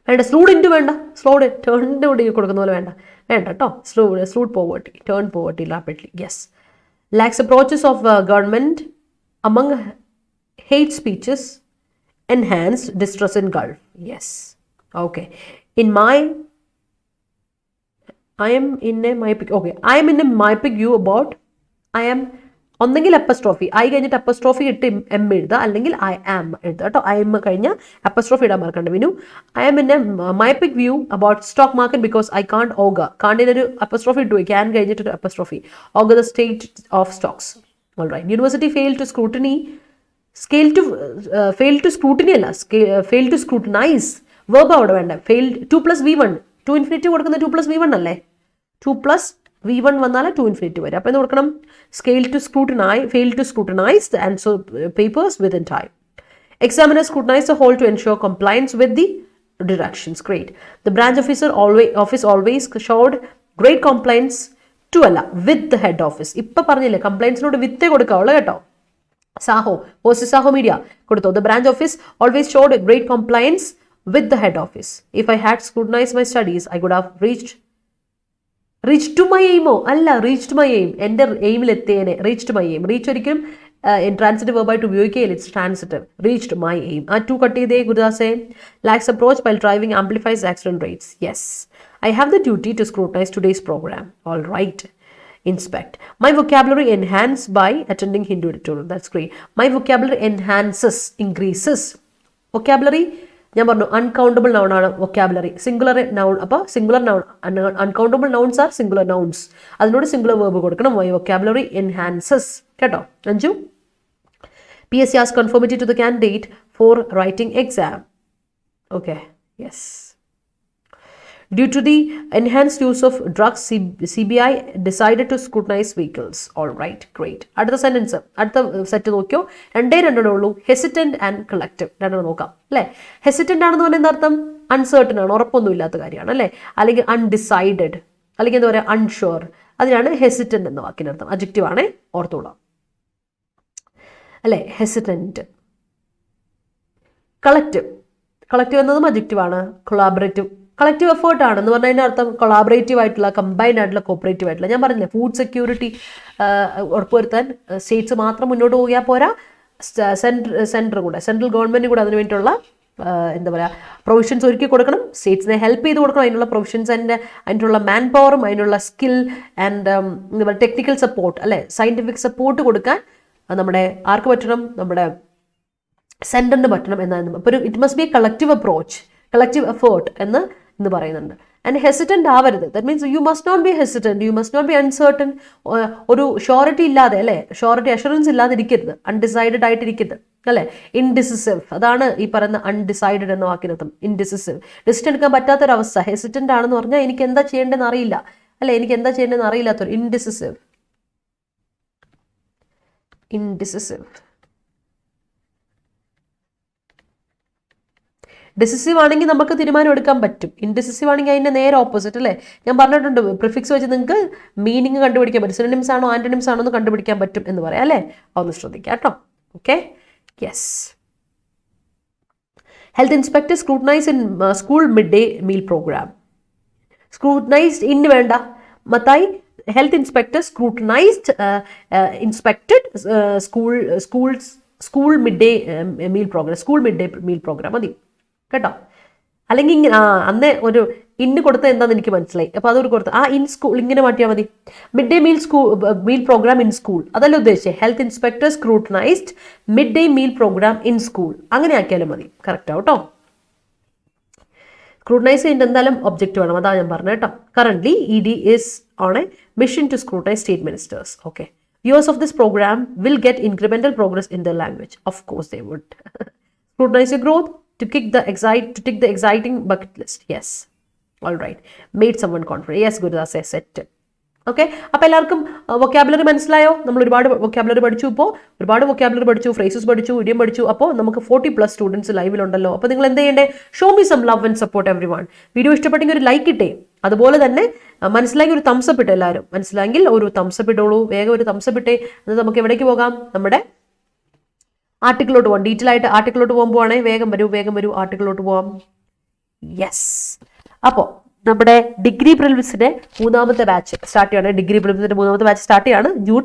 വേണ്ട, സ്ലൂഡ് ഇൻറ്റു വേണ്ട, സ്ലോഡ് ടേണിൻ്റെ കൂടി കൊടുക്കുന്ന പോലെ വേണ്ട കേട്ടോ. Slewed poverty, turn poverty rapidly. Yes. Lax approaches of government among hate speeches enhanced distress in Gulf. Yes. Okay. I am in a mypic view about I am ഒന്നെങ്കിൽ അപ്പസ്ട്രോഫി, I കഴിഞ്ഞിട്ട് അപ്പസ്ട്രോഫി ഇട്ട് M എഴുതുക, അല്ലെങ്കിൽ ഐ ആം എഴുതുക കേട്ടോ. I M കഴിഞ്ഞാൽ apostrophe ഇടാൻ മറക്കണ്ട Vinu. I am in a myopic view about stock market because I can't augur, കാണ്ടിനൊരു അപ്പസ്ട്രോഫി ഇട്ടു, ക്യാൻ കഴിഞ്ഞിട്ടൊരു apostrophe, augur the state of stocks. All right. University fail to scrutiny, fail to scrutiny അല്ല, fail to scrutinise, verb അവിടെ വേണ്ട. Fail 2+V1, 2 infinity കൊടുക്കുന്ന 2+V1 അല്ലേ, 2+V1 വന്നാൽ 2 infinity വരും. അപ്പോൾ എന്ത് കൊടുക്കണം? Fail to scrutinise the answer papers within time. Examiner scrutinized the whole to ensure compliance with the directions. Great. The branch office always showed great compliance to അല്ല, with the head office. ഇപ്പം പറഞ്ഞില്ലേ, കംപ്ലൈൻസിനോട് വിത്തേ കൊടുക്കാവുള്ളൂ കേട്ടോ. സാഹോ, സാഹോ media കൊടുത്തോ. The branch office always showed great compliance with the head office. If I had scrutinized my studies, I could have reached to my aim. അല്ല, reached my aim, എൻ്റെ എയിമിൽ എത്തിയേനെ. reached my aim, reach ഒരിക്കലും transitive വെർബായിട്ട് ഉപയോഗിക്കുകയില്ല, it's transitive. reached my aim. ആ 2 cut ചെയ്തേ ഗുരുദാസേ. Lax approach while driving amplifies accident rates. Yes. I have the duty to scrutinize today's program. All right. Inspect. My vocabulary enhanced by attending Hindu editorial. That's great. My vocabulary enhances, increases. Vocabulary, ഞാൻ പറഞ്ഞു uncountable noun ആണ് vocabulary. Singular noun, അപ്പോൾ singular noun, uncountable nouns R singular nouns, അതിനോട് singular verb കൊടുക്കണം. My vocabulary enhances കേട്ടോ. അഞ്ചു, PSC asks conformity to the candidate for writing exam. Okay. Yes. Due to the enhanced use of drugs, CBI decided to scrutinize vehicles. All right, great. അടുത്ത sentence, അടുത്ത set നോക്കിയോ. രണ്ടേ ഉള്ളൂ, hesitant and collective. രണ്ടെണ്ണം നോക്കാം അല്ലേ. hesitant ആണെന്ന് പറഞ്ഞാൽ എന്താ അർത്ഥം? അൺസേർട്ടൺ ആണ്, ഉറപ്പൊന്നും ഇല്ലാത്ത കാര്യമാണ് അല്ലേ. അല്ലെങ്കിൽ അൺഡിസൈഡഡ്, അല്ലെങ്കിൽ എന്താ പറയുക, അൺഷുവർ. അതിനാണ് hesitant എന്ന വാക്കിൻ്റെ അർത്ഥം. അഡ്ജക്റ്റീവ് ആണേ, ഓർത്തോളാം അല്ലേ. hesitant. കളക്റ്റീവ് എന്നതും അഡ്ജക്റ്റീവ് ആണ്. കൊളാബറേറ്റീവ്, കളക്റ്റീവ് എഫേർട്ട് ആണെന്ന് പറഞ്ഞാൽ അതിൻ്റെ അർത്ഥം കൊളാബറേറ്റീവ് ആയിട്ടുള്ള, കമ്പൈൻഡ് ആയിട്ടുള്ള, കോപ്പറേറ്റീവ് ആയിട്ടുള്ള. ഞാൻ പറഞ്ഞില്ലേ, ഫുഡ് സെക്യൂരിറ്റി ഉറപ്പുവരുത്താൻ സ്റ്റേറ്റ്സ് മാത്രം മുന്നോട്ട് പോയാൽ പോരാ, സെൻട്രൽ ഗവൺമെൻറ് കൂടെ അതിന് വേണ്ടിയിട്ടുള്ള എന്താ പറയുക പ്രൊവിഷൻസ് ഒരുക്കി കൊടുക്കണം, സ്റ്റേറ്റ്സിനെ ഹെൽപ്പ് ചെയ്ത് കൊടുക്കണം. അതിനുള്ള പ്രൊവിഷൻസ് ആൻഡ് അതിനുള്ള മാൻ പവറും അതിനുള്ള സ്കിൽ ആൻഡ് എന്താ പറയുക ടെക്നിക്കൽ സപ്പോർട്ട് അല്ലേ, സയൻറ്റിഫിക് സപ്പോർട്ട് കൊടുക്കാൻ നമ്മുടെ ആർക്ക് പറ്റണം? നമ്മുടെ സെൻറ്ററിന് പറ്റണം എന്നായിരുന്നു. അപ്പോൾ it must be a collective approach, collective effort എന്ന് പറയുന്നുണ്ട്. ആൻഡ് ഹെസിറ്റൻ്റ് ആവരുത്. That means you must not be hesitant, you must not be uncertain. ഒരു ഷോറിറ്റി ഇല്ലാതെ അല്ലേ, ഷോറിറ്റി അഷുറൻസ് ഇല്ലാതെ ഇരിക്കരുത്, അൺഡിസൈഡഡ് ആയിട്ടിരിക്കരുത് അല്ലേ. ഇൻഡിസിസീവ്, അതാണ് ഈ പറയുന്ന അൺഡിസൈഡഡ് എന്ന വാക്കിനർത്ഥം. ഇൻഡിസിസീവ്, ഡിസിഷൻ എടുക്കാൻ പറ്റാത്തൊരവസ്ഥ. ഹെസിറ്റൻ്റ് ആണെന്ന് പറഞ്ഞാൽ എനിക്ക് എന്താ ചെയ്യേണ്ടതെന്ന് അറിയില്ല അല്ലേ, എനിക്ക് എന്താ ചെയ്യേണ്ടതെന്ന് അറിയില്ലാത്തൊരു. ഇൻഡിസിസീവ്. ഡിസിസീവ് ആണെങ്കിൽ നമുക്ക് തീരുമാനം എടുക്കാൻ പറ്റും. ഇൻഡിസിസീവ് ആണെങ്കിൽ അതിൻ്റെ നേരെ ഓപ്പോസിറ്റ് അല്ലേ. ഞാൻ പറഞ്ഞിട്ടുണ്ട്, പ്രിഫിക്സ് വെച്ച് നിങ്ങൾക്ക് മീനിങ് കണ്ടുപിടിക്കാൻ പറ്റും. സിനോണിംസ് ആണോ ആന്റണിംസ് ആണോ എന്ന് കണ്ടുപിടിക്കാൻ പറ്റും എന്ന് പറയാം അല്ലേ. അതൊന്ന് ശ്രദ്ധിക്കാം കേട്ടോ. Okay. Yes. Health inspector scrutinise in school mid day meal programme. Scrutinised in വേണ്ട Mathai. Health inspector scrutinised school mid day meal programme മതി കേട്ടോ. അല്ലെങ്കിൽ ഇങ്ങനെ അന്നേ ഒരു ഇന്ന് കൊടുത്തത് എന്താണെന്ന് എനിക്ക് മനസ്സിലായി. അപ്പോൾ അതൊരു കൊടുത്ത് ഇൻ സ്കൂൾ ഇങ്ങനെ മാറ്റിയാൽ മതി. Mid day meal programme in school അതല്ല ഉദ്ദേശിച്ചത്. Health inspector scrutinised mid day meal programme in school അങ്ങനെ ആക്കിയാലും മതി. കറക്റ്റ് ആവും കേട്ടോ. സ്ക്രൂട്ടനൈസ് ചെയ്യുന്നത് എന്തായാലും ഒബ്ജക്റ്റ് വേണം, അതാണ് ഞാൻ പറഞ്ഞത് കേട്ടോ. Currently ED is on a mission to scrutinise state ministers. Okay. Viewers of this program will get incremental progress in their language. Of course they would. Scrutinize your growth to tick the exciting bucket list. Yes. All right. Made someone confident. Yes, Gurudas says set. Okay, അപ്പോൾ എല്ലാവർക്കും vocabulary മനസ്സിലായോ? നമ്മൾ ഒരുപാട് vocabulary പഠിച്ചു, ഇപ്പോൾ ഒരുപാട് vocabulary പഠിച്ചു, phrases പഠിച്ചു, ഇഡിയം പഠിച്ചു. അപ്പോൾ നമുക്ക് 40+ സ്റ്റുഡൻസ് ലൈവിലുണ്ടല്ലോ. അപ്പോൾ നിങ്ങൾ എന്ത് ചെയ്യേണ്ടേ? Show me some love and support everyone. Video ഇഷ്ടപ്പെട്ടെങ്കിൽ ഒരു ലൈക്ക് ഇട്ടേ, അതുപോലെ തന്നെ മനസ്സിലാക്കി ഒരു തംസപ്പ് ഇട്ടേ. എല്ലാവരും മനസ്സിലായെങ്കിൽ ഒരു തംസപ്പ് ഇട്ടോളൂ, വേഗം ഒരു തംസപ്പ് ഇട്ടേ. അത് നമുക്ക് എവിടേക്ക് പോകാം? നമ്മുടെ ആർട്ടിക്കിളോട്ട് പോകാം. ഡീറ്റെയിൽ ആയിട്ട് ആർട്ടിക്കിളോട്ട് പോകുമ്പോഴാണേ വേഗം വരൂ ആർട്ടിക്കിളോട്ട് പോകാം. യെസ്, അപ്പോൾ നമ്മുടെ ഡിഗ്രി പ്രിലിംസിന്റെ 3ാമത്തെ ബാച്ച് സ്റ്റാർട്ട് ചെയ്യാണ്. ഡിഗ്രി പ്രിലിംസിന്റെ 3ാമത്തെ ബാച്ച് സ്റ്റാർട്ട് ചെയ്യാണ് ജൂൺ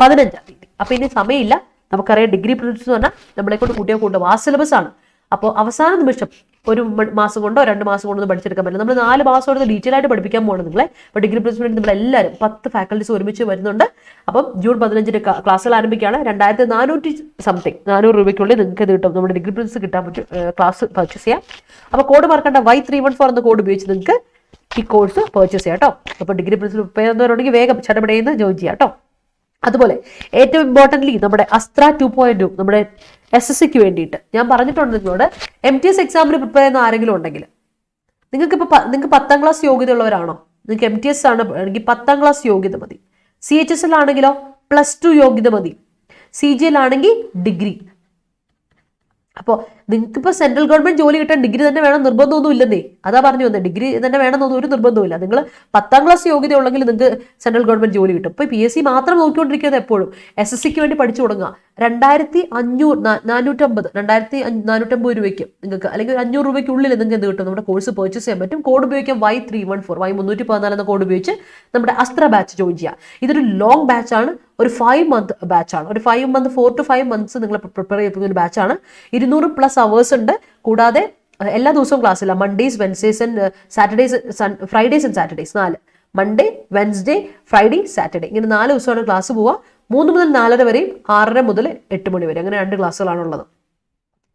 15-ാം തീയതി. അപ്പോൾ ഇനി സമയമില്ല. നമുക്കറിയാം ഡിഗ്രി പ്രിലിംസ് എന്ന് പറഞ്ഞാൽ നമ്മളെ കൊണ്ട് കൂട്ടും ആ സിലബസ് ആണ്. അപ്പോൾ അവസാന നിമിഷം ഒരു മാസം കൊണ്ടോ 2 മാസം കൊണ്ടോ പഠിച്ചെടുക്കാൻ പറ്റില്ല. നമ്മൾ 4 മാസം കൊണ്ട് ഡീറ്റെയിൽ ആയിട്ട് പഠിപ്പിക്കാൻ പോകുന്നത് നിങ്ങളെ. അപ്പോൾ ഡിഗ്രി പ്രിലിംസിന് നമ്മളെല്ലാവരും 10 ഫാക്കൽറ്റീസ് ഒരുമിച്ച് വരുന്നുണ്ട്. അപ്പം ജൂൺ 15-ന് ക്ലാസ്സുകൾ ആരംഭിക്കുകയാണ്. 2400 രൂപയ്ക്കുള്ളിൽ നിങ്ങൾക്ക് ഇത് കിട്ടും. നമ്മുടെ ഡിഗ്രി പ്രിലിംസ് കിട്ടാൻ പറ്റും, ക്ലാസ് പർച്ചേസ് ചെയ്യാം. അപ്പോൾ കോഡ് മറക്കേണ്ട, Y314 എന്ന കോഡ് ഉപയോഗിച്ച് നിങ്ങൾക്ക് ഈ കോഴ്സ് പർച്ചേസ് ചെയ്യാം കേട്ടോ. അപ്പോൾ ഡിഗ്രി പ്രിലിംസിൽ ഉണ്ടെങ്കിൽ വേഗം ചടപടയെന്ന് ജോയിൻ ചെയ്യാം കേട്ടോ. അതുപോലെ ഏറ്റവും ഇമ്പോർട്ടൻ്റ്ലി നമ്മുടെ അസ്ത്ര 2.0 നമ്മുടെ SSCക്ക് വേണ്ടിയിട്ട് ഞാൻ പറഞ്ഞിട്ടുണ്ട് നിങ്ങളോട്. MTS എക്സാമിന് പ്രിപ്പയർ ചെയ്യുന്ന ആരെങ്കിലും ഉണ്ടെങ്കിൽ നിങ്ങൾക്ക് 10ാം ക്ലാസ് യോഗ്യത ഉള്ളവരാണോ? നിങ്ങൾക്ക് MTS ആണ് എങ്കിൽ 10ാം ക്ലാസ് യോഗ്യത മതി. CHSL ആണെങ്കിലോ +2 യോഗ്യത മതി. CGL ആണെങ്കിൽ ഡിഗ്രി. അപ്പോൾ നിങ്ങൾക്കിപ്പോൾ സെൻട്രൽ ഗവൺമെന്റ് ജോലി കിട്ടാൻ ഡിഗ്രി തന്നെ വേണം നിർബന്ധമൊന്നും ഇല്ലെന്നേ. അതാ പറഞ്ഞു വന്നത്, ഡിഗ്രി തന്നെ വേണമെന്നൊന്നും ഒരു നിർബന്ധമില്ല. നിങ്ങൾ 10ാം ക്ലാസ് യോഗ്യത ഉള്ളെങ്കിൽ നിങ്ങൾക്ക് സെൻട്രൽ ഗവൺമെന്റ് ജോലി കിട്ടും. ഇപ്പോൾ PSC മാത്രം നോക്കിക്കൊണ്ടിരിക്കുന്നത് എപ്പോഴും SSCക്ക് വേണ്ടി പഠിച്ചു തുടങ്ങുക. 2450 രൂപയ്ക്ക് നിങ്ങൾക്ക്, അല്ലെങ്കിൽ 500 രൂപയ്ക്കുള്ളിൽ നിങ്ങൾക്ക് എന്ത് കിട്ടും? നമ്മുടെ കോഴ്സ് പർച്ചേസ് ചെയ്യാൻ പറ്റും. കോഡ് ഉപയോഗിക്കാം Y314 Y314 എന്ന കോഡ് ഉപയോഗിച്ച് നമ്മുടെ അസ്ത്ര ബാച്ച് ജോയിൻ ചെയ്യുക. ഇതൊരു ലോങ് ബാച്ചാണ്, ഒരു 5 മന്ത് ബാച്ചാണ്. ഒരു 5 മന്ത് 4 to 5 months നിങ്ങൾ പ്രിപ്പയർ ചെയ്യുന്ന ഒരു ബാച്ചാണ്. 200+ അവേഴ്സ് ഉണ്ട്. കൂടാതെ എല്ലാ ദിവസവും ക്ലാസ് ഇല്ല. Mondays, Wednesdays and Saturdays, Fridays and Saturdays 4. Monday, Wednesday, Friday, Saturday, ഇങ്ങനെ 4 ദിവസമാണ് ക്ലാസ് പോവുക. 3 മുതൽ 4:30 വരെയും 6:30 മുതൽ 8 മണി വരെ, അങ്ങനെ 2 ക്ലാസ്സുകളാണുള്ളത്.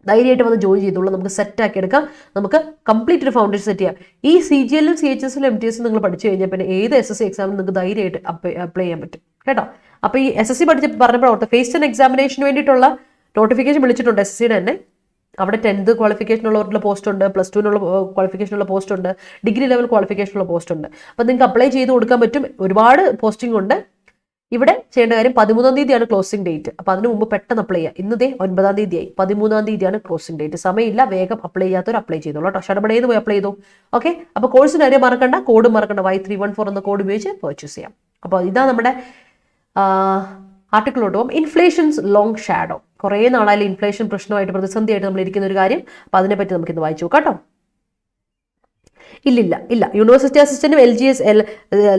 ധൈര്യമായിട്ട് വന്ന് ജോയിൻ ചെയ്തോളൂ. നമുക്ക് സെറ്റ് ആക്കി എടുക്കാം. നമുക്ക് കംപ്ലീറ്റ് ഒരു ഫൗണ്ടേഷൻ സെറ്റ് ചെയ്യാം. ഈ CGL, CHSL, MTS നിങ്ങൾ പഠിച്ചു കഴിഞ്ഞാൽ പിന്നെ ഏത് SSC എക്സാമിന് നിങ്ങൾക്ക് ധൈര്യമായിട്ട് അപ്ലൈ ചെയ്യാൻ പറ്റും കേട്ടോ. അപ്പോൾ ഈ SSC പറഞ്ഞപ്പോൾ ഫേസ് 10 എക്സാമിനേഷന് വേണ്ടിയിട്ടുള്ള നോട്ടിഫിക്കേഷൻ വിളിച്ചിട്ടുണ്ട് SSCയുടെ തന്നെ. അവിടെ 10th ക്വാളിഫിക്കേഷനുള്ള പോസ്റ്റ് ഉണ്ട്, +2 ക്വാളിഫിക്കേഷനുള്ള പോസ്റ്റ് ഉണ്ട്, ഡിഗ്രി ലെവൽ ക്വാളിഫിക്കേഷനുള്ള പോസ്റ്റ് ഉണ്ട്. അപ്പോൾ നിങ്ങൾക്ക് അപ്ലൈ ചെയ്ത് കൊടുക്കാൻ പറ്റും. ഒരുപാട് പോസ്റ്റിംഗ് ഉണ്ട്. ഇവിടെ ചെയ്യേണ്ട കാര്യം 13-ാം തീയതിയാണ് ക്ലോസിംഗ് ഡേറ്റ്. അപ്പോൾ അതിന് മുമ്പ് പെട്ടെന്ന് അപ്ലൈ ചെയ്യുക. ഇന്നത്തെ 9-ാം തീയതിയായി, 13-ാം തീയതിയാണ് ക്ലോസിംഗ് ഡേറ്റ്. സമയമില്ല, വേഗം അപ്ലൈ ചെയ്യാത്തവർ അപ്ലൈ ചെയ്തോളൂ കേട്ടോ. ഷടപടേന്ന് പോയി അപ്ലൈ ചെയ്തു. ഓക്കെ, അപ്പോൾ കോഴ്സിന് കാര്യം മറക്കണ്ട, കോഡ് മറക്കണ്ട. Y314 എന്ന കോഡ് ഉപയോഗിച്ച് പർച്ചേസ് ചെയ്യാം. അപ്പോൾ ഇതാ നമ്മുടെ ആർട്ടിക്കിളോട്ട് പോകും. ഇൻഫ്ലേഷൻസ് ലോങ് ഷാഡോ. കുറേ നാളായാലും ഇൻഫ്ലേഷൻ പ്രശ്നമായിട്ട് പ്രതിസന്ധിയായിട്ട് നമ്മൾ ഇരിക്കുന്ന ഒരു കാര്യം. അപ്പോൾ അതിനെപ്പറ്റി നമുക്കിന്ന് വായിച്ചു നോക്കാം കേട്ടോ. ഇല്ല, യൂണിവേഴ്സിറ്റി അസിസ്റ്റന്റും LGS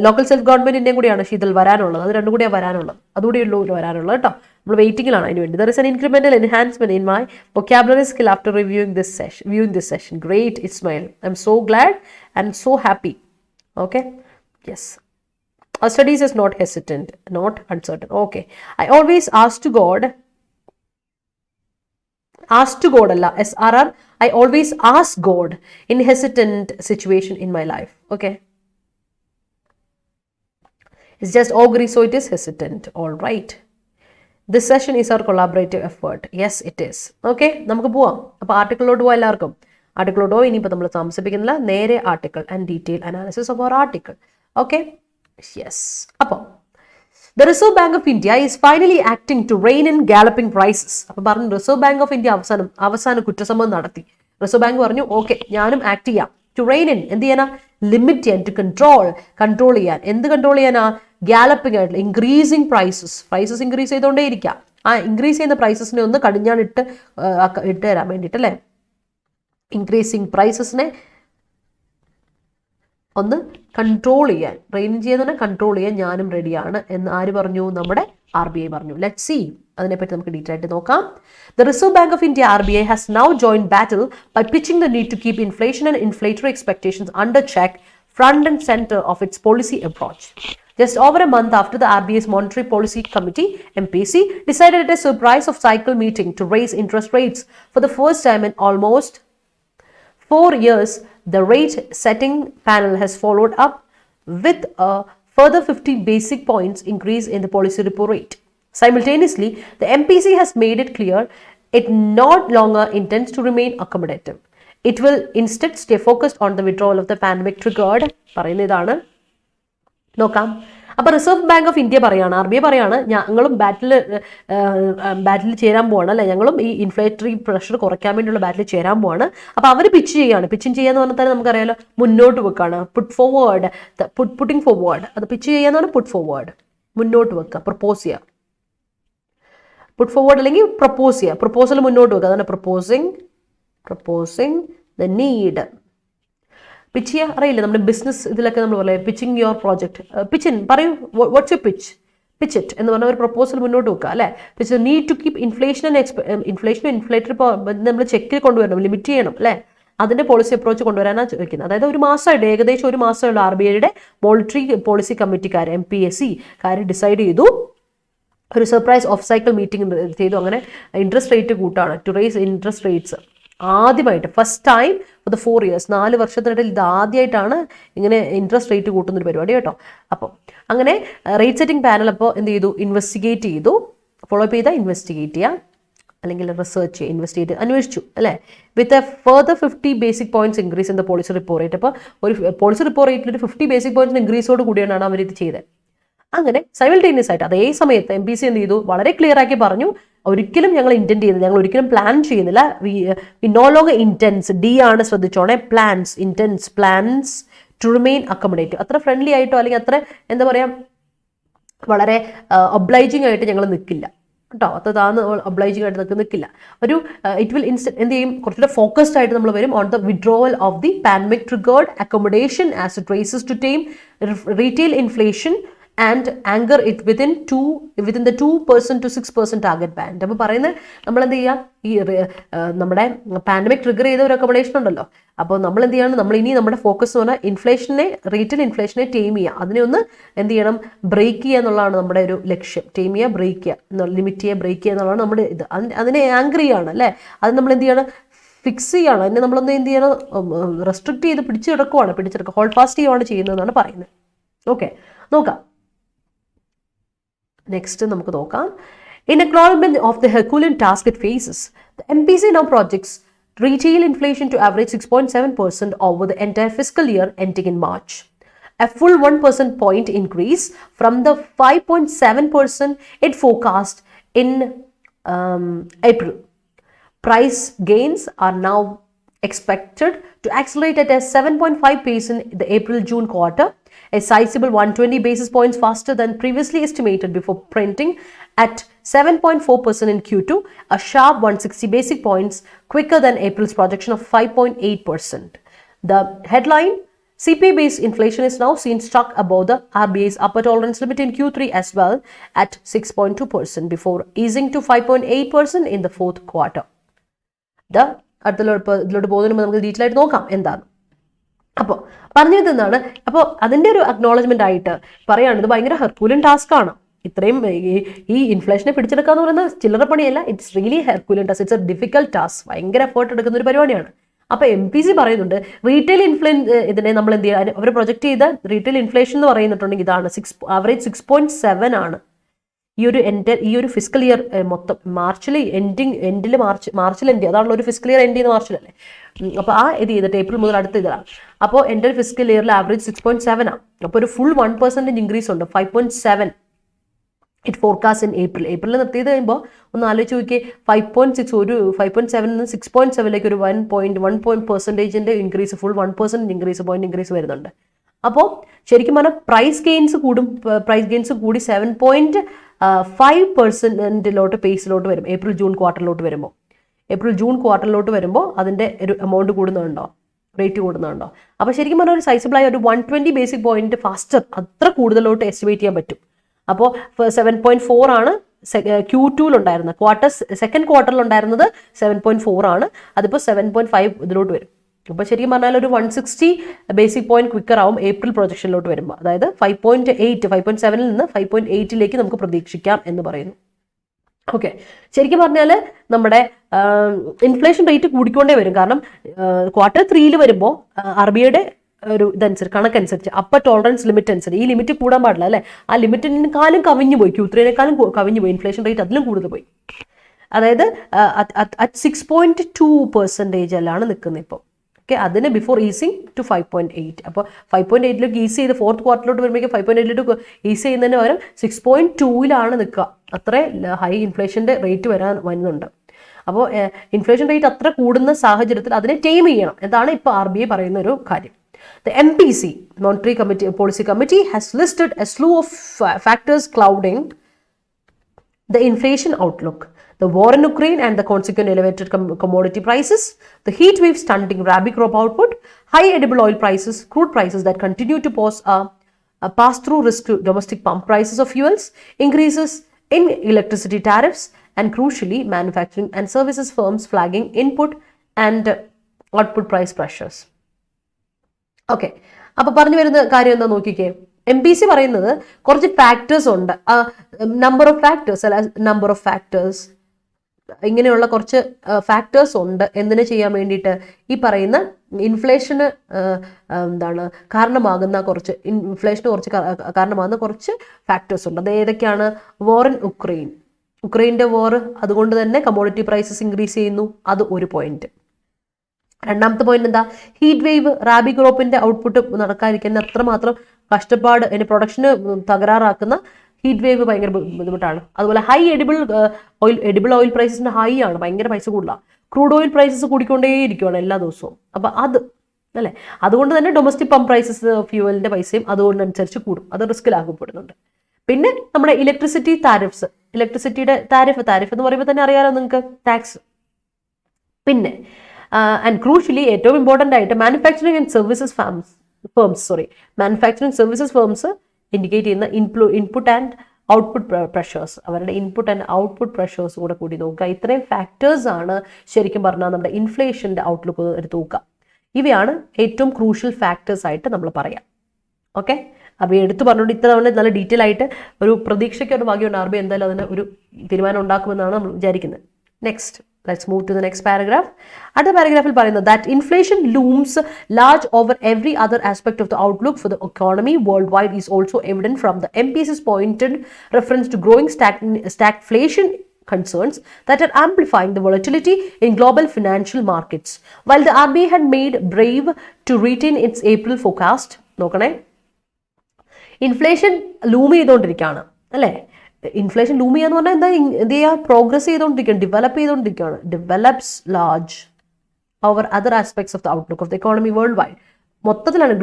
ലോക്കൽ സെൽഫ് ഗവൺമെന്റിന്റെയും കൂടിയാണ് ഇതിൽ വരാനുള്ളത്. അത് രണ്ടും കൂടിയാണ് വരാനുള്ളത്. അതുകൂടി വരാനുള്ളത് കേട്ടോ. നമ്മൾ വെയിറ്റിംഗിലാണ് അതിന് വേണ്ടി. There is an incremental enhancement in my vocabulary skill after viewing this session. Great, Ismail. I'm so glad and so happy. Okay, yes. Our studies is not hesitant, not uncertain. Okay, I always ask to God Allah, SRR. I always ask God in hesitant situation in my life. Okay, it's just augury, so it is hesitant. All right, this session is our collaborative effort. Yes, it is. Okay, നമുക്ക് പോവാം. അപ്പോൾ ആർട്ടിക്കിളോട്ട് പോവാം. എല്ലാവർക്കും ആർട്ടിക്കിളോട്ട് പോവാം. ഇനിയിപ്പോൾ നമ്മൾ താമസിപ്പിക്കുന്നില്ല, നേരെ article and detail analysis of our article. Okay, yes. അപ്പോൾ The Reserve Bank of India is finally acting to rein in galloping prices. അപ്പോൾ പറഞ്ഞു റിസർവ് ബാങ്ക് ഓഫ് ഇന്ത്യ അവസാന കുറ്റസമ്മതം നടത്തി. റിസർവ് ബാങ്ക് പറഞ്ഞു ഓക്കെ ഞാനും ആക്ട് ചെയ്യാം. ടു റെയിൻ ഇൻ, എന്ത് ചെയ്യാനാ? ലിമിറ്റ് ചെയ്യാൻ, ടു കൺട്രോൾ ചെയ്യാൻ. എന്ത് കൺട്രോൾ ചെയ്യാനാ? ഗാലപ്പിംഗ് ആയിട്ടുള്ള ഇൻക്രീസിങ് പ്രൈസസ് ഇൻക്രീസ് ചെയ്തുകൊണ്ടേ ഇരിക്കുക. ആ ഇൻക്രീസ് ചെയ്യുന്ന പ്രൈസസിനെ ഒന്ന് കടിഞ്ഞാണ് ഇട്ട് തരാൻ വേണ്ടിയിട്ട് അല്ലേ. ഇൻക്രീസിങ് പ്രൈസസിനെ ഒന്ന് കൺട്രോൾ ചെയ്യാൻ, റെയിൻ ചെയ്യുന്നതിനെ കൺട്രോൾ ചെയ്യാൻ ഞാനും റെഡിയാണ് എന്ന് ആര് പറഞ്ഞു? നമ്മുടെ RBI പറഞ്ഞു. ലെറ്റ്സ് സീ, അതിനെപ്പറ്റി നമുക്ക് ഡീറ്റെയിൽ ആയിട്ട് നോക്കാം. The Reserve Bank of India RBI has now joined battle by pitching the need to keep inflation and inflationary expectations under check front and center of its policy approach. Just over a month after the RBI's Monetary Policy Committee (MPC) decided at a surprise of cycle meeting to raise interest rates for the first time in almost 4 years, the rate setting panel has followed up with a further 50 basic points increase in the policy repo rate. Simultaneously, the MPC has made it clear it no longer intends to remain accommodative. It will instead stay focused on the withdrawal of the pandemic triggered. പറയുന്നതാണ് നോക്കാം. അപ്പോൾ reserve bank of India പറയാണ്, RBI പറയാണ്, ഞങ്ങളും ബാറ്റിൽ ചേരാൻ പോവാണ് അല്ലേ, ഞങ്ങളും ഈ ഇൻഫ്ലേറ്ററി പ്രഷർ കുറയ്ക്കാൻ വേണ്ടിയുള്ള ബാറ്റിൽ ചേരാൻ പോവാണ്. അപ്പോൾ അവർ പിച്ച് ചെയ്യാണ്. പിച്ചിങ് ചെയ്യാന്ന് പറഞ്ഞാൽ തന്നെ നമുക്കറിയാലോ, മുന്നോട്ട് വെക്കാണ്, പുട്ടിങ് ഫോർവേഡ്. അത് പിച്ച് ചെയ്യാന്ന് പറഞ്ഞാൽ പുട്ട് ഫോർവേഡ്, മുന്നോട്ട് വെക്കുക, പ്രപ്പോസ് ചെയ്യുക. പുട്ട് ഫോർവേഡ് അല്ലെങ്കിൽ പ്രപ്പോസ് ചെയ്യുക, പ്രപ്പോസൽ മുന്നോട്ട് വെക്കുക, അതാണ് പ്രപ്പോസിങ് ദ നീഡ്. പിച്ച് ചെയ്യുക അറിയില്ല, നമ്മുടെ ബിസിനസ് ഇതിലൊക്കെ നമ്മൾ പറയാം പിച്ചിങ് യുവർ പ്രോജക്റ്റ്. പറയൂ, വാട്ട്സ് യു പിച്ച് ഇറ്റ് എന്ന് പറഞ്ഞാൽ ഒരു പ്രപ്പോസൽ മുന്നോട്ട് വെക്കുക അല്ലേ. പിച്ച് നീഡ് ടു കീപ് ഇൻഫ്ലേഷനും ഇൻഫ്ലേറ്ററി നമ്മൾ ചെക്കിൽ കൊണ്ടുവരണം, ലിമിറ്റ് ചെയ്യണം അല്ലേ. അതിന്റെ പോളിസി അപ്രോച്ച് കൊണ്ടുവരാനാണ് ചോദിക്കുന്നത്. അതായത് ഒരു മാസമായിട്ട്, ഏകദേശം ഒരു മാസമുള്ള RBIയുടെ മോണിറ്ററി പോളിസി കമ്മിറ്റിക്കാർ MPSC ഡിസൈഡ് ചെയ്തു, ഒരു സർപ്രൈസ് ഓഫ് സൈക്കിൾ മീറ്റിംഗ് ചെയ്തു. അങ്ങനെ ഇൻട്രസ്റ്റ് റേറ്റ് കൂട്ടാണ്, ടു റേസ് ഇൻട്രസ്റ്റ് റേറ്റ്സ്. ആദ്യമായിട്ട് first time for the 4 years, 4 വർഷത്തിനിടയിൽ ഇത് ആദ്യമായിട്ടാണ് ഇങ്ങനെ ഇൻട്രസ്റ്റ് റേറ്റ് കൂട്ടുന്നൊരു പരിപാടി കേട്ടോ. അപ്പോൾ അങ്ങനെ റേറ്റ് സെറ്റിംഗ് പാനൽ അപ്പോൾ എന്ത് ചെയ്തു, ഇൻവെസ്റ്റിഗേറ്റ് ചെയ്തു. ഫോളോ അപ്പ് ചെയ്താൽ ഇൻവെസ്റ്റിഗേറ്റ് ചെയ്യുക അല്ലെങ്കിൽ റിസർച്ച് ചെയ്യുക, ഇൻവെസ്റ്റിഗേറ്റ് അന്വേഷിച്ചു അല്ലേ. With a further 50 basic points increase in the policy repo rate. അപ്പോൾ ഒരു പോളിസി റിപ്പോ റേറ്റിൽ ഒരു 50 ബേസിക് പോയിന്റ്സ് ഇൻക്രീസോട് കൂടിയാണ് അവർ ഇത് ചെയ്തത്. അങ്ങനെ സൈമൾട്ടേനിയസ് ആയിട്ട് അതേ സമയത്ത് MPC എന്ത് ചെയ്തു, വളരെ ക്ലിയർ ആക്കി പറഞ്ഞു, ഒരിക്കലും ഞങ്ങൾ ഇൻറ്റൻറ്റ് ചെയ്യുന്നില്ല, ഞങ്ങൾ ഒരിക്കലും പ്ലാൻ ചെയ്യുന്നില്ല. വി നോ ലോnger ഇൻറ്റൻസ്, D ആണ് ശ്രദ്ധിച്ചോണേ, പ്ലാൻസ് ടു റിമെയിൻ അക്കോമഡേറ്റീവ്. അത്ര ഫ്രണ്ട്ലി ആയിട്ടോ അല്ലെങ്കിൽ അത്ര എന്താ പറയുക വളരെ ഒബ്ലൈജിങ് ആയിട്ട് ഞങ്ങൾ നിൽക്കില്ല കേട്ടോ. അതാണ് ഒബ്ലൈജിങ് ആയിട്ട് നിൽക്കില്ല. ഒരു ഇറ്റ് വിൽ എന്ത് ചെയ്യും, കുറച്ചുകൂടെ ഫോക്കസ്ഡ് ആയിട്ട് നമ്മൾ വരും on the withdrawal of the pandemic triggered accommodation as it races to time retail inflation and anchor it within the 2% to 6% target band. അപ്പോൾ പറയുന്നത് നമ്മൾ എന്ത് ചെയ്യുക, ഈ നമ്മുടെ പാൻഡമിക് ട്രിഗർ ചെയ്ത ഒരു അക്കോമഡേഷൻ ഉണ്ടല്ലോ, അപ്പോൾ നമ്മൾ എന്ത് ചെയ്യണം, നമ്മൾ ഇനി നമ്മുടെ ഫോക്കസ് എന്ന് പറഞ്ഞാൽ റീറ്റെയിൽ ഇൻഫ്ലേഷനെ ടൈം ചെയ്യുക, അതിനെ ഒന്ന് എന്ത് ചെയ്യണം, ബ്രേക്ക് ചെയ്യുക എന്നുള്ളതാണ് നമ്മുടെ ഒരു ലക്ഷ്യം. ടൈം ചെയ്യുക, ബ്രേക്ക് ചെയ്യുക, ലിമിറ്റ് ചെയ്യുക, ബ്രേക്ക് ചെയ്യുക എന്നുള്ളതാണ് നമ്മുടെ ഇത്. അതിനെ ആങ്കർ ചെയ്യാണ് അല്ലേ, അത് നമ്മൾ എന്ത് ചെയ്യണം, ഫിക്സ് ചെയ്യാണ്. അതിനെ നമ്മളൊന്ന് എന്ത് ചെയ്യണം, റെസ്ട്രിക്ട് ചെയ്ത് പിടിച്ചെടുക്കുക, ഹോൾഡ് ഫാസ്റ്റ് ചെയ്യുകയാണ് ചെയ്യുന്നതെന്നാണ് പറയുന്നത്. ഓക്കെ, നോക്കാം. നെക്സ്റ്റ് നമുക്ക് നോക്കാം. In acknowledgement of the Herculean task it faces, the MPC now projects retail inflation to average 6.7% over the entire fiscal year ending in March. A full 1% point increase from the 5.7% it forecast in April. Price gains are now expected to accelerate at a 7.5 pace in the April-June quarter, a sizable 120 basis points faster than previously estimated before printing at 7.4% in Q2, a sharp 160 basis points quicker than April's projection of 5.8%. The headline, CPI-based inflation is now seen stuck above the RBI's upper tolerance limit in Q3 as well at 6.2% before easing to 5.8% in the fourth quarter. ഇതിലോട്ട് പോകുന്നതിന് നമുക്ക് detail ആയിട്ട് നോക്കാം എന്താണ്. അപ്പോൾ പറഞ്ഞു എന്താണ്, അപ്പോൾ അതിൻ്റെ ഒരു അക്നോളജ്മെന്റ് ആയിട്ട് പറയുകയാണ്, ഇത് ഭയങ്കര ഹെർക്കൂലിയൻ ടാസ്ക് ആണ്. ഇത്രയും ഈ ഇൻഫ്ലേഷനെ പിടിച്ചെടുക്കുക എന്ന് പറയുന്നത് ചില്ലറ പണിയല്ല. It's really Herculean task, it's A difficult task, ഭയങ്കര എഫേർട്ട് എടുക്കുന്ന ഒരു പരിപാടിയാണ്. അപ്പോൾ MPC പറയുന്നുണ്ട് റീറ്റെയിൽ ഇതിനെ നമ്മൾ എന്ത് ചെയ്യുക, അവർ പ്രൊജക്ട് ചെയ്ത റീറ്റെയിൽ ഇൻഫ്ലേഷൻ എന്ന് പറയുന്നിട്ടുണ്ടെങ്കിൽ ഇതാണ് ആവറേജ് 6.7 ആണ് ഈ ഒരു ഫിസിക്കൽ ഇയർ മൊത്തം. മാർച്ചിൽ എൻഡ് അതാണല്ലോ ഒരു ഫിസിക്കൽ ഇയർ എൻഡ് ചെയ്യുന്ന മാർച്ചിലല്ലേ. അപ്പോൾ ഇത് ചെയ്തിട്ട് ഏപ്രിൽ മുതൽ അടുത്ത ഇതാണ്. അപ്പോൾ എൻ്റെ ഫിസിക്കൽ ഇയറിൽ ആവറേജ് 6.7 ആണ്. അപ്പോൾ ഒരു ഫുൾ 1% ഇൻക്രീസ് ഉണ്ട്. 5.7 ഇറ്റ് ഫോർകാസ്റ്റ് ഇൻ ഏപ്രിലിൽ നിർത്തിയത് കഴിയുമ്പോൾ ഒന്ന് ആലോചിച്ച് നോക്കിയേ, 5.6 ഒരു 5.7 നിന്ന് 6.7ലേക്ക് ഒരു 1% ഇൻക്രീസ്, ഫുൾ 1% ഇൻക്രീസ് വരുന്നുണ്ട്. അപ്പോൾ ശരിക്കും പറഞ്ഞാൽ പ്രൈസ് ഗെയിൻസ് കൂടി 7.5% പേസിലോട്ട് വരും ഏപ്രിൽ ജൂൺ ക്വാർട്ടറിലോട്ട് വരുമ്പോൾ അതിൻ്റെ ഒരു എമൗണ്ട് കൂടുന്നുണ്ടോ, റേറ്റ് കൂടുന്നുണ്ടോ. അപ്പോൾ ശരിക്കും പറഞ്ഞാൽ ഒരു സൈസിബിളായ ഒരു 120 ബേസിക് പോയിന്റ് ഫാസ്റ്റർ അത്ര കൂടുതലോട്ട് എസ്റ്റിമേറ്റ് ചെയ്യാൻ പറ്റും. അപ്പോൾ 7.4 ആണ് Q2 സെക്കൻഡ് ക്വാർട്ടറിലുണ്ടായിരുന്നത് 7.4 ആണ്. അതിപ്പോൾ 7.5 ഇതിലോട്ട് വരും. അപ്പോൾ ശരിക്കും പറഞ്ഞാൽ ഒരു 160 ബേസിക് പോയിന്റ് ക്വിക്കർ ആവും ഏപ്രിൽ പ്രൊജക്ഷനിലോട്ട് വരുമ്പോൾ. അതായത് 5.7 നിന്ന് 5.8 നമുക്ക് പ്രതീക്ഷിക്കാം എന്ന് പറയുന്നു. ഓക്കെ, ശരിക്കും പറഞ്ഞാൽ നമ്മുടെ ഇൻഫ്ലേഷൻ റേറ്റ് കൂടിക്കൊണ്ടേ വരും. കാരണം Q3 വരുമ്പോൾ RBIയുടെ ഒരു കണക്കനുസരിച്ച് അപ്പർ ടോളറൻസ് ലിമിറ്റ് അനുസരിച്ച് ഈ ലിമിറ്റ് കൂടാൻ പാടില്ല അല്ലേ. ആ ലിമിറ്റിനെക്കാളും കവിഞ്ഞു പോയി, Q3-നേക്കാളും കവിഞ്ഞു പോയി, ഇൻഫ്ലേഷൻ റേറ്റ് അതിലും കൂടുതൽ പോയി. അതായത് 6.2% നിൽക്കുന്നത് ഇപ്പോൾ. ഓക്കെ, അതിന് ബിഫോർ ഈസിങ് ടു 5.8. അപ്പോൾ 5.8ലേക്ക് ഈസി ചെയ്ത് ഫോർത്ത് ക്വാർട്ടറിലോട്ട് വരുമ്പോഴേക്കും 5.8ലേക്ക് ഈസി ചെയ്യുന്നതിന് പകരം 6.2ലാണ് നിൽക്കുക. അത്രേ ഹൈ ഇൻഫ്ലേഷൻ്റെ റേറ്റ് വരുന്നുണ്ട്. അപ്പോൾ ഇൻഫ്ലേഷൻ റേറ്റ് അത്ര കൂടുന്ന സാഹചര്യത്തിൽ അതിനെ ടൈം ചെയ്യണം. എന്താണ് ഇപ്പോൾ RBI പറയുന്ന ഒരു കാര്യം. The MPC, Monetary Policy Committee, has listed a slew of factors clouding the inflation outlook. The war in Ukraine and the consequent elevated commodity prices, the heat wave stunting rabi crop output, high edible oil prices, crude prices that continue to pose a pass-through risk to domestic pump prices of fuels, increases in electricity tariffs, and crucially, manufacturing and services firms flagging input and output price pressures. Okay, അപ്പോൾ പറഞ്ഞു വരുന്ന കാര്യം എന്താ നോക്കിക്കേ. MPC പറയുന്നത് കുറച്ച് factors ഉണ്ട്, number of factors ഇങ്ങനെയുള്ള കുറച്ച് ഫാക്ടേഴ്സ് ഉണ്ട് എന്തിനു ചെയ്യാൻ വേണ്ടിയിട്ട്, ഈ പറയുന്ന ഇൻഫ്ലേഷന് കാരണമാകുന്ന കുറച്ച് കുറച്ച് ഫാക്ടേഴ്സ് ഉണ്ട്. അത് ഏതൊക്കെയാണ്? വോർ ഇൻ ഉക്രൈൻ്റെ വോർ, അതുകൊണ്ട് തന്നെ കമോഡിറ്റി പ്രൈസസ് ഇൻക്രീസ് ചെയ്യുന്നു, അത് ഒരു പോയിന്റ്. രണ്ടാമത്തെ പോയിന്റ് എന്താ? ഹീറ്റ് വേവ്, റാബി ക്രോപ്പിന്റെ ഔട്ട്പുട്ട് നടക്കാതിരിക്കുന്ന അത്രമാത്രം കഷ്ടപ്പാട്, അതിന്റെ പ്രൊഡക്ഷന് തകരാറാക്കുന്ന ഹീറ്റ് വേവ് ഭയങ്കര ബുദ്ധിമുട്ടാണ്. അതുപോലെ ഹൈ എഡിബിൾ ഓയിൽ പ്രൈസസിന്റെ ഹൈ ആണ്, ഭയങ്കര പൈസ കൂടുതലാണ്. ക്രൂഡ് ഓയിൽ പ്രൈസസ് കൂടിക്കൊണ്ടേയിരിക്കുകയാണ് എല്ലാ ദിവസവും. അപ്പം അത് അല്ലേ, അതുകൊണ്ട് തന്നെ ഡൊമസ്റ്റിക് പമ്പ് പ്രൈസസ് ഫ്യൂവലിന്റെ പൈസയും അതുകൊണ്ടനുസരിച്ച് കൂടും, അത് റിസ്കിലാക്കപ്പെടുന്നുണ്ട്. പിന്നെ നമ്മുടെ ഇലക്ട്രിസിറ്റി താരിഫ്സ്, ഇലക്ട്രിസിറ്റിയുടെ താരിഫ് എന്ന് പറയുമ്പോൾ തന്നെ അറിയാലോ നിങ്ങൾക്ക്, ടാക്സ്. പിന്നെ ആൻഡ് ക്രൂഷ്യലി ഏറ്റവും ഇമ്പോർട്ടൻ്റ് ആയിട്ട് manufacturing and services firms indicate ചെയ്യുന്ന ഇൻപുട്ട് ആൻഡ് ഔട്ട്പുട്ട് പ്രഷേഴ്സ്, അവരുടെ ഇൻപുട്ട് ആൻഡ് ഔട്ട്പുട്ട് പ്രഷേഴ്സ് കൂടി നോക്കുക. ഇത്രയും ഫാക്ടേഴ്സ് ആണ് ശരിക്കും പറഞ്ഞാൽ നമ്മുടെ ഇൻഫ്ലേഷൻ്റെ ഔട്ട്ലുക്ക് എടുത്ത് നോക്കുക. ഇവയാണ് ഏറ്റവും ക്രൂഷ്യൽ ഫാക്ടേഴ്സ് ആയിട്ട് നമ്മൾ പറയാം. ഓക്കെ, അപ്പോൾ എടുത്തു പറഞ്ഞുകൊണ്ട് ഇത്ര തവണ നല്ല ഡീറ്റെയിൽ ആയിട്ട് ഒരു പ്രതീക്ഷയ്ക്കൊരു ഭാഗ്യമുണ്ട്. RBI എന്തായാലും അതിന് ഒരു തീരുമാനം ഉണ്ടാക്കുമെന്നാണ് നമ്മൾ വിചാരിക്കുന്നത്. Next, let's move to the next paragraph. Other paragraph il parayunnu that inflation looms large over every other aspect of the outlook for the economy worldwide is also evident from the MPC's pointed reference to growing stagflation concerns that are amplifying the volatility in global financial markets. While the RBI had made brave to retain its April forecast, നോക്കണേ, inflation loom ചെയ്തുകൊണ്ടിരിക്കുകയാണ് അല്ലേ. Inflation loom ചെയ്യാന്ന് പറഞ്ഞാൽ എന്താ, progress ചെയ്തുകൊണ്ടിരിക്കുകയാണ്, develop ചെയ്തുകൊണ്ടിരിക്കുകയാണ്. Develops large over other aspects of the outlook of the economy worldwide. മൊത്തത്തിലാണ്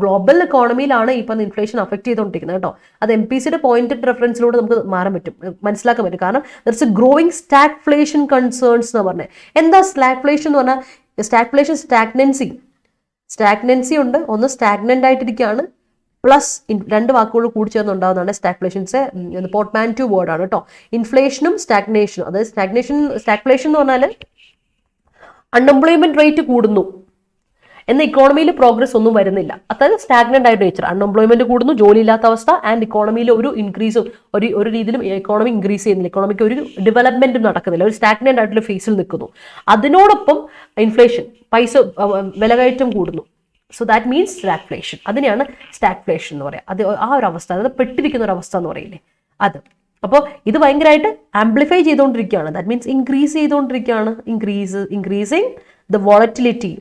global എക്കോണമിയിലാണ് ഇപ്പം ഇൻഫ്ലേഷൻ അഫക്ട് ചെയ്തുകൊണ്ടിരിക്കുന്നത് കേട്ടോ. അത് MPCയുടെ പോയിന്റഡ് റെഫറൻസിലൂടെ നമുക്ക് മനസ്സിലാക്കാൻ പറ്റും. കാരണം ദർസ് എ ഗ്രോയിങ് സ്റ്റാഗ്ഫ്ലേഷൻ കൺസേൺസ് എന്ന് പറഞ്ഞത്. എന്താ സ്റ്റാഗ്ഫ്ലേഷൻ എന്ന് പറഞ്ഞാൽ? സ്റ്റാഗ്ഫ്ലേഷൻ സ്റ്റാഗ്നൻസി ഉണ്ട്, ഒന്ന് സ്റ്റാഗ്നന്റ് ആയിട്ടിരിക്കുകയാണ്, പ്ലസ് രണ്ട് വാക്കുകൾ കൂടി ചേർന്നുണ്ടാകുന്നതാണ് സ്റ്റാഗ്ഫ്ലേഷൻസ്. പോർട്ട്മാൻറ്റോ വേർഡാണ് കേട്ടോ. ഇൻഫ്ലേഷനും സ്റ്റാഗ്നേഷനും. അതായത് സ്റ്റാഗ്ഫ്ലേഷൻ എന്ന് പറഞ്ഞാൽ അൺഎംപ്ലോയ്മെന്റ് റേറ്റ് കൂടുന്നു, എന്നാൽ ഇക്കോണമിയിൽ പ്രോഗ്രസ് ഒന്നും വരുന്നില്ല. അതായത് സ്റ്റാഗ്നന്റ് ആയിട്ട് നേച്ചർ, അൺഎംപ്ലോയ്മെന്റ് കൂടുന്നു, ജോലിയില്ലാത്ത അവസ്ഥ, ആൻഡ് ഇക്കോണമിയിൽ ഒരു ഇൻക്രീസും ഒരു രീതിയിലും ഇക്കോണമി ഇൻക്രീസ് ചെയ്യുന്നില്ല, ഇക്കോണമിക്ക് ഒരു ഡെവലപ്മെന്റും നടക്കുന്നില്ല, ഒരു സ്റ്റാഗ്നന്റ് ആയിട്ടുള്ള ഫേസിൽ നിൽക്കുന്നു. അതിനോടൊപ്പം ഇൻഫ്ലേഷൻ, പൈസ വിലകയറ്റം കൂടുന്നു. So that means stagflation. അതിനെയാണ് സ്റ്റാഗ്ഫ്ലേഷൻ എന്ന് പറയാം. അത് ആ ഒരു അവസ്ഥ, അതായത് പെട്ടിരിക്കുന്ന ഒരു അവസ്ഥ എന്ന് പറയില്ലേ, അത്. അപ്പോൾ ഇത് ഭയങ്കരമായിട്ട് ആംപ്ലിഫൈ ചെയ്തുകൊണ്ടിരിക്കുകയാണ്. ദാറ്റ് മീൻസ് ഇൻക്രീസ് ചെയ്തുകൊണ്ടിരിക്കുകയാണ്. ഇൻക്രീസിങ് ദ വോളറ്റിലിറ്റി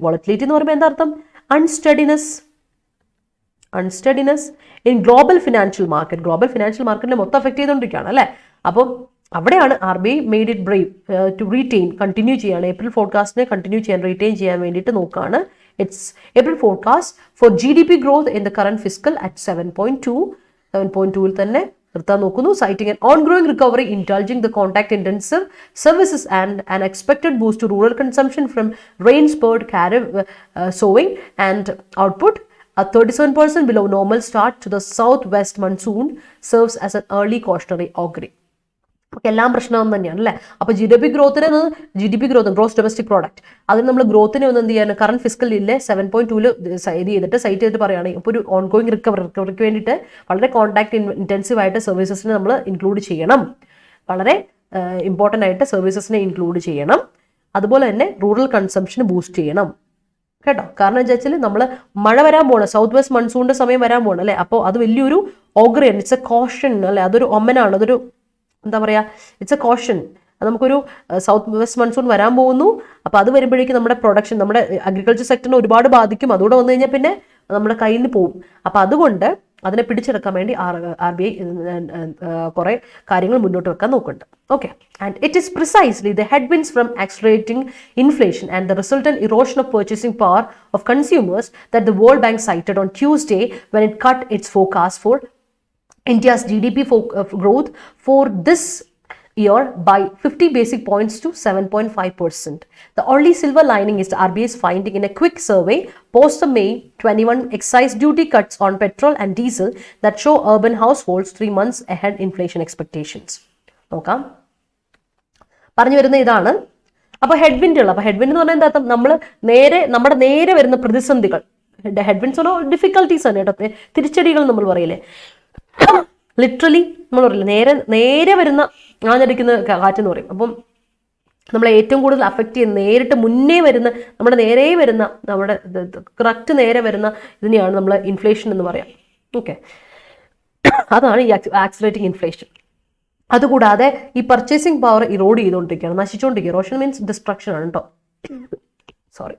എന്ന് പറയുമ്പോൾ എന്താ അർത്ഥം? അൺസ്റ്റഡിനെസ് ഇൻ ഗ്ലോബൽ ഫിനാൻഷ്യൽ മാർക്കറ്റിനെ മൊത്തം അഫക്ട് ചെയ്തുകൊണ്ടിരിക്കുകയാണ് അല്ലേ. അപ്പം അവിടെയാണ് RBI made it brave to retain, continue ചെയ്യാണ്, ഏപ്രിൽ ഫോർകാസ്റ്റിനെ കണ്ടിന്യൂ ചെയ്യാൻ, റീറ്റെയിൻ ചെയ്യാൻ വേണ്ടിയിട്ട് നോക്കുകയാണ്. Its April forecast for GDP growth in the current fiscal at 7.2 തന്നെ നിർത്താൻ നോക്കുന്നു, citing an ongoing recovery, indulging the contact-intensive services and an expected boost to rural consumption from rain-spurred kharif sowing and output. A 37% below normal start to the southwest monsoon serves as an early cautionary augury. എല്ലാം പ്രശ്നം തന്നെയാണ് അല്ലേ. അപ്പോൾ GDP growth gross domestic product, അതിന് നമ്മൾ ഗ്രോത്തിനെ ഒന്ന് എന്ത് ചെയ്യാൻ, കറണ്ട് ഫിസ്ക്കലിലെ 7.2 സൈറ്റ് ചെയ്തിട്ട് പറയുകയാണെങ്കിൽ ഇപ്പോൾ ഒരു ഓൺഗോയിങ് റിക്കവറിക്ക് വേണ്ടിയിട്ട് വളരെ കോൺടാക്ട് ഇൻറ്റൻസീവ് ആയിട്ട് സർവീസസിനെ നമ്മൾ ഇൻക്ലൂഡ് ചെയ്യണം, വളരെ ഇമ്പോർട്ടൻ്റ് ആയിട്ട് സർവീസസിനെ ഇൻക്ലൂഡ് ചെയ്യണം. അതുപോലെ തന്നെ റൂറൽ കൺസംഷന് ബൂസ്റ്റ് ചെയ്യണം കേട്ടോ. കാരണം എന്താ വെച്ചാൽ നമ്മൾ മഴ വരാൻ പോകണം, സൗത്ത് വെസ്റ്റ് മൺസൂണിൻ്റെ സമയം വരാൻ പോകണം അല്ലേ. അപ്പോൾ അത് വലിയൊരു ഓഗ്രയാണ്, ഇറ്റ്സ് എ കോഷൻ അല്ലേ, അതൊരു ഒമനാണ്, അതൊരു എന്താ പറയുക, ഇറ്റ്സ് എ കോഷൻ. അത് നമുക്കൊരു സൗത്ത് വെസ്റ്റ് മൺസൂൺ വരാൻ പോകുന്നു. അപ്പോൾ അത് വരുമ്പോഴേക്കും നമ്മുടെ പ്രൊഡക്ഷൻ, നമ്മുടെ അഗ്രികൾച്ചർ സെക്ടറിനെ ഒരുപാട് ബാധിക്കും. അതുകൂടെ വന്നു കഴിഞ്ഞാൽ പിന്നെ നമ്മുടെ കയ്യിൽ നിന്ന് പോകും. അപ്പോൾ അതുകൊണ്ട് അതിനെ പിടിച്ചെടുക്കാൻ വേണ്ടി RBI കുറേ കാര്യങ്ങൾ മുന്നോട്ട് വെക്കാൻ നോക്കുന്നുണ്ട്. Okay, and it is precisely the headwinds from accelerating inflation and the resultant erosion of purchasing power of consumers that the world bank cited on Tuesday when it cut its forecast for India's GDP growth for this year by 50 basic points to 7.5%. The only silver lining is the RBI's finding in a quick survey post the May 21 excise duty cuts on petrol and diesel that show urban households 3 months ahead inflation expectations. നോക്കാം, പറഞ്ഞു വരുന്ന ഇതാണ്. അപ്പോൾ ഹെഡ്വിൻഡുകൾ, അപ്പോൾ ഹെഡ്വിൻഡ് എന്ന് പറഞ്ഞാൽ എന്താ, നമ്മുടെ നേരെ വരുന്ന പ്രതിസന്ധികൾ, ഹെഡ്വിൻഡ്സ് പറഞ്ഞാൽ ഡിഫിക്കൽട്ടീസ് ആണ് കേട്ടോ, തിരിച്ചടികൾ നമ്മൾ പറയില്ലേ, ലിറ്ററലി നമ്മൾ പറയില്ലേ, നേരെ വരുന്ന ആഞ്ഞടിക്കുന്ന കാറ്റെന്ന് പറയും. അപ്പം നമ്മളെ ഏറ്റവും കൂടുതൽ അഫക്റ്റ് ചെയ്യുന്ന, നേരിട്ട് മുന്നേ വരുന്ന, നമ്മുടെ നേരെ വരുന്ന, നമ്മുടെ കറക്റ്റ് നേരെ വരുന്ന ഇതിനെയാണ് നമ്മൾ ഇൻഫ്ലേഷൻ എന്ന് പറയാം. ഓക്കെ, അതാണ് ഈ ആക്സിലറേറ്റിംഗ് ഇൻഫ്ലേഷൻ. അതുകൂടാതെ ഈ പർച്ചേസിംഗ് പവർ ഇറോഡ് ചെയ്തുകൊണ്ടിരിക്കുകയാണ്, നശിച്ചുകൊണ്ടിരിക്കുക. ഇറോഷൻ മീൻസ് ഡിസ്ട്രക്ഷൻ ആണ് കേട്ടോ. സോറി.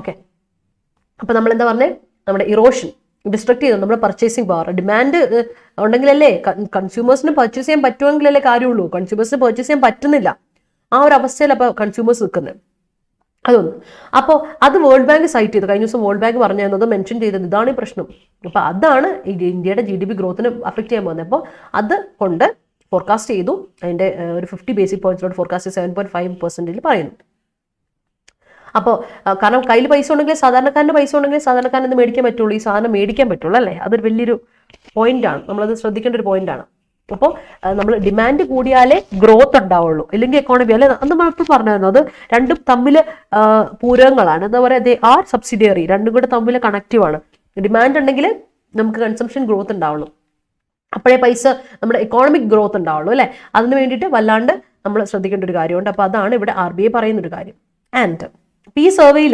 ഓക്കെ, അപ്പോൾ നമ്മൾ എന്താ പറഞ്ഞത്, നമ്മുടെ ഇറോഷൻ ഡിസ്ട്രക്ട് ചെയ്തു നമ്മുടെ പർച്ചേസിംഗ് പവർ. ഡിമാൻഡ് ഉണ്ടെങ്കിലല്ലേ കൺസ്യൂമേഴ്സിന് പർച്ചേസ് ചെയ്യാൻ പറ്റുമെങ്കിലല്ലേ കാര്യമുള്ളൂ. കൺസ്യൂമേഴ്സിന് പർച്ചേസ് ചെയ്യാൻ പറ്റുന്നില്ല, ആ ഒരു അവസ്ഥയിൽ അപ്പോൾ കൺസ്യൂമേഴ്സ് നിൽക്കുന്നത്. അതൊന്ന്. അപ്പോൾ അത് വേൾഡ് ബാങ്ക് സൈറ്റ് ചെയ്തു. കഴിഞ്ഞ ദിവസം വേൾഡ് ബാങ്ക് പറഞ്ഞു തന്നത്, മെൻഷൻ ചെയ്തത് ഇതാണ് ഈ പ്രശ്നം. അപ്പോൾ അതാണ് ഇന്ത്യയുടെ GDP ഗ്രോത്തിനെ അഫക്റ്റ് ചെയ്യാൻ പോകുന്നത്. അപ്പോൾ അത് കൊണ്ട് ഫോർകാസ്റ്റ് ചെയ്തു. അതിൻ്റെ ഒരു 50 ബേസിക് പോയിന്റ്സിലോട്ട് ഫോർകാസ്റ്റ് 7.5% പറയുന്നു. അപ്പോൾ കാരണം കയ്യിൽ പൈസ ഉണ്ടെങ്കിൽ, സാധാരണക്കാരൻ്റെ പൈസ ഉണ്ടെങ്കിൽ സാധാരണക്കാരൻ ഇത് മേടിക്കാൻ പറ്റുള്ളൂ, ഈ സാധനം മേടിക്കാൻ പറ്റുള്ളൂ അല്ലേ. അതൊരു വലിയൊരു പോയിന്റാണ്, നമ്മളത് ശ്രദ്ധിക്കേണ്ട ഒരു പോയിന്റാണ്. അപ്പോൾ നമ്മൾ ഡിമാൻഡ് കൂടിയാലേ ഗ്രോത്ത് ഉണ്ടാവുള്ളൂ, ഇല്ലെങ്കിൽ എക്കോണമി അല്ലെ. അത് നമ്മളിപ്പോൾ പറഞ്ഞായിരുന്നു, അത് രണ്ടും തമ്മിൽ പൂരകങ്ങളാണ്. എന്താ പറയുക, ദേ ആർ സബ്സിഡിയറി, രണ്ടും കൂടെ തമ്മിൽ കണക്റ്റീവാണ്. ഡിമാൻഡ് ഉണ്ടെങ്കിൽ നമുക്ക് കൺസംഷൻ ഗ്രോത്ത് ഉണ്ടാവുള്ളൂ, അപ്പോഴേ പൈസ നമ്മുടെ എക്കോണമിക് ഗ്രോത്ത് ഉണ്ടാവുള്ളൂ അല്ലേ. അതിന് വേണ്ടിയിട്ട് വല്ലാണ്ട് നമ്മൾ ശ്രദ്ധിക്കേണ്ട ഒരു കാര്യമുണ്ട്. അപ്പോൾ അതാണ് ഇവിടെ RBI പറയുന്നൊരു കാര്യം. ആൻഡ് ഈ സർവേയിൽ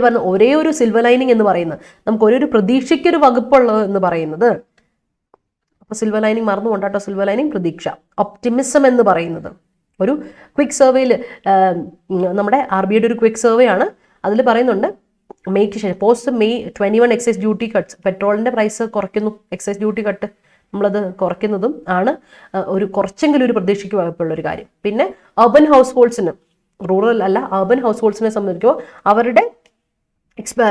പറഞ്ഞ ഒരേ ഒരു സിൽവർ ലൈനിങ് എന്ന് പറയുന്നത്, നമുക്ക് ഒരു പ്രതീക്ഷയ്ക്കൊരു വകുപ്പുള്ളത് എന്ന് പറയുന്നത്, അപ്പോൾ സിൽവർ ലൈനിങ് മറന്നു കൊണ്ടാട്ടോ, സിൽവർ ലൈനിങ് പ്രതീക്ഷ, ഒപ്റ്റിമിസം എന്ന് പറയുന്നത്. ഒരു ക്വിക്ക് സർവേയിൽ, നമ്മുടെ RBIയുടെ ഒരു ക്വിക്ക് സർവേ ആണ്, അതിൽ പറയുന്നുണ്ട് മെയ്ക്ക് ശേഷം post May 21 excise duty cuts, പെട്രോളിൻ്റെ പ്രൈസ് കുറയ്ക്കുന്നു, എക്സൈസ് ഡ്യൂട്ടി കട്ട് നമ്മളത് കുറയ്ക്കുന്നതും ആണ് ഒരു കുറച്ചെങ്കിലും ഒരു പ്രതീക്ഷയ്ക്ക് വകുപ്പുള്ള ഒരു കാര്യം. പിന്നെ അർബൻ ഹൗസ് ഹോൾഡ്സിന്, റൂറൽ അല്ല അർബൻ ഹൗസ് ഹോൾഡ്സിനെ സംബന്ധിക്കുമ്പോൾ അവരുടെ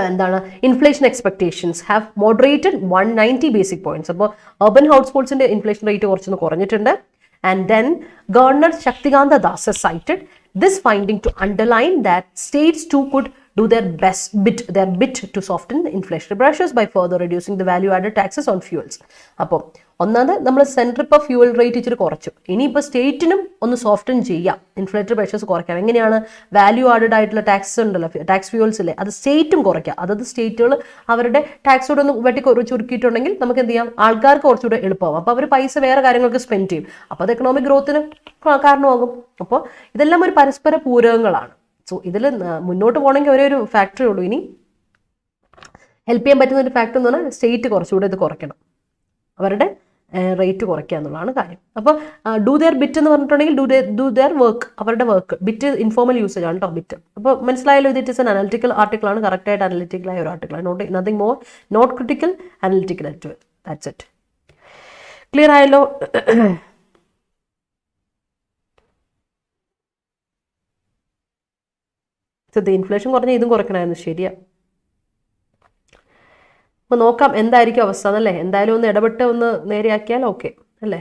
എന്താണ് inflation expectations have moderated 190 basis points. അപ്പോൾ അർബൻ ഹൗസ് ഹോൾഡ്സിന്റെ ഇൻഫ്ലേഷൻ റേറ്റ് കുറച്ചൊന്ന് കുറഞ്ഞിട്ടുണ്ട്. And then governor Shaktikanta Das has cited this finding to underline that states too could do their bit to soften the inflationary pressures by further reducing the value added taxes on fuels. അപ്പോൾ ഒന്നാമത് നമ്മൾ central ഇപ്പോൾ fuel rate ഇച്ചിരി കുറച്ചു, ഇനിയിപ്പോൾ സ്റ്റേറ്റിനും ഒന്ന് soften ചെയ്യാം, ഇൻഫ്ലേറ്ററി pressures കുറയ്ക്കാം. എങ്ങനെയാണ്, വാല്യൂ ആഡഡ് ആയിട്ടുള്ള ടാക്സ് ഉണ്ടല്ലോ, ടാക്സ് ഫ്യൂവൽസ് ഇല്ലേ, അത് സ്റ്റേറ്റും കുറയ്ക്കാം. അതത് സ്റ്റേറ്റുകൾ അവരുടെ ടാക്സ് കൂടെ ഒന്ന് ചുരുക്കിയിട്ടുണ്ടെങ്കിൽ നമുക്ക് എന്ത് ചെയ്യാം, ആൾക്കാർക്ക് കുറച്ചുകൂടെ എളുപ്പമാകും. അപ്പോൾ അവർ പൈസ വേറെ കാര്യങ്ങൾക്ക് സ്പെൻഡ് ചെയ്യും, അപ്പോൾ അത് എക്കണോമിക് ഗ്രോത്തിന് കാരണമാകും. അപ്പോൾ ഇതെല്ലാം ഒരു പരസ്പര പൂരകങ്ങളാണ്. സോ ഇതിൽ മുന്നോട്ട് പോകണമെങ്കിൽ ഒരേ ഒരു ഫാക്ടറി ഉള്ളൂ. ഇനി ഹെൽപ്പ് ചെയ്യാൻ പറ്റുന്ന ഒരു ഫാക്ടർ എന്ന് പറഞ്ഞാൽ സ്റ്റേറ്റ് കുറച്ചുകൂടെ ഇത് കുറയ്ക്കണം, അവരുടെ റേറ്റ് കുറയ്ക്കുക എന്നുള്ളതാണ് കാര്യം. അപ്പോൾ ഡു ദെയർ ബിറ്റ് എന്ന് പറഞ്ഞിട്ടുണ്ടെങ്കിൽ ഡു ദെയർ വർക്ക്, അവരുടെ വർക്ക്. ബിറ്റ് ഇൻഫോർമൽ യൂസേജ് ആണ് കേട്ടോ ബിറ്റ്. അപ്പോൾ മനസ്സിലായല്ലോ, ഇത് it is an analytical article ആണ്, കറക്റ്റായിട്ട് അനലിറ്റിക്കലായ ഒരു article, nothing more, not critical, analytical at it. That's it. Clear ആയല്ലോ? ഇൻഫ്ലേഷൻ കുറഞ്ഞാൽ ഇതും കുറയ്ക്കണമായിരുന്നു, ശരിയാ. അപ്പോൾ നോക്കാം എന്തായിരിക്കും അവസ്ഥ എന്നല്ലേ. എന്തായാലും ഒന്ന് ഇടപെട്ട് ഒന്ന് നേരെയാക്കിയാൽ ഓക്കെ അല്ലേ.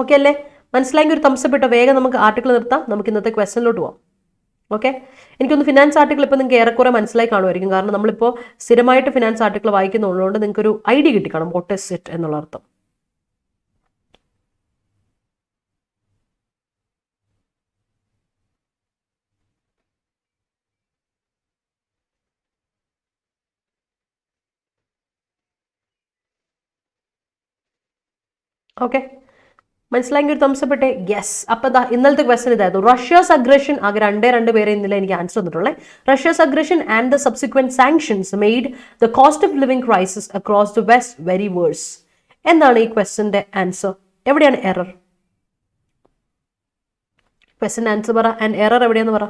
ഓക്കെ അല്ലേ, മനസ്സിലായെങ്കിൽ ഒരു തംസപ്പ് ഇട്ടോ. വേഗം നമുക്ക് ആർട്ടിക്കിൾ നിർത്താം, നമുക്ക് ഇന്നത്തെ ക്വസ്റ്റനിലോട്ട് പോവാം. ഓക്കെ, എനിക്കൊന്ന് ഫിനാൻസ് ആർട്ടിക്കിൾ ഇപ്പോൾ നിങ്ങൾക്ക് ഏറെക്കുറെ മനസ്സിലായി കാണുമായിരിക്കും. കാരണം നമ്മളിപ്പോൾ സ്ഥിരമായിട്ട് ഫിനാൻസ് ആർട്ടിക്കിൾ വായിക്കുന്നുള്ളതുകൊണ്ട് നിങ്ങൾക്കൊരു ഐഡിയ കിട്ടിക്കാണും വാട്ട് ഈസ് ഇറ്റ് എന്നുള്ള അർത്ഥം. ഓക്കെ, മനസ്സിലായെങ്കിൽ ഒരു തംസപ്പ് ഇട്ടെ. യെസ്. അപ്പൊ ഇന്നലത്തെ ക്വസ്റ്റൻ ഇതായിരുന്നു. റഷ്യസ് അഗ്രഷൻ, ആകെ രണ്ട് പേരെ ഇന്നലെ എനിക്ക് ആൻസർ തന്നിട്ടുള്ളത്. Russia's aggression and the subsequent sanctions made the cost of living crisis across the west very worse. എന്താണ് ഈ ക്വസ്റ്റന്റെ ആൻസർ? എവിടെയാണ് എറർ? ക്വസ്റ്റൻ ആൻസർ പറ, ആൻഡ് എറർ എവിടെയാന്ന് പറ.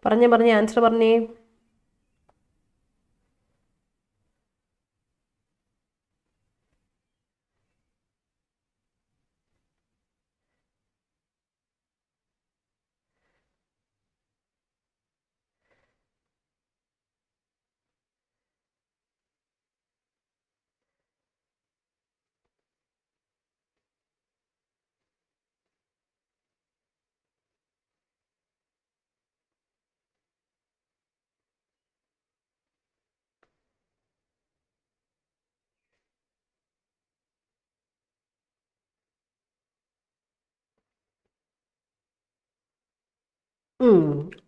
പറഞ്ഞേ ആൻസർ പറഞ്ഞേ.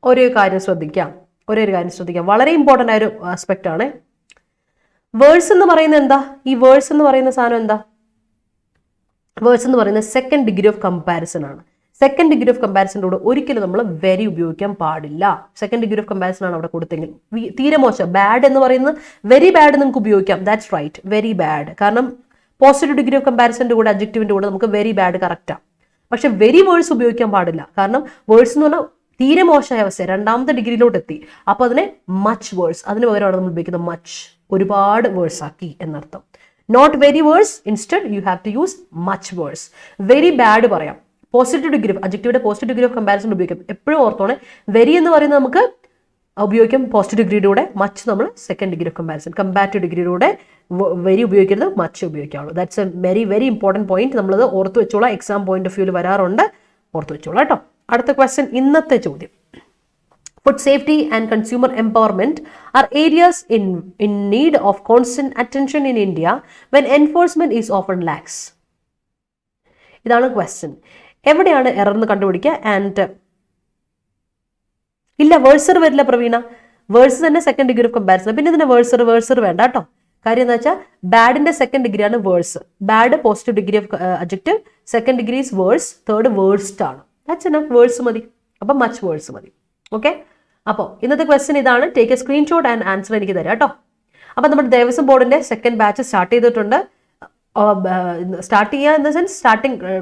ഒരു കാര്യം ശ്രദ്ധിക്കാം. വളരെ ഇമ്പോർട്ടൻ്റ് ആയ ഒരു ആസ്പെക്റ്റ് ആണ്. വേഴ്സ് എന്ന് പറയുന്നത് എന്താ? ഈ വേഴ്സ് എന്ന് പറയുന്ന സാധനം എന്താ? വേഴ്സ് എന്ന് പറയുന്നത് സെക്കൻഡ് ഡിഗ്രി ഓഫ് കമ്പാരിസൺ ആണ്. സെക്കൻഡ് ഡിഗ്രി ഓഫ് കമ്പാരിസൻ്റെ കൂടെ ഒരിക്കലും നമ്മൾ വെരി ഉപയോഗിക്കാൻ പാടില്ല. സെക്കൻഡ് ഡിഗ്രി ഓഫ് കമ്പാരിസൺ ആണ് അവിടെ കൊടുത്തെങ്കിൽ തീരെ മോശം. ബാഡ് എന്ന് പറയുന്നത് വെരി ബാഡ് നിങ്ങൾക്ക് ഉപയോഗിക്കാം. That's right, very bad. കാരണം പോസിറ്റീവ് ഡിഗ്രി ഓഫ് കമ്പാരിസൻ്റെ കൂടെ അഡ്ജക്റ്റീവിൻ്റെ കൂടെ നമുക്ക് വെരി ബാഡ് കറക്റ്റാണ്. പക്ഷെ വെരി വേഴ്സ് ഉപയോഗിക്കാൻ പാടില്ല. കാരണം വേഴ്സ് എന്ന് പറഞ്ഞാൽ തീരെ മോശമായ അവസ്ഥ, രണ്ടാമത്തെ ഡിഗ്രിയിലോട്ട് എത്തി. അപ്പൊ അതിനെ മച്ച് വേഴ്സ്, അതിന് പകരമാണ് നമ്മൾ ഉപയോഗിക്കുന്നത് മച്ച്, ഒരുപാട് വേഴ്സ് ആക്കി എന്നർത്ഥം. Not very worse, instead you have to use much worse. Very bad പറയാം. പോസിറ്റീവ് ഡിഗ്രി ഓഫ് അഡ്ജക്റ്റീവിന്റെ പോസിറ്റീവ് ഡിഗ്രി ഓഫ് കമ്പാരിസൺ ഉപയോഗിക്കാം. എപ്പോഴും ഓർത്തോണെ, വെരി എന്ന് പറയുന്നത് നമുക്ക് ഉപയോഗിക്കാം പോസിറ്റീവ് ഡിഗ്രിയുടെ കൂടെ, മച്ച് നമ്മൾ second degree of comparison. Comparative ഡിഗ്രിയുടെ വെരി ഉപയോഗിക്കരുത്, മച്ച് ഉപയോഗിക്കാവുള്ളൂ. That's a very very important point. നമ്മളത് ഓർത്ത് വെച്ചോളാം. എക്സാം പോയിന്റ് ഓഫ് വ്യൂവിൽ വരാറുണ്ട്, ഓർത്ത് വെച്ചോളാം കേട്ടോ. അടുത്ത ക്വസ്റ്റ്യൻ, ഇന്നത്തെ ചോദ്യം. Food safety and consumer empowerment are areas in need of constant attention in India when enforcement is often lax. ഇതാണ് ക്വസ്റ്റ്യൻ. എവിടെയാണ് എറർ എന്ന് കണ്ടുപിടിക്കുക. ആൻഡ് ഇല്ല, വേഴ്സർ വരില്ല പ്രവീണ. വേഴ്സ് തന്നെ സെക്കൻഡ് ഡിഗ്രി ഓഫ് കമ്പാരിസൺ. പിന്നെ ഇതിന്റെ വേഴ്സർ വേണ്ട കേട്ടോ. കാര്യം എന്താ വെച്ചാൽ ബാഡിന്റെ സെക്കൻഡ് ഡിഗ്രിയാണ് worse. Bad positive degree of adjective, second degree is worse, third worst ആണ്. That's enough. വേഴ്സ് മതി. അപ്പം മച്ച് വേഴ്സ് മതി. ഓക്കെ. അപ്പോൾ ഇന്നത്തെ ക്വസ്റ്റ്യൻ ഇതാണ്. Take A screenshot and answer എനിക്ക് തരാം കേട്ടോ. അപ്പം നമ്മുടെ ദേവസ്വം ബോർഡിന്റെ സെക്കൻഡ് ബാച്ച് സ്റ്റാർട്ട് ചെയ്തിട്ടുണ്ട്. സ്റ്റാർട്ട് ചെയ്യുക ഇൻ ദ സെൻസ്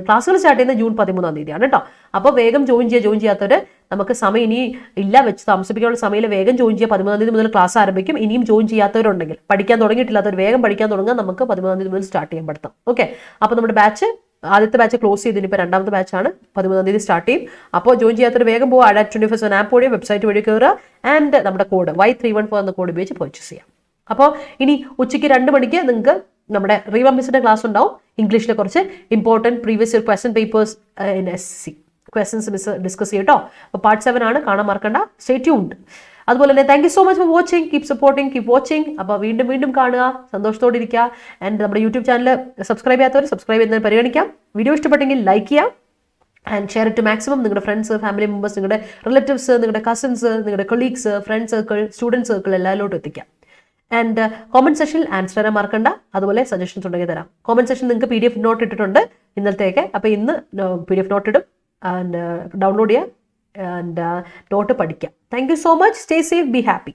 ക്ലാസ്സുകൾ സ്റ്റാർട്ട് ചെയ്യുന്നത് ജൂൺ 13-ാം തീയതിയാണ് കേട്ടോ. അപ്പോൾ വേഗം ജോയിൻ ചെയ്യാത്തവർ, നമുക്ക് സമയം ഇനി ഇല്ല, വെച്ച് താമസിപ്പിക്കാനുള്ള സമയമില്ല, വേഗം ജോയിൻ ചെയ്യുക. 13-ാം തീയതി മുതൽ ക്ലാസ് ആരംഭിക്കും. ഇനിയും ജോയിൻ ചെയ്യാത്തവരുണ്ടെങ്കിൽ, പഠിക്കാൻ തുടങ്ങിയിട്ടില്ലാത്തവർ വേഗം പഠിക്കാൻ തുടങ്ങുക. നമുക്ക് 13-ാം തീയതി മുതൽ സ്റ്റാർട്ട് ചെയ്യാൻ പഠിത്തം. ഓക്കെ. അപ്പോൾ നമ്മുടെ ബാച്ച്, ആദ്യത്തെ ബാച്ച് ക്ലോസ് ചെയ്തിന്, ഇപ്പോൾ രണ്ടാമത്തെ ബാച്ചാണ്. 13-ാം തീയതി സ്റ്റാർട്ട് ചെയ്യും. അപ്പോൾ ജോയിൻ ചെയ്യാത്തവർ വേഗം പോകുക. Adda247 ആപ്പ് വഴി, വെബ്സൈറ്റ് വഴി കയറുക. ആൻഡ് നമ്മുടെ കോഡ് Y314 എന്ന കോഡ് ഉപയോഗിച്ച് പർച്ചേസ് ചെയ്യാം. അപ്പോൾ ഇനി ഉച്ചയ്ക്ക് 2 മണിക്ക് നിങ്ങൾക്ക് നമ്മുടെ റീവ മിസ്സിന്റെ ക്ലാസ് ഉണ്ടാവും. ഇംഗ്ലീഷിലെ കുറച്ച് important previous year question papers in SC questions miss discuss ചെയ്യും കേട്ടോ. അപ്പോൾ പാർട്ട് 7 ആണ്, കാണാൻ മറക്കണ്ട. Stay tuned. അതുപോലെ തന്നെ thank you so much for watching. Keep supporting, keep watching. അപ്പോൾ വീണ്ടും കാണുക, സന്തോഷത്തോടെ ഇരിക്കുക. ആൻഡ് നമ്മുടെ യൂട്യൂബ് ചാനൽ സബ്സ്ക്രൈബ് ചെയ്യാത്തവർ സബ്സ്ക്രൈബ് ചെയ്യുന്നതിന് പരിഗണിക്കാം. വീഡിയോ ഇഷ്ടപ്പെട്ടെങ്കിൽ ലൈക്ക് ചെയ്യാം and share it to maximum. നിങ്ങളുടെ ഫ്രണ്ട്സ്, ഫാമിലി മെമ്പേഴ്സ്, നിങ്ങളുടെ റിലേറ്റീവ്സ്, നിങ്ങളുടെ കസിൻസ്, നിങ്ങളുടെ colleagues, friend circle, student circle എല്ലാവരിലോട്ടും എത്തിക്കാം. ആൻഡ് കോമന്റ് സെക്ഷനിൽ ആൻസർ തരാൻ മറക്കണ്ട. അതുപോലെ സജഷൻസ് ഉണ്ടെങ്കിൽ തരാം. കോമന്റ് സെക്ഷൻ നിങ്ങൾക്ക് PDF നോട്ട് ഇട്ടിട്ടുണ്ട് ഇന്നലത്തേക്ക്. അപ്പോൾ ഇന്ന് PDF നോട്ട് ഇടും. ആൻഡ് ഡൗൺലോഡ് ചെയ്യുക ആൻഡ് നോട്ട് പഠിക്കാം. Thank you so much. Stay safe, be happy.